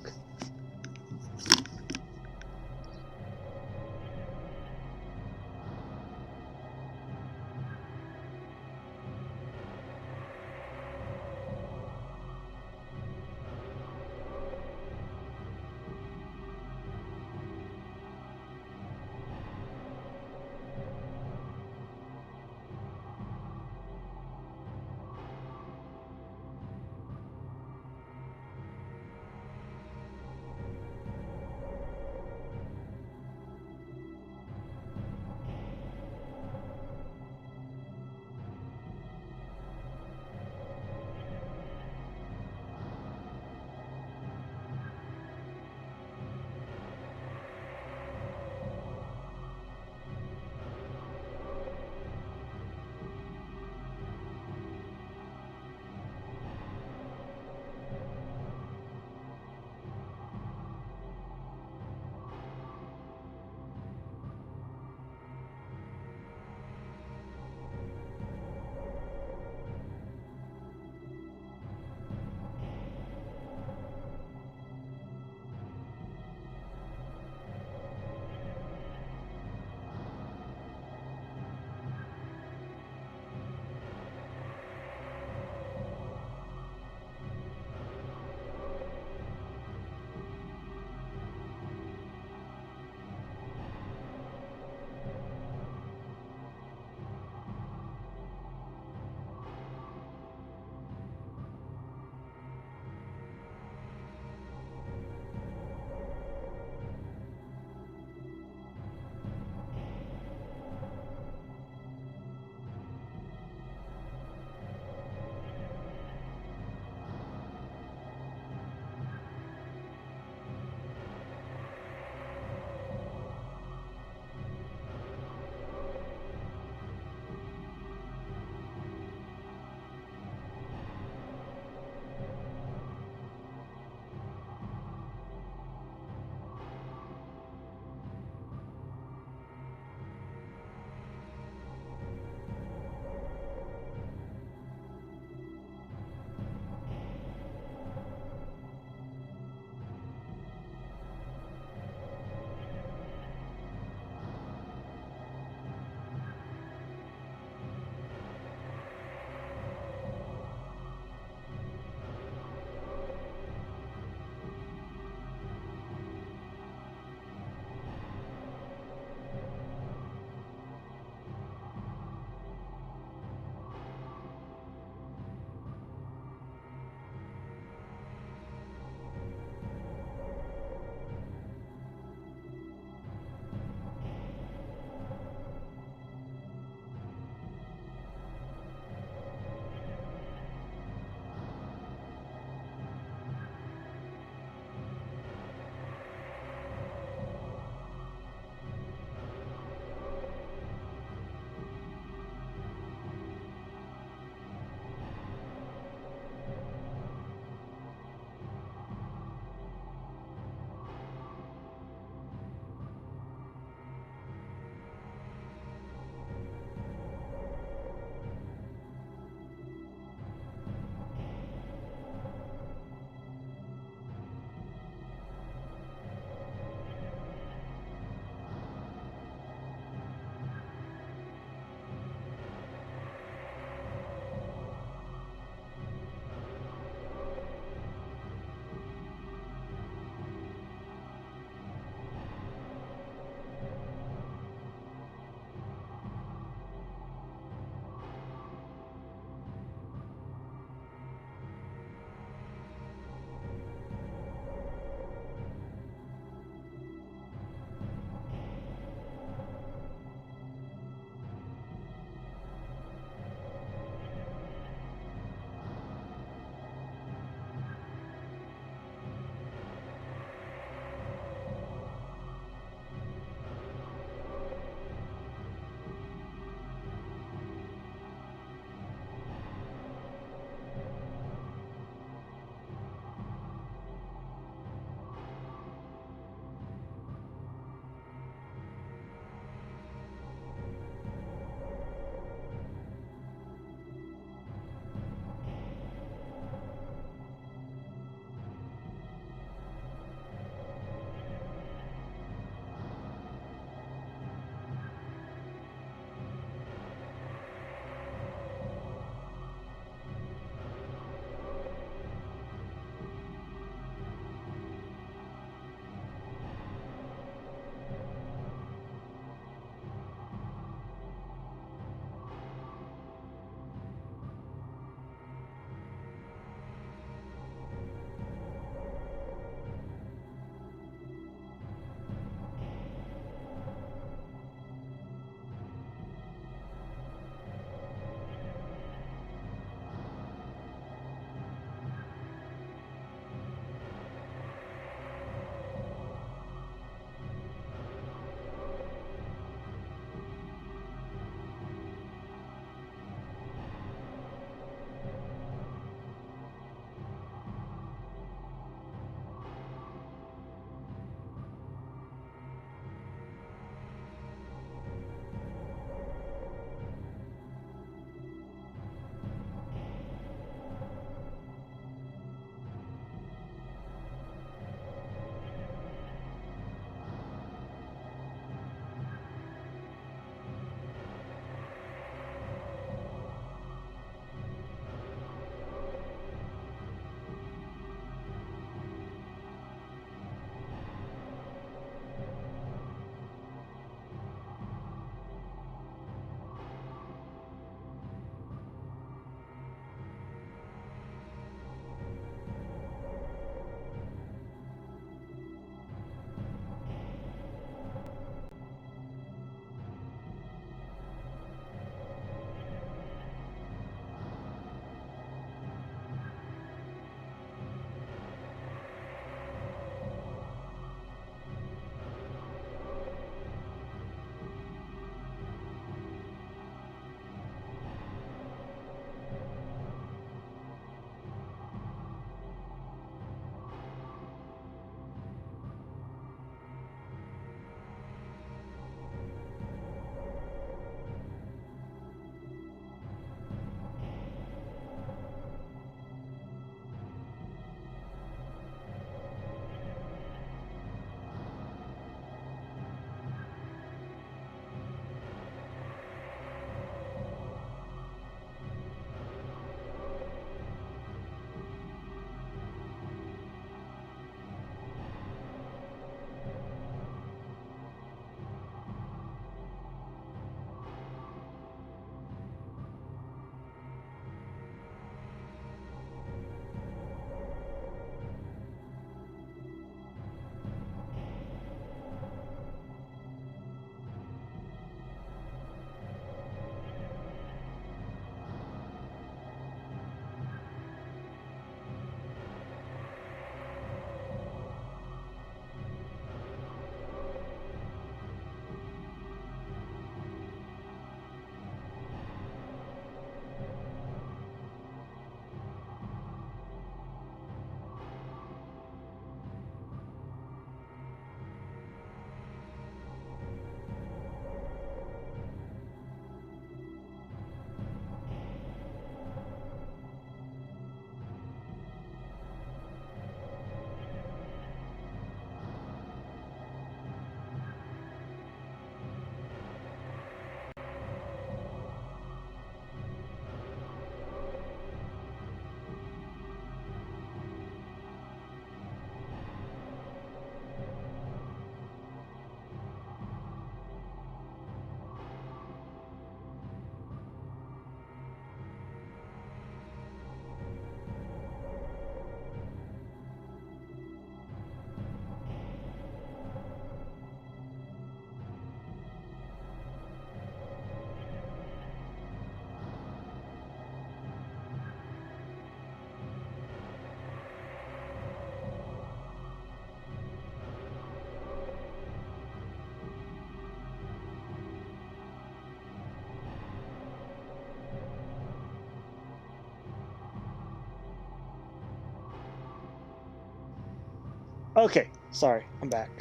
Okay, sorry, I'm back.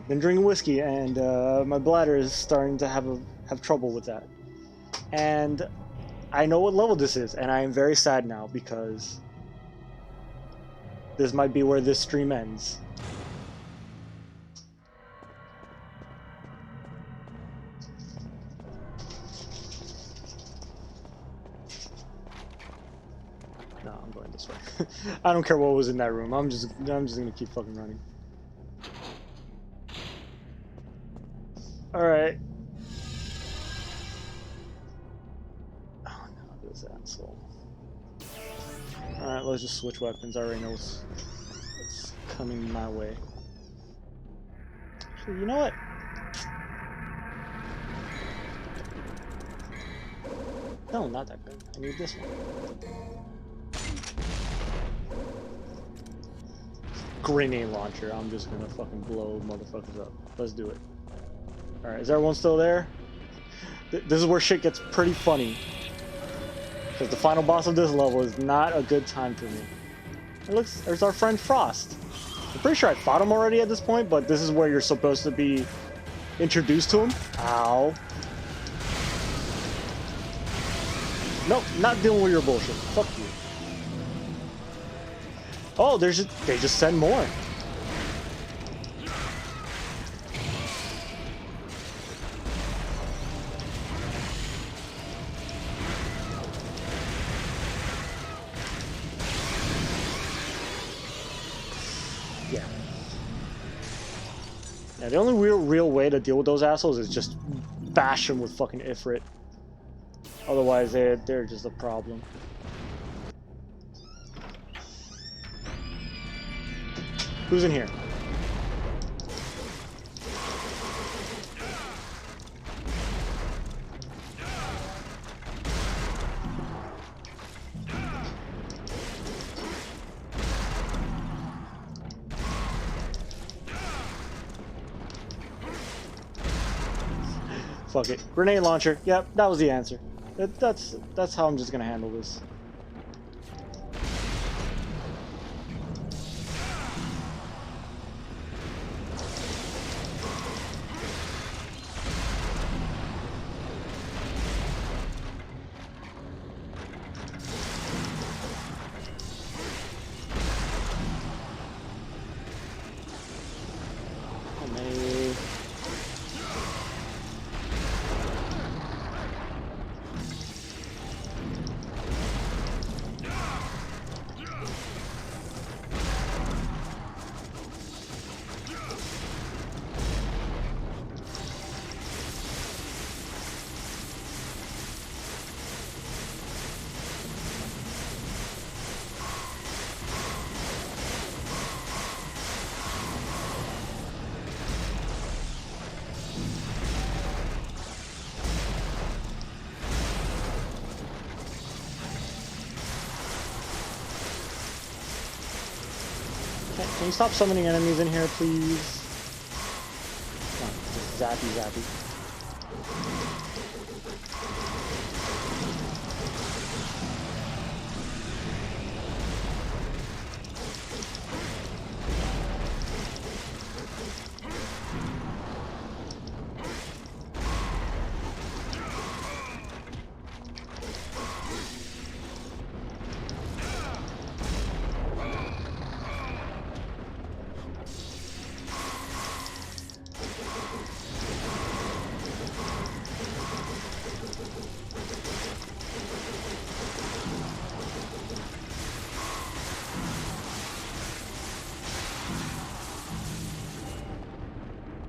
Been drinking whiskey, and my bladder is starting to have trouble with that. And I know what level this is, and I am very sad now because this might be where this stream ends. No, I'm going this way. I don't care what was in that room. I'm just gonna keep fucking running. All right. Oh no, this asshole. All right, let's just switch weapons. I already know what's coming my way. Actually, you know what? No, not that good. I need this one. Grenade launcher. I'm just gonna fucking blow motherfuckers up. Let's do it. Alright, is everyone still there? This is where shit gets pretty funny. Because the final boss of this level is not a good time for me. It looks, there's our friend Frost. I'm pretty sure I fought him already at this point, but this is where you're supposed to be introduced to him. Ow. Nope, not dealing with your bullshit. Fuck you. Oh, they just send more. Yeah, the only real way to deal with those assholes is just bash them with fucking Ifrit. Otherwise, they're just a problem. Who's in here? Fuck it. Grenade launcher. Yep, that was the answer. That's how I'm just gonna handle this. How many? Can you stop summoning enemies in here, please? Come on, just zappy zappy.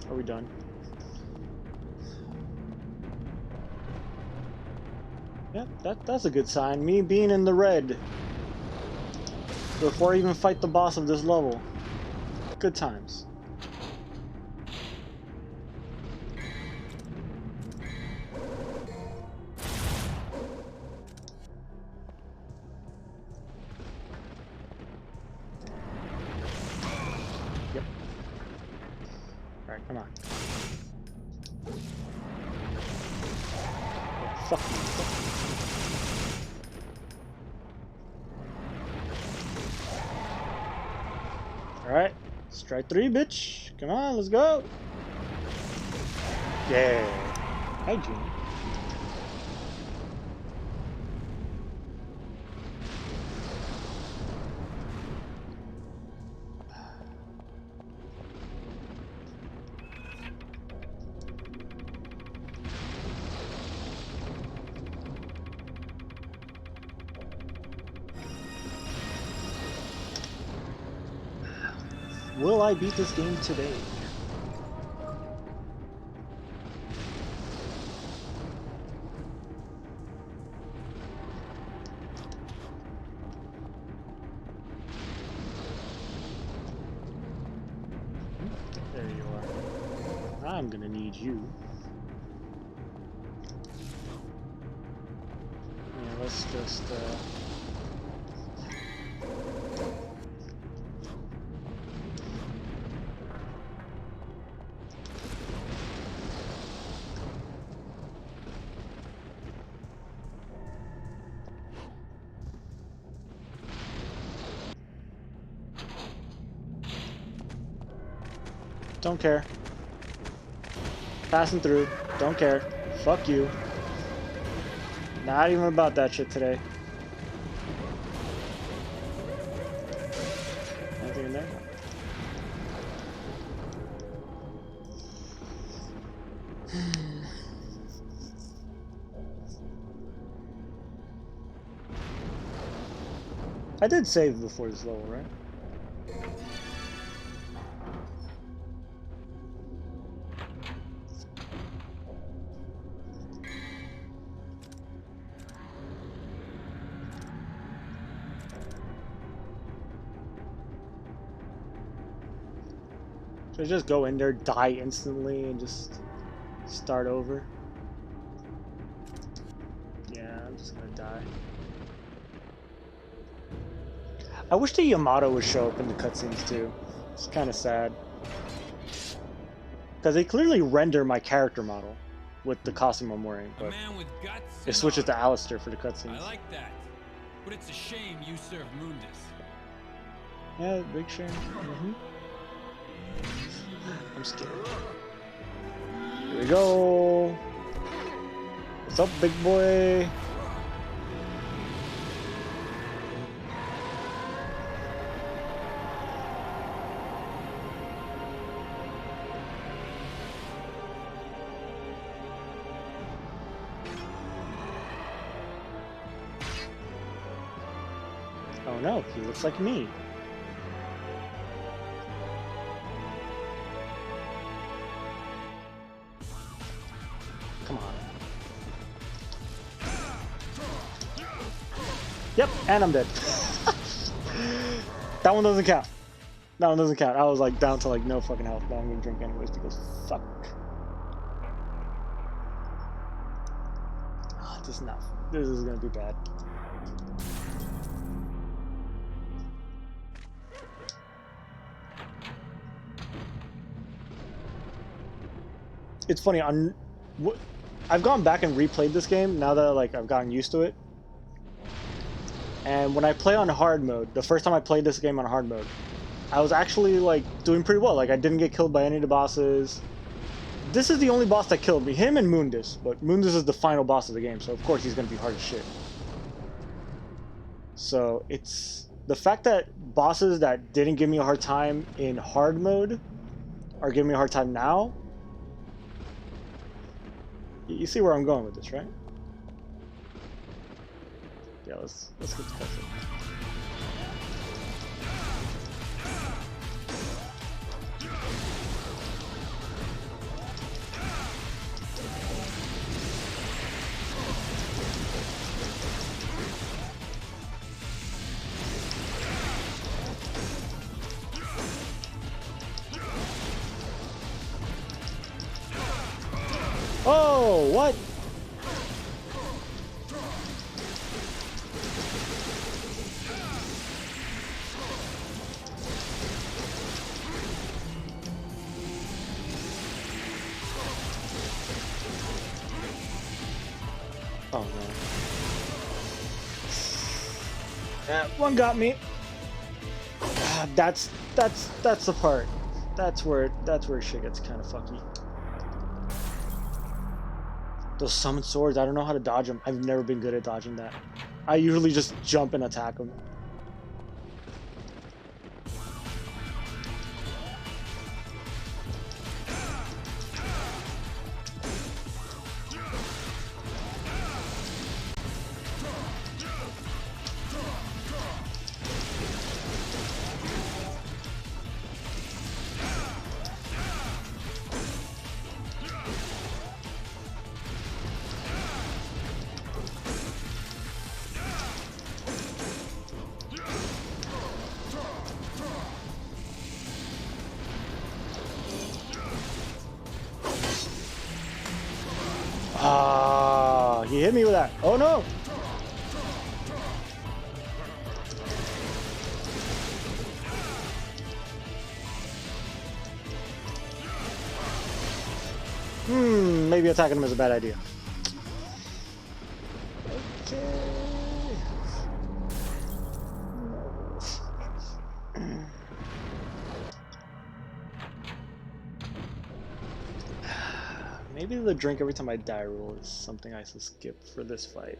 Are we done? Yep, that's a good sign. Me being in the red before I even fight the boss of this level. Good times. Yep. Alright, come on. Yeah, fuck you. Fuck you. Alright, Strike 3, bitch. Come on, let's go. Yeah. Hi, June. Will I beat this game today? There you are. I'm gonna need you. Yeah, let's just don't care. Passing through. Don't care. Fuck you. Not even about that shit today. Anything in there? I did save before this level, right? Should I just go in there, die instantly, and just start over? Yeah, I'm just gonna die. I wish the Yamato would show up in the cutscenes too. It's kind of sad. Because they clearly render my character model with the costume I'm wearing, but it switches to Alistair for the cutscenes. I like that, but it's a shame you serve Mundus. Yeah, big shame. I'm scared. Here we go. What's up, big boy? Oh no, he looks like me. Come on. Yep, and I'm dead. That one doesn't count. That one doesn't count. I was like down to like no fucking health, but I'm gonna drink anyways because fuck. Oh, this is not. This is gonna be bad. It's funny, I've gone back and replayed this game now that like I've gotten used to it. And when I play on hard mode, the first time I played this game on hard mode, I was actually like doing pretty well. Like I didn't get killed by any of the bosses. This is the only boss that killed me, him and Mundus, but Mundus is the final boss of the game, so of course he's gonna be hard as shit. So it's the fact that bosses that didn't give me a hard time in hard mode are giving me a hard time now. You see where I'm going with this, right? Yeah, let's get the cutscene. Oh, what? Oh no. That one got me. God, that's That's the part. That's where shit gets kind of fucky. Those summon swords, I don't know how to dodge them. I've never been good at dodging that. I usually just jump and attack them. Ah, he hit me with that. Oh no! Maybe attacking him is a bad idea. Okay. Maybe the drink every time I die rule is something I should skip for this fight.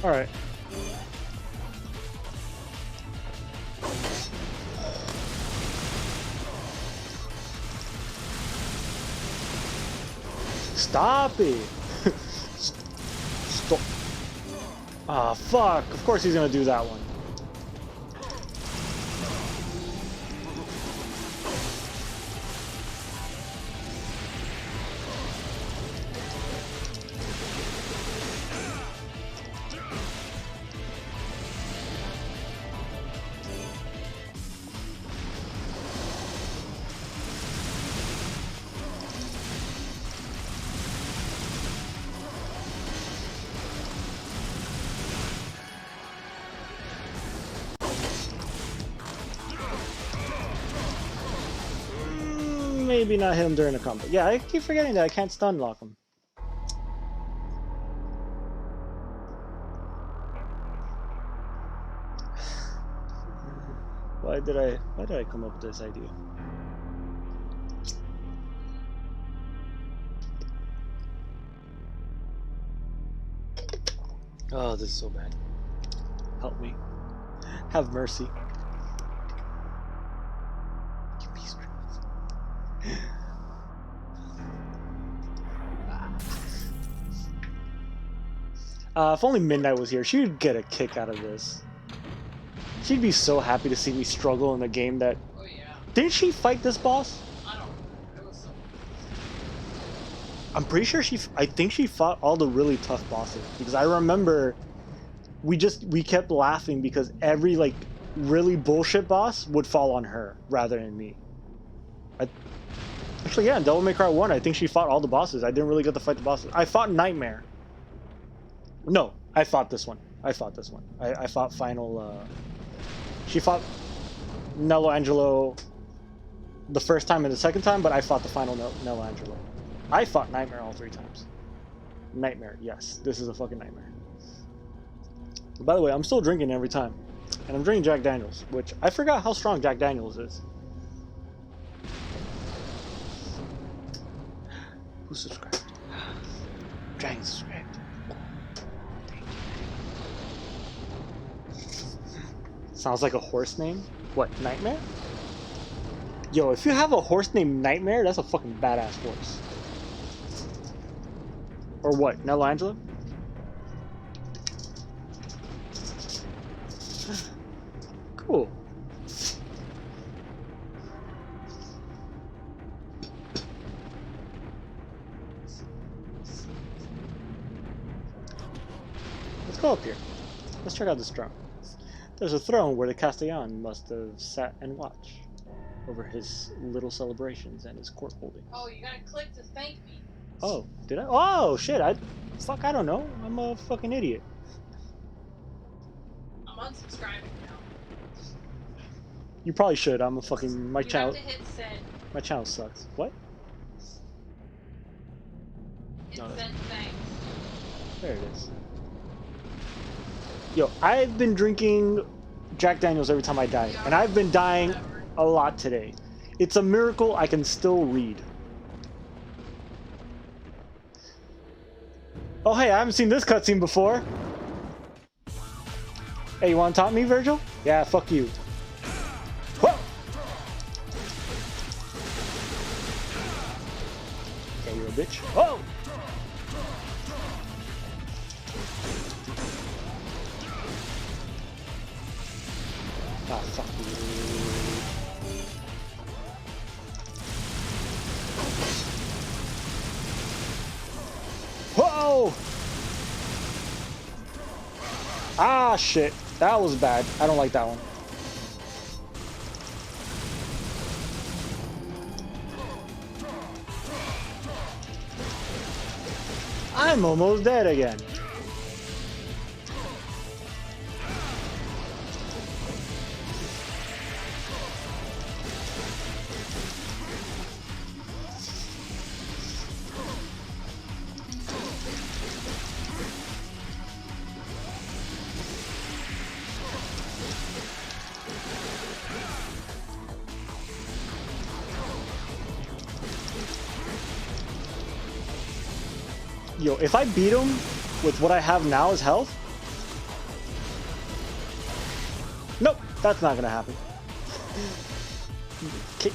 All right. Stop it! Stop. Ah, fuck. Of course he's gonna do that one. Maybe not hit him during the combat. Yeah, I keep forgetting that I can't stun lock him. Why did I come up with this idea? Oh, this is so bad. Help me. Have mercy. Give me strength. If only Midnight was here, she would get a kick out of this. She'd be so happy to see me struggle in a game that... Oh yeah. Didn't she fight this boss? I don't know. It was some... I'm pretty sure I think she fought all the really tough bosses. Because I remember we kept laughing because every, like, really bullshit boss would fall on her rather than me. Actually, yeah, in Devil May Cry 1, I think she fought all the bosses. I didn't really get to fight the bosses. I fought Nightmare. No, I fought this one. I fought Final... She fought Nello Angelo the first time and the second time, but I fought the final Nello Angelo. I fought Nightmare all 3 times. Nightmare, yes. This is a fucking nightmare. By the way, I'm still drinking every time. And I'm drinking Jack Daniels, which I forgot how strong Jack Daniels is. Who subscribed? Dragon subscribed. Sounds like a horse name? What, Nightmare? Yo, if you have a horse named Nightmare, that's a fucking badass horse. Or what, Nello Angelo? Cool. Let's go up here. Let's check out this throne. There's a throne where the Castellan must have sat and watched over his little celebrations and his court holdings. Oh, you gotta click to thank me. Oh, did I? Oh, shit, I don't know. I'm a fucking idiot. I'm unsubscribing now. You probably should. I'm a fucking my You channel. have to hit send. My channel sucks. What? It No, sent thanks. There it is. Yo, I've been drinking Jack Daniels every time I die, and I've been dying a lot today. It's a miracle I can still read. Oh hey, I haven't seen this cutscene before. Hey, you want to taunt me, Virgil? Yeah, fuck you. Whoa! Okay, you're a bitch. Whoa! Ah, fuck you. Whoa! Ah, shit. That was bad. I don't like that one. I'm almost dead again. Yo, if I beat him with what I have now as health... Nope, that's not gonna happen.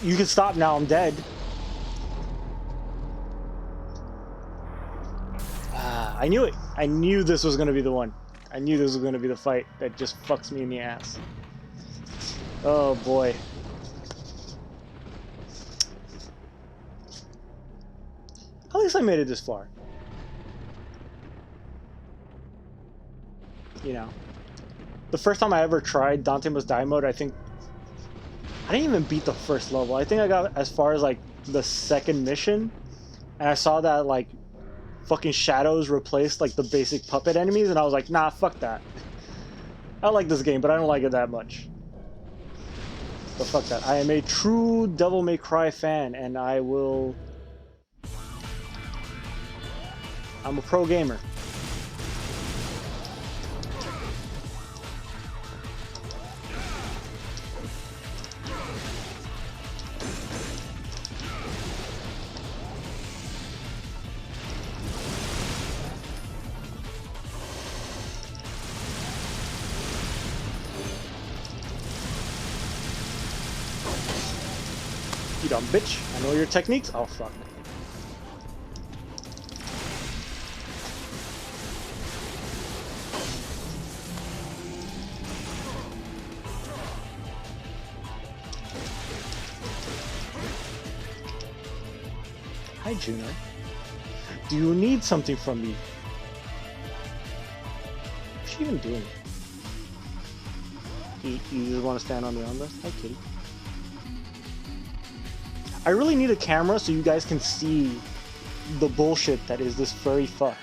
You can stop now, I'm dead. Ah, I knew it. I knew this was gonna be the one. I knew this was gonna be the fight that just fucks me in the ass. Oh boy. At least I made it this far. You know, the first time I ever tried Dante Must Die mode, I think I didn't even beat the first level. I think I got as far as like the second mission, and I saw that like fucking shadows replaced like the basic puppet enemies, and I was like, nah, fuck that. I like this game, but I don't like it that much. But fuck that. I am a true Devil May Cry fan, and I'm a pro gamer. You dumb bitch. I know your techniques. Oh, fuck. Hi, Juno. Do you need something from me? What's she even doing? You just want to stand on the armrest? Hi, kitty. I really need a camera so you guys can see the bullshit that is this furry fuck.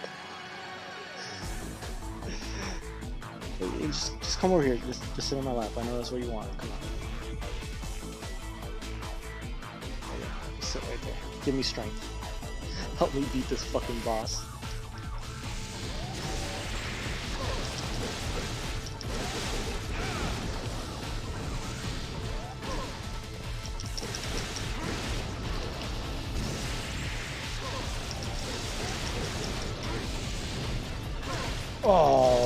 Just come over here. Just sit on my lap. I know that's what you want. Come on. Just sit right there. Give me strength. Help me beat this fucking boss. Oh.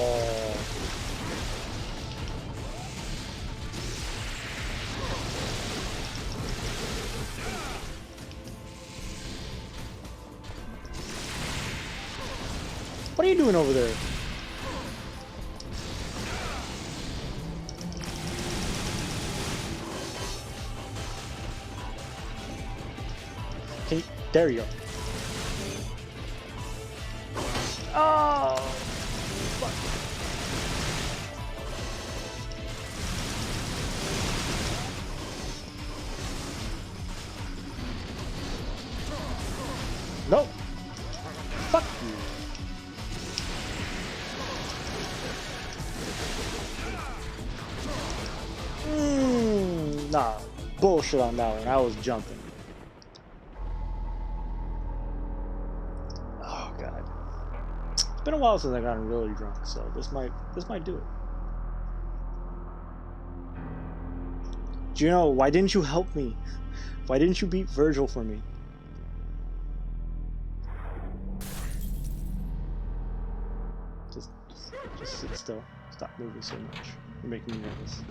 What are you doing over there? Okay, there you go. Oh. Fuck. Nope. Fuck you. Nah, bullshit on that one. I was jumping. Oh god. It's been a while since I gotten really drunk, so this might do it. Juno, why didn't you help me? Why didn't you beat Virgil for me? Just sit still. Stop moving so much. You're making me nervous.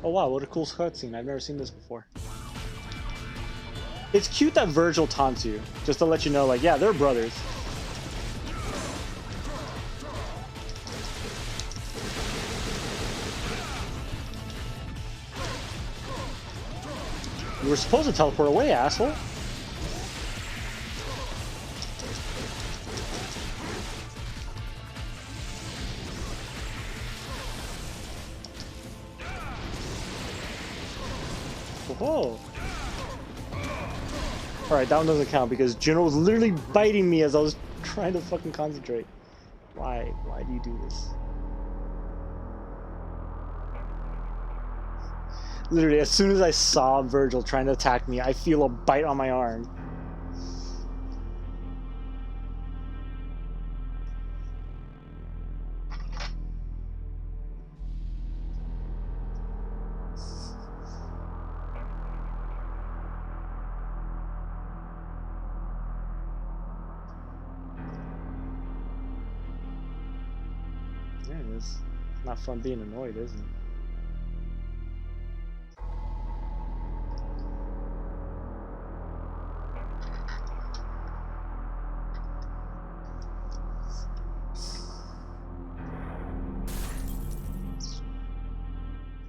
Oh wow, what a cool cutscene. I've never seen this before. It's cute that Virgil taunts you, just to let you know, like, yeah, they're brothers. You were supposed to teleport away, asshole. Whoa. Alright, that one doesn't count because Juno was literally biting me as I was trying to fucking concentrate. Why? Why do you do this? Literally, as soon as I saw Virgil trying to attack me, I feel a bite on my arm. Yeah, it's not fun being annoyed, is it?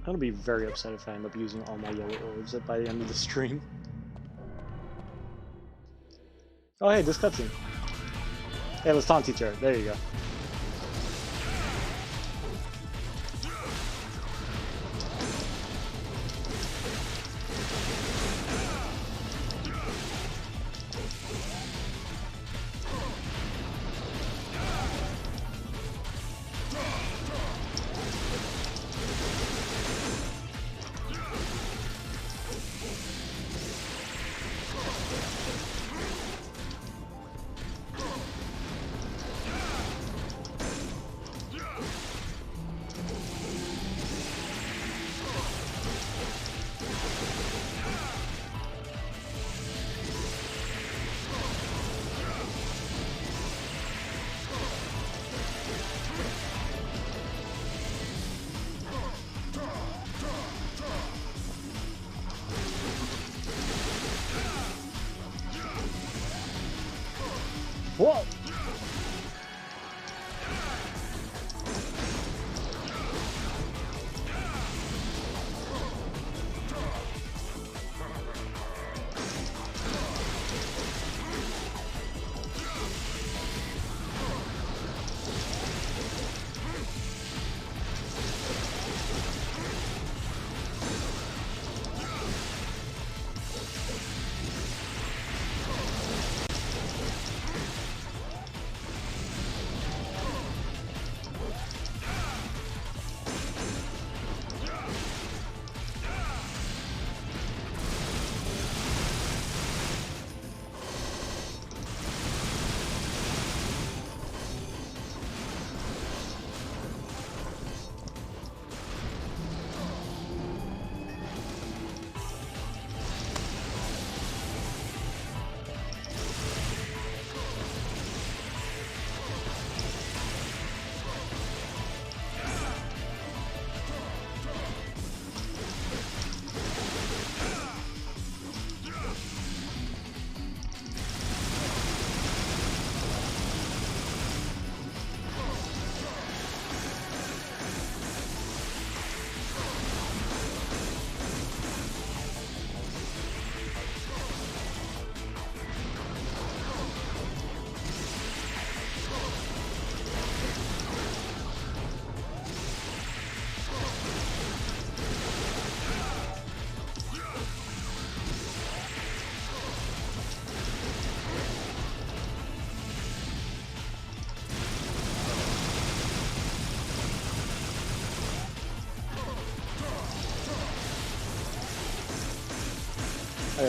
I'm gonna be very upset if I end up using all my yellow orbs by the end of the stream. Oh hey, this cutscene. Hey, let's taunt each other. There you go. Whoa!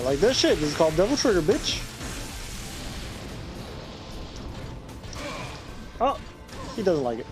like this shit. This is called Devil Trigger, bitch. Oh, he doesn't like it.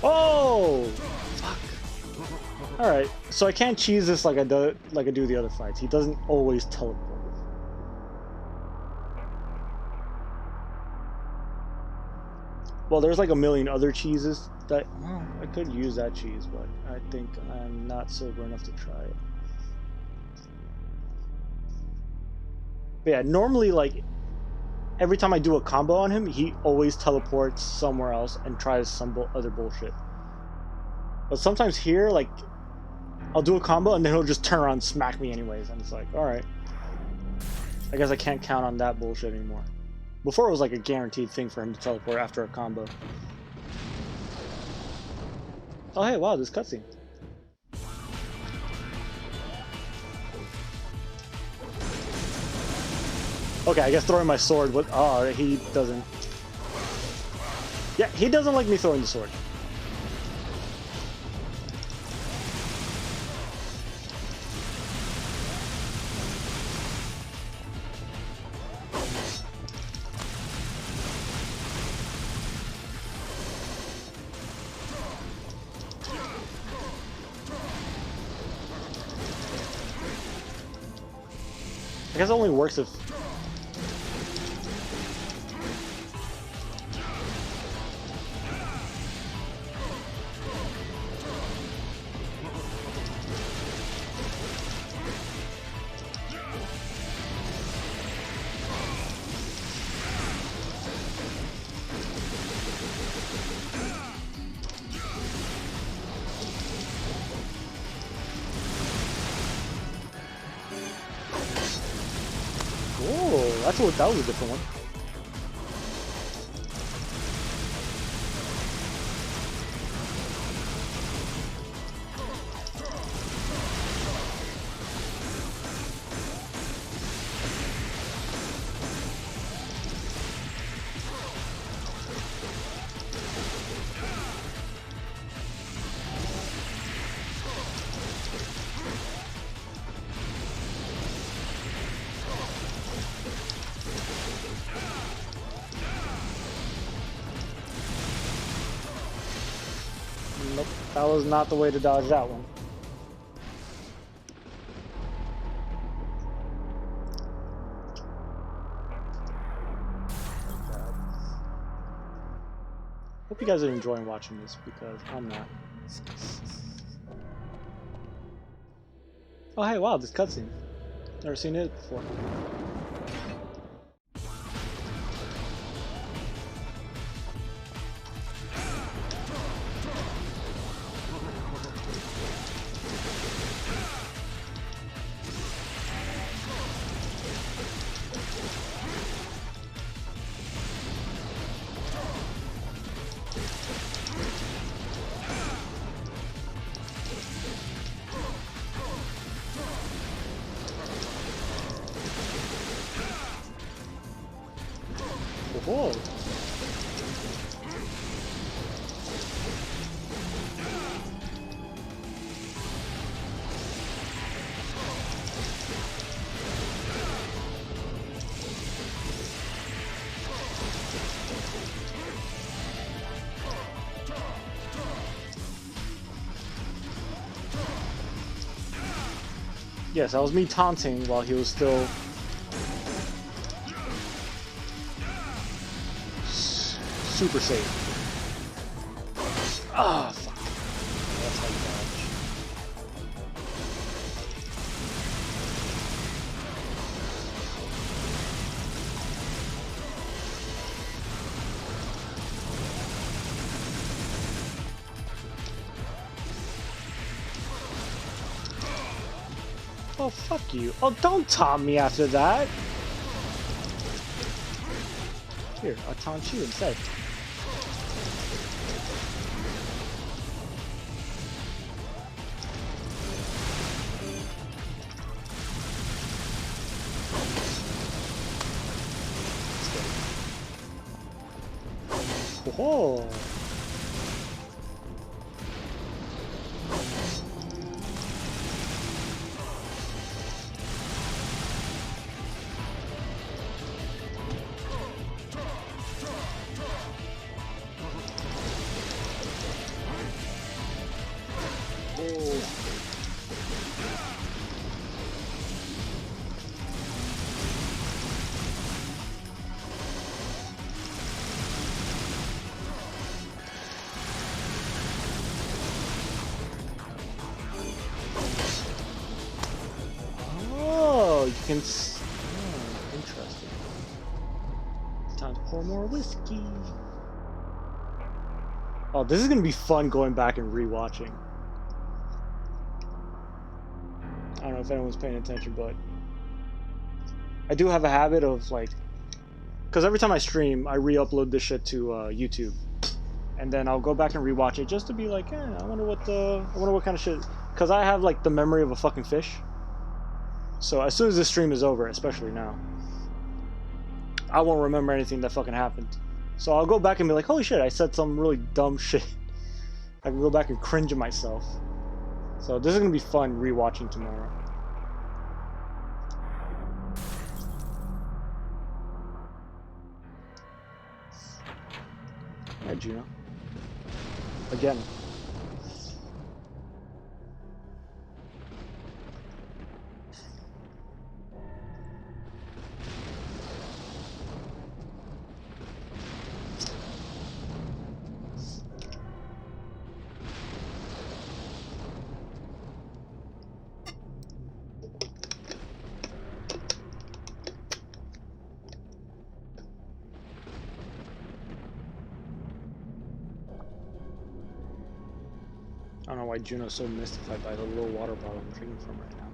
Oh, fuck. All right, so I can't cheese this like I do the other fights. He doesn't always teleport. Well, there's like a million other cheeses that I could use that cheese, but I think I'm not sober enough to try it. But yeah, normally like every time I do a combo on him, he always teleports somewhere else and tries some other bullshit. But sometimes here, like, I'll do a combo and then he'll just turn around and smack me anyways, and it's like, alright. I guess I can't count on that bullshit anymore. Before it was like a guaranteed thing for him to teleport after a combo. Oh hey, wow, this cutscene. Okay, I guess throwing my sword would... Oh, he doesn't... Yeah, he doesn't like me throwing the sword. I guess it only works if... Oh, that was a different one. Nope, that was not the way to dodge that one. Hope you guys are enjoying watching this because I'm not. Oh hey, wow, this cutscene. Never seen it before. Whoa. Yes, that was me taunting while he was still super safe. Ah, fuck. That's how you dodge. Oh, fuck you. Oh, don't taunt me after that. Here, I'll taunt you instead. Whoa. You can. Oh, interesting. Time to pour more whiskey. Oh, this is gonna be fun going back and rewatching. I don't know if anyone's paying attention, but I do have a habit of like, because every time I stream, I re-upload this shit to YouTube, and then I'll go back and rewatch it just to be like, I wonder what kind of shit. Because I have like the memory of a fucking fish. So as soon as this stream is over, especially now, I won't remember anything that fucking happened. So I'll go back and be like, holy shit, I said some really dumb shit. I can go back and cringe at myself. So this is gonna be fun rewatching tomorrow. Hi, Juno. Again. I don't know why Juno's so mystified by the little water bottle I'm drinking from right now.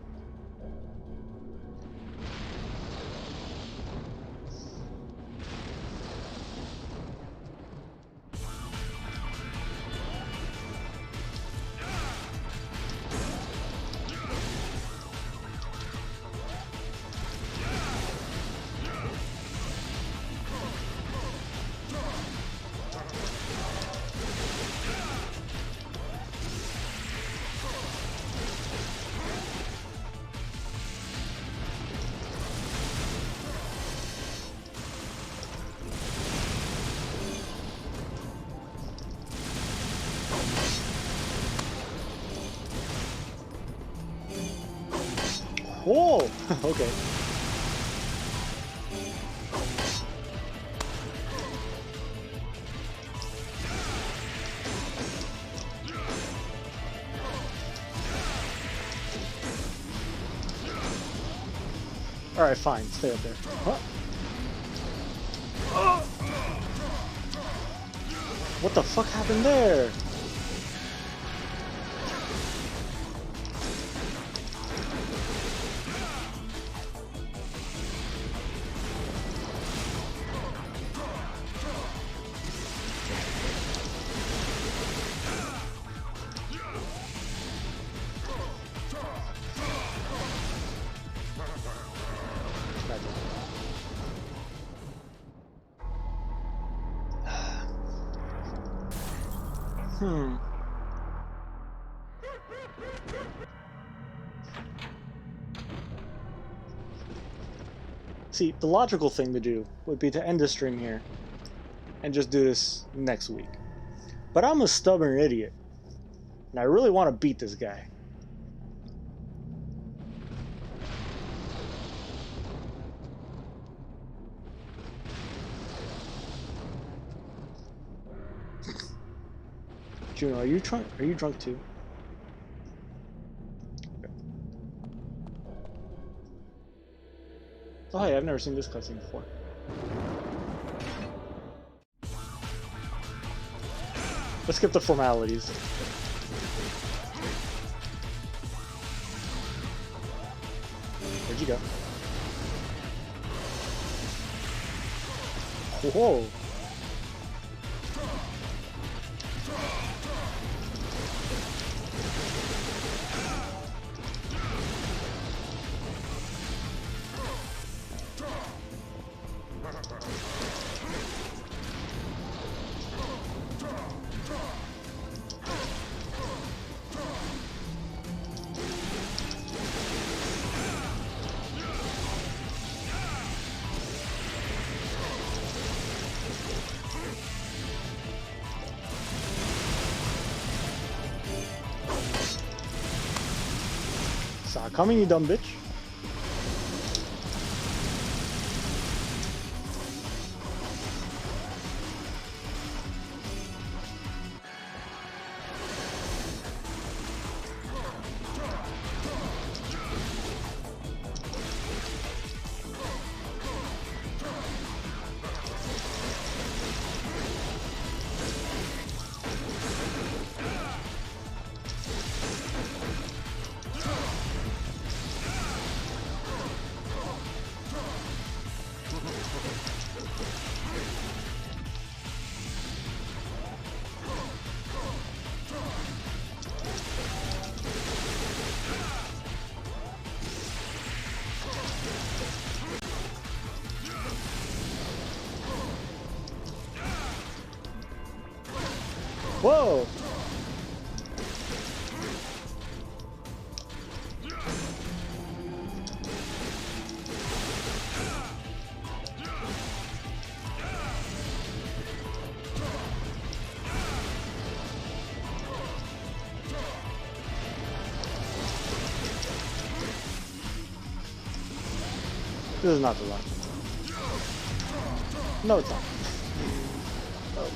Whoa! Okay. Alright, fine. Stay up there. Huh? What the fuck happened there? See, the logical thing to do would be to end the stream here and just do this next week. But I'm a stubborn idiot, and I really want to beat this guy. Juno, are you drunk? Are you drunk too? Okay. Oh, hey, I've never seen this cutscene before. Let's skip the formalities. Where'd you go? Whoa. Saw it coming, you dumb bitch. Whoa! This is not the one. No, it's not. Oh, boy.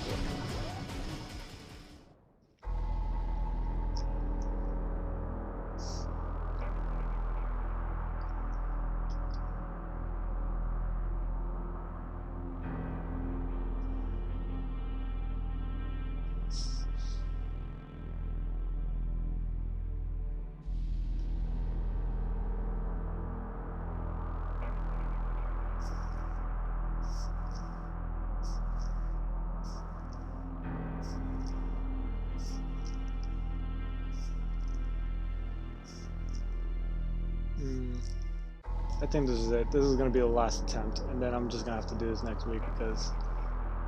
I think this is it. This is going to be the last attempt, and then I'm just going to have to do this next week, because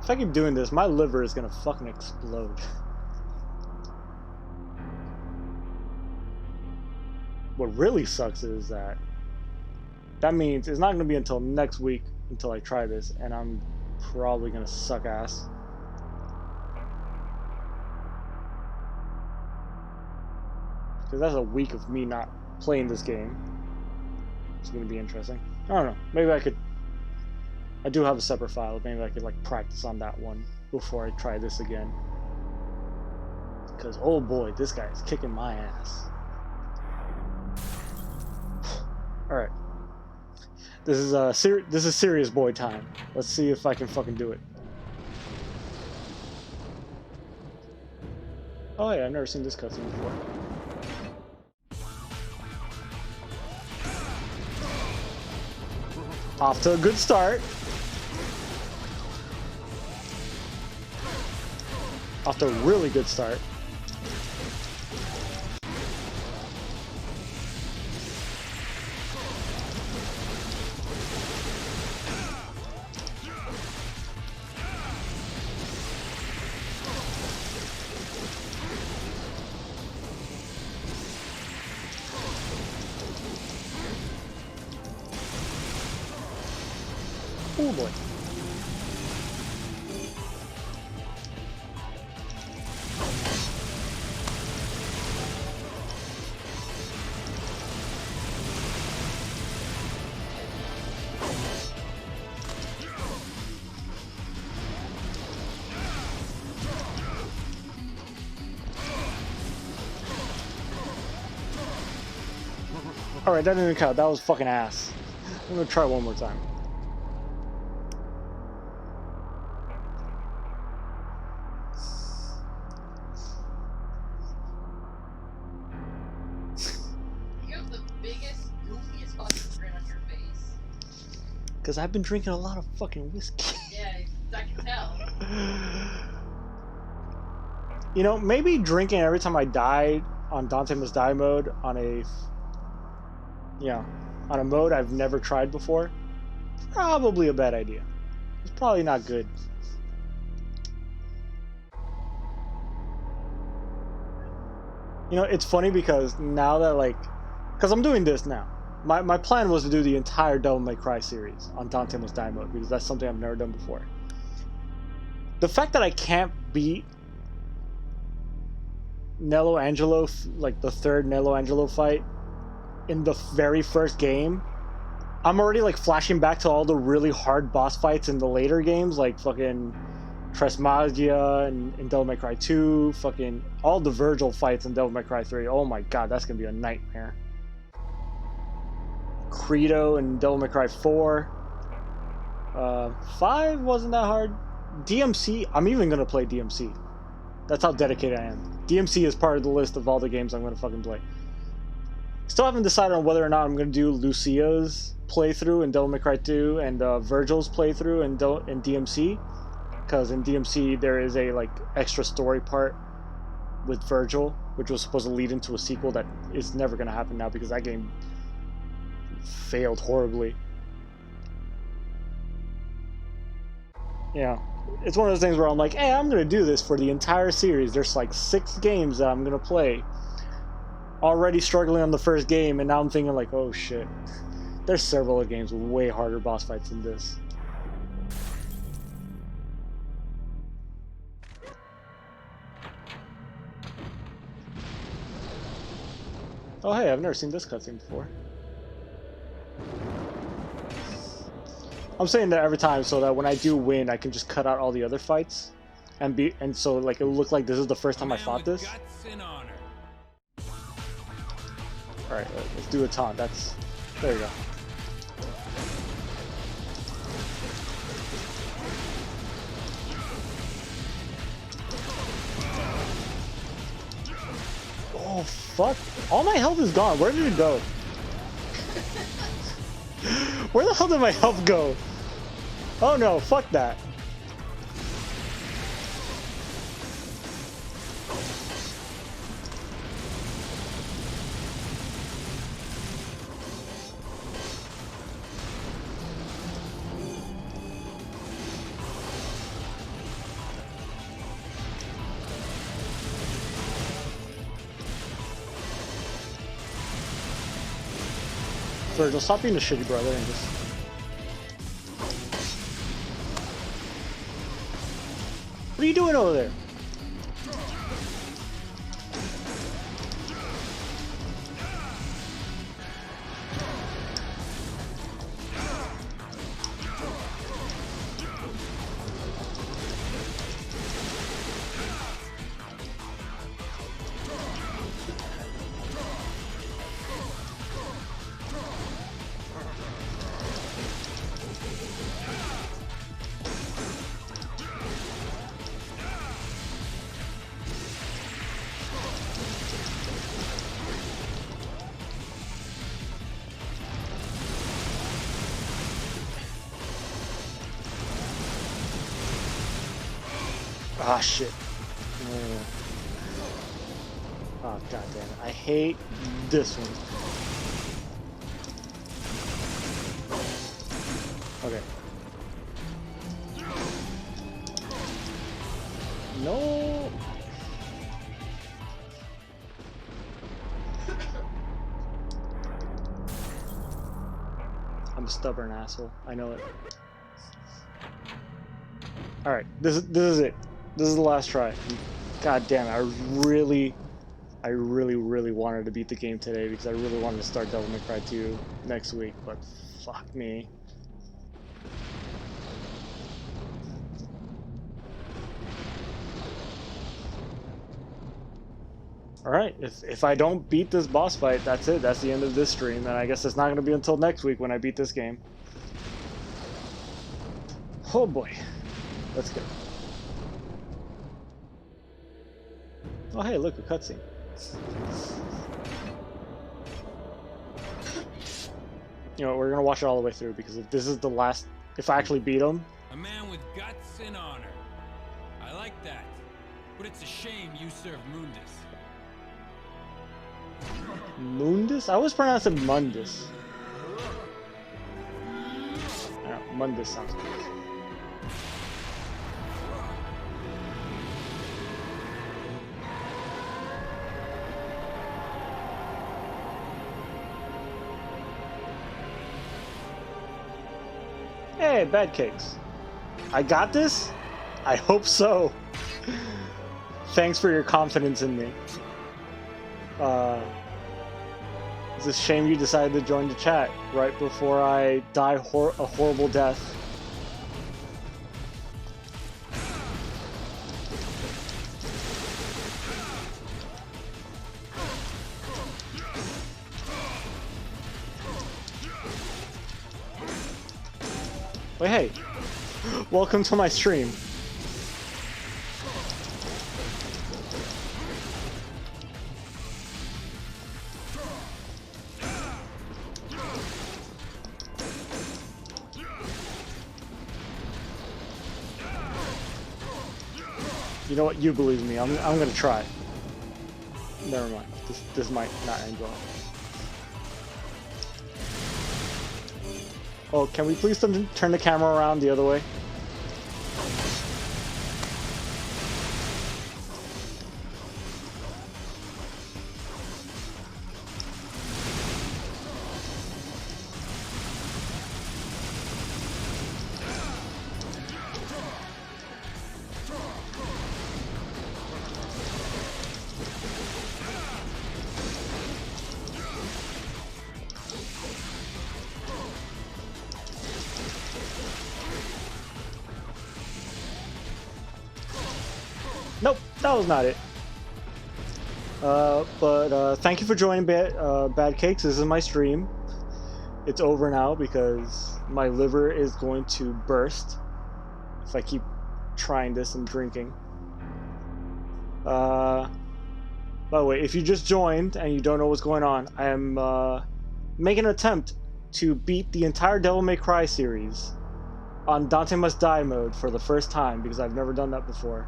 if I keep doing this, my liver is going to fucking explode. What really sucks is that means it's not going to be until next week until I try this, and I'm probably going to suck ass. Because that's a week of me not playing this game. It's going to be interesting. I don't know. Maybe I do have a separate file. Maybe I could like practice on that one before I try this again. Because oh boy, this guy is kicking my ass. All right. This is serious boy time. Let's see if I can fucking do it. Oh yeah, I've never seen this cutscene before. Off to a good start. Off to a really good start. Oh boy. Alright, that didn't count. That was fucking ass. I'm gonna try one more time. You have the biggest, goofiest fucking grin on Because I've been drinking a lot of fucking whiskey. Yeah, I can tell. You know, maybe drinking every time I die on Dante Must Die mode on a, on a mode I've never tried before, probably a bad idea. It's probably not good. You know, it's funny because now that, like, because I'm doing this now. My plan was to do the entire Devil May Cry series on Dante Must Die mode because that's something I've never done before. The fact that I can't beat Nello Angelo, like the third Nello Angelo fight in the very first game, I'm already like flashing back to all the really hard boss fights in the later games, like fucking Tresmagia and Devil May Cry 2, fucking all the Virgil fights in Devil May Cry 3. Oh my god, that's gonna be a nightmare. Credo and Devil May Cry 4. 5 wasn't that hard. DMC, I'm even gonna play DMC. That's how dedicated I am. DMC is part of the list of all the games I'm gonna fucking play. Still haven't decided on whether or not I'm gonna do Lucia's playthrough in Devil May Cry 2 and Virgil's playthrough in DMC. Because in DMC there is a like extra story part with Virgil, which was supposed to lead into a sequel that is never gonna happen now because that game failed horribly. Yeah, it's one of those things where I'm like, hey, I'm gonna do this for the entire series. There's like 6 games that I'm gonna play. Already struggling on the first game, and now I'm thinking like, oh shit. There's several other games with way harder boss fights than this. Oh hey, I've never seen this cutscene before. I'm saying that every time so that when I do win, I can just cut out all the other fights, and so like it'll look like this is the first time I fought this. All right, let's do a taunt. There you go. Oh fuck! All my health is gone. Where did it go? Where the hell did my health go? Oh no, fuck that. Virgil, stop being a shitty brother and just... What are you doing over there? Ah, shit. Oh, god damn it. I hate this one. Okay. No. I'm a stubborn asshole. I know it. Alright, this is it. This is the last try. God damn it, I really wanted to beat the game today because I really wanted to start Devil May Cry 2 next week, but fuck me. Alright, if I don't beat this boss fight, that's it. That's the end of this stream, and I guess it's not going to be until next week when I beat this game. Oh boy. Let's go. Oh hey, look, a cutscene. you know, we're gonna watch it all the way through because if this is the last, if I actually beat him, A man with guts and honor. I like that. But it's a shame you serve Mundus. Mundus? I always pronounce it Mundus. I don't know, Mundus sounds good. Hey, bad cakes. I got this? I hope so. Thanks for your confidence in me. It's a shame you decided to join the chat right before I die a horrible death. Wait, hey, welcome to my stream. You know what? You believe me. I'm gonna try. Never mind. This might not end well. Oh, can we please turn the camera around the other way? Nope, that was not it. But thank you for joining Bad Cakes. This is my stream. It's over now because my liver is going to burst if I keep trying this and drinking. By the way, if you just joined and you don't know what's going on, I am making an attempt to beat the entire Devil May Cry series on Dante Must Die mode for the first time because I've never done that before.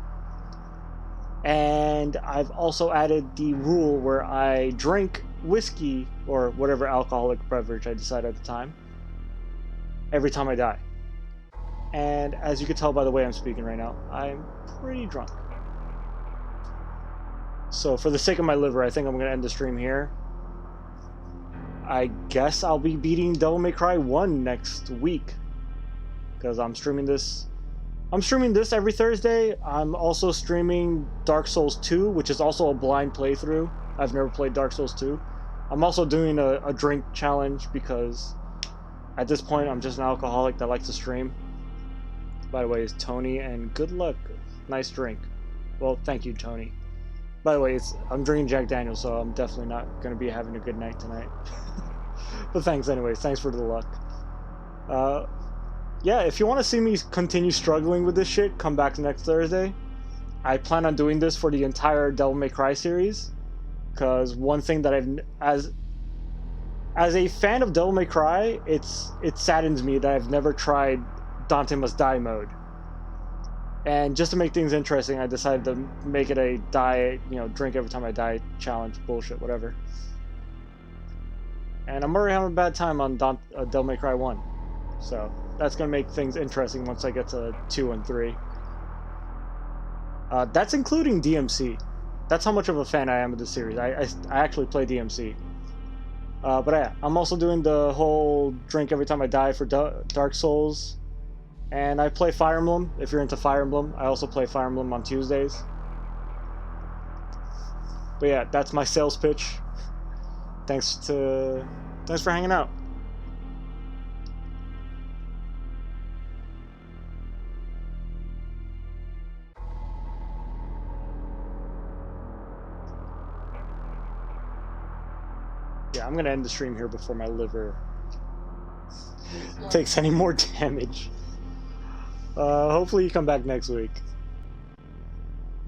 And I've also added the rule where I drink whiskey or whatever alcoholic beverage I decide at the time every time I die. And as you can tell by the way I'm speaking right now, I'm pretty drunk. So for the sake of my liver, I think I'm going to end the stream here. I guess I'll be beating Devil May Cry 1 next week because I'm streaming this every Thursday. I'm also streaming Dark Souls 2, which is also a blind playthrough. I've never played Dark Souls 2. I'm also doing a drink challenge because at this point I'm just an alcoholic that likes to stream. By the way, it's Tony, and good luck. Nice drink. Well, thank you, Tony. By the way, I'm drinking Jack Daniels, so I'm definitely not going to be having a good night tonight. But thanks anyways. Thanks for the luck. Yeah, if you want to see me continue struggling with this shit, come back next Thursday. I plan on doing this for the entire Devil May Cry series, because one thing that as a fan of Devil May Cry, it saddens me that I've never tried Dante Must Die mode. And just to make things interesting, I decided to make it a drink every time I die challenge, bullshit, whatever. And I'm already having a bad time on Devil May Cry 1, so that's going to make things interesting once I get to 2 and 3. That's including DMC. That's how much of a fan I am of the series. I actually play DMC. But yeah, I'm also doing the whole drink every time I die for Dark Souls. And I play Fire Emblem, if you're into Fire Emblem. I also play Fire Emblem on Tuesdays. But yeah, that's my sales pitch. Thanks for hanging out. Yeah, I'm gonna end the stream here before my liver takes any more damage. Hopefully you come back next week.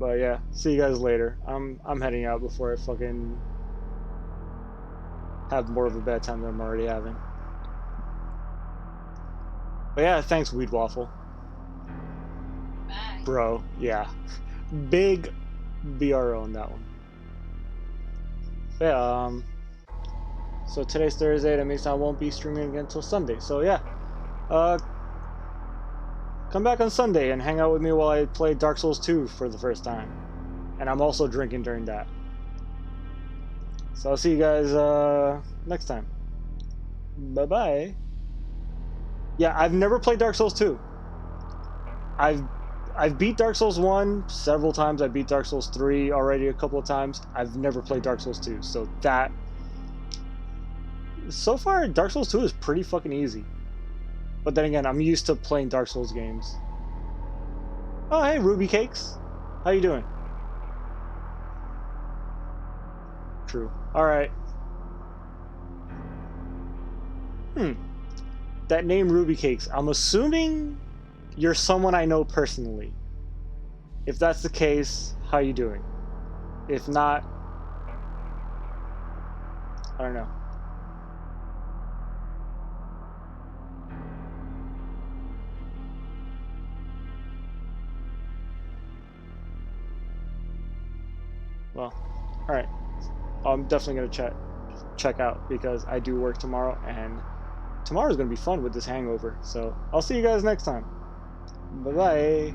But yeah, see you guys later. I'm heading out before I fucking have more of a bad time than I'm already having. But yeah, thanks, Weed Waffle. Bye. Bro, yeah. Big BRO on that one. But yeah, so today's Thursday, that means I won't be streaming again until Sunday. So yeah, come back on Sunday and hang out with me while I play Dark Souls 2 for the first time. And I'm also drinking during that. So I'll see you guys next time. Bye-bye. Yeah, I've never played Dark Souls 2. I've beat Dark Souls 1 several times. I beat Dark Souls 3 already a couple of times. I've never played Dark Souls 2. So that... So far, Dark Souls 2 is pretty fucking easy. But then again, I'm used to playing Dark Souls games. Oh, hey, Ruby Cakes. How you doing? True. Alright. That name Ruby Cakes, I'm assuming you're someone I know personally. If that's the case, how you doing? If not, I don't know. Well, alright. I'm definitely gonna check out because I do work tomorrow, and tomorrow's gonna be fun with this hangover. So I'll see you guys next time. Bye bye.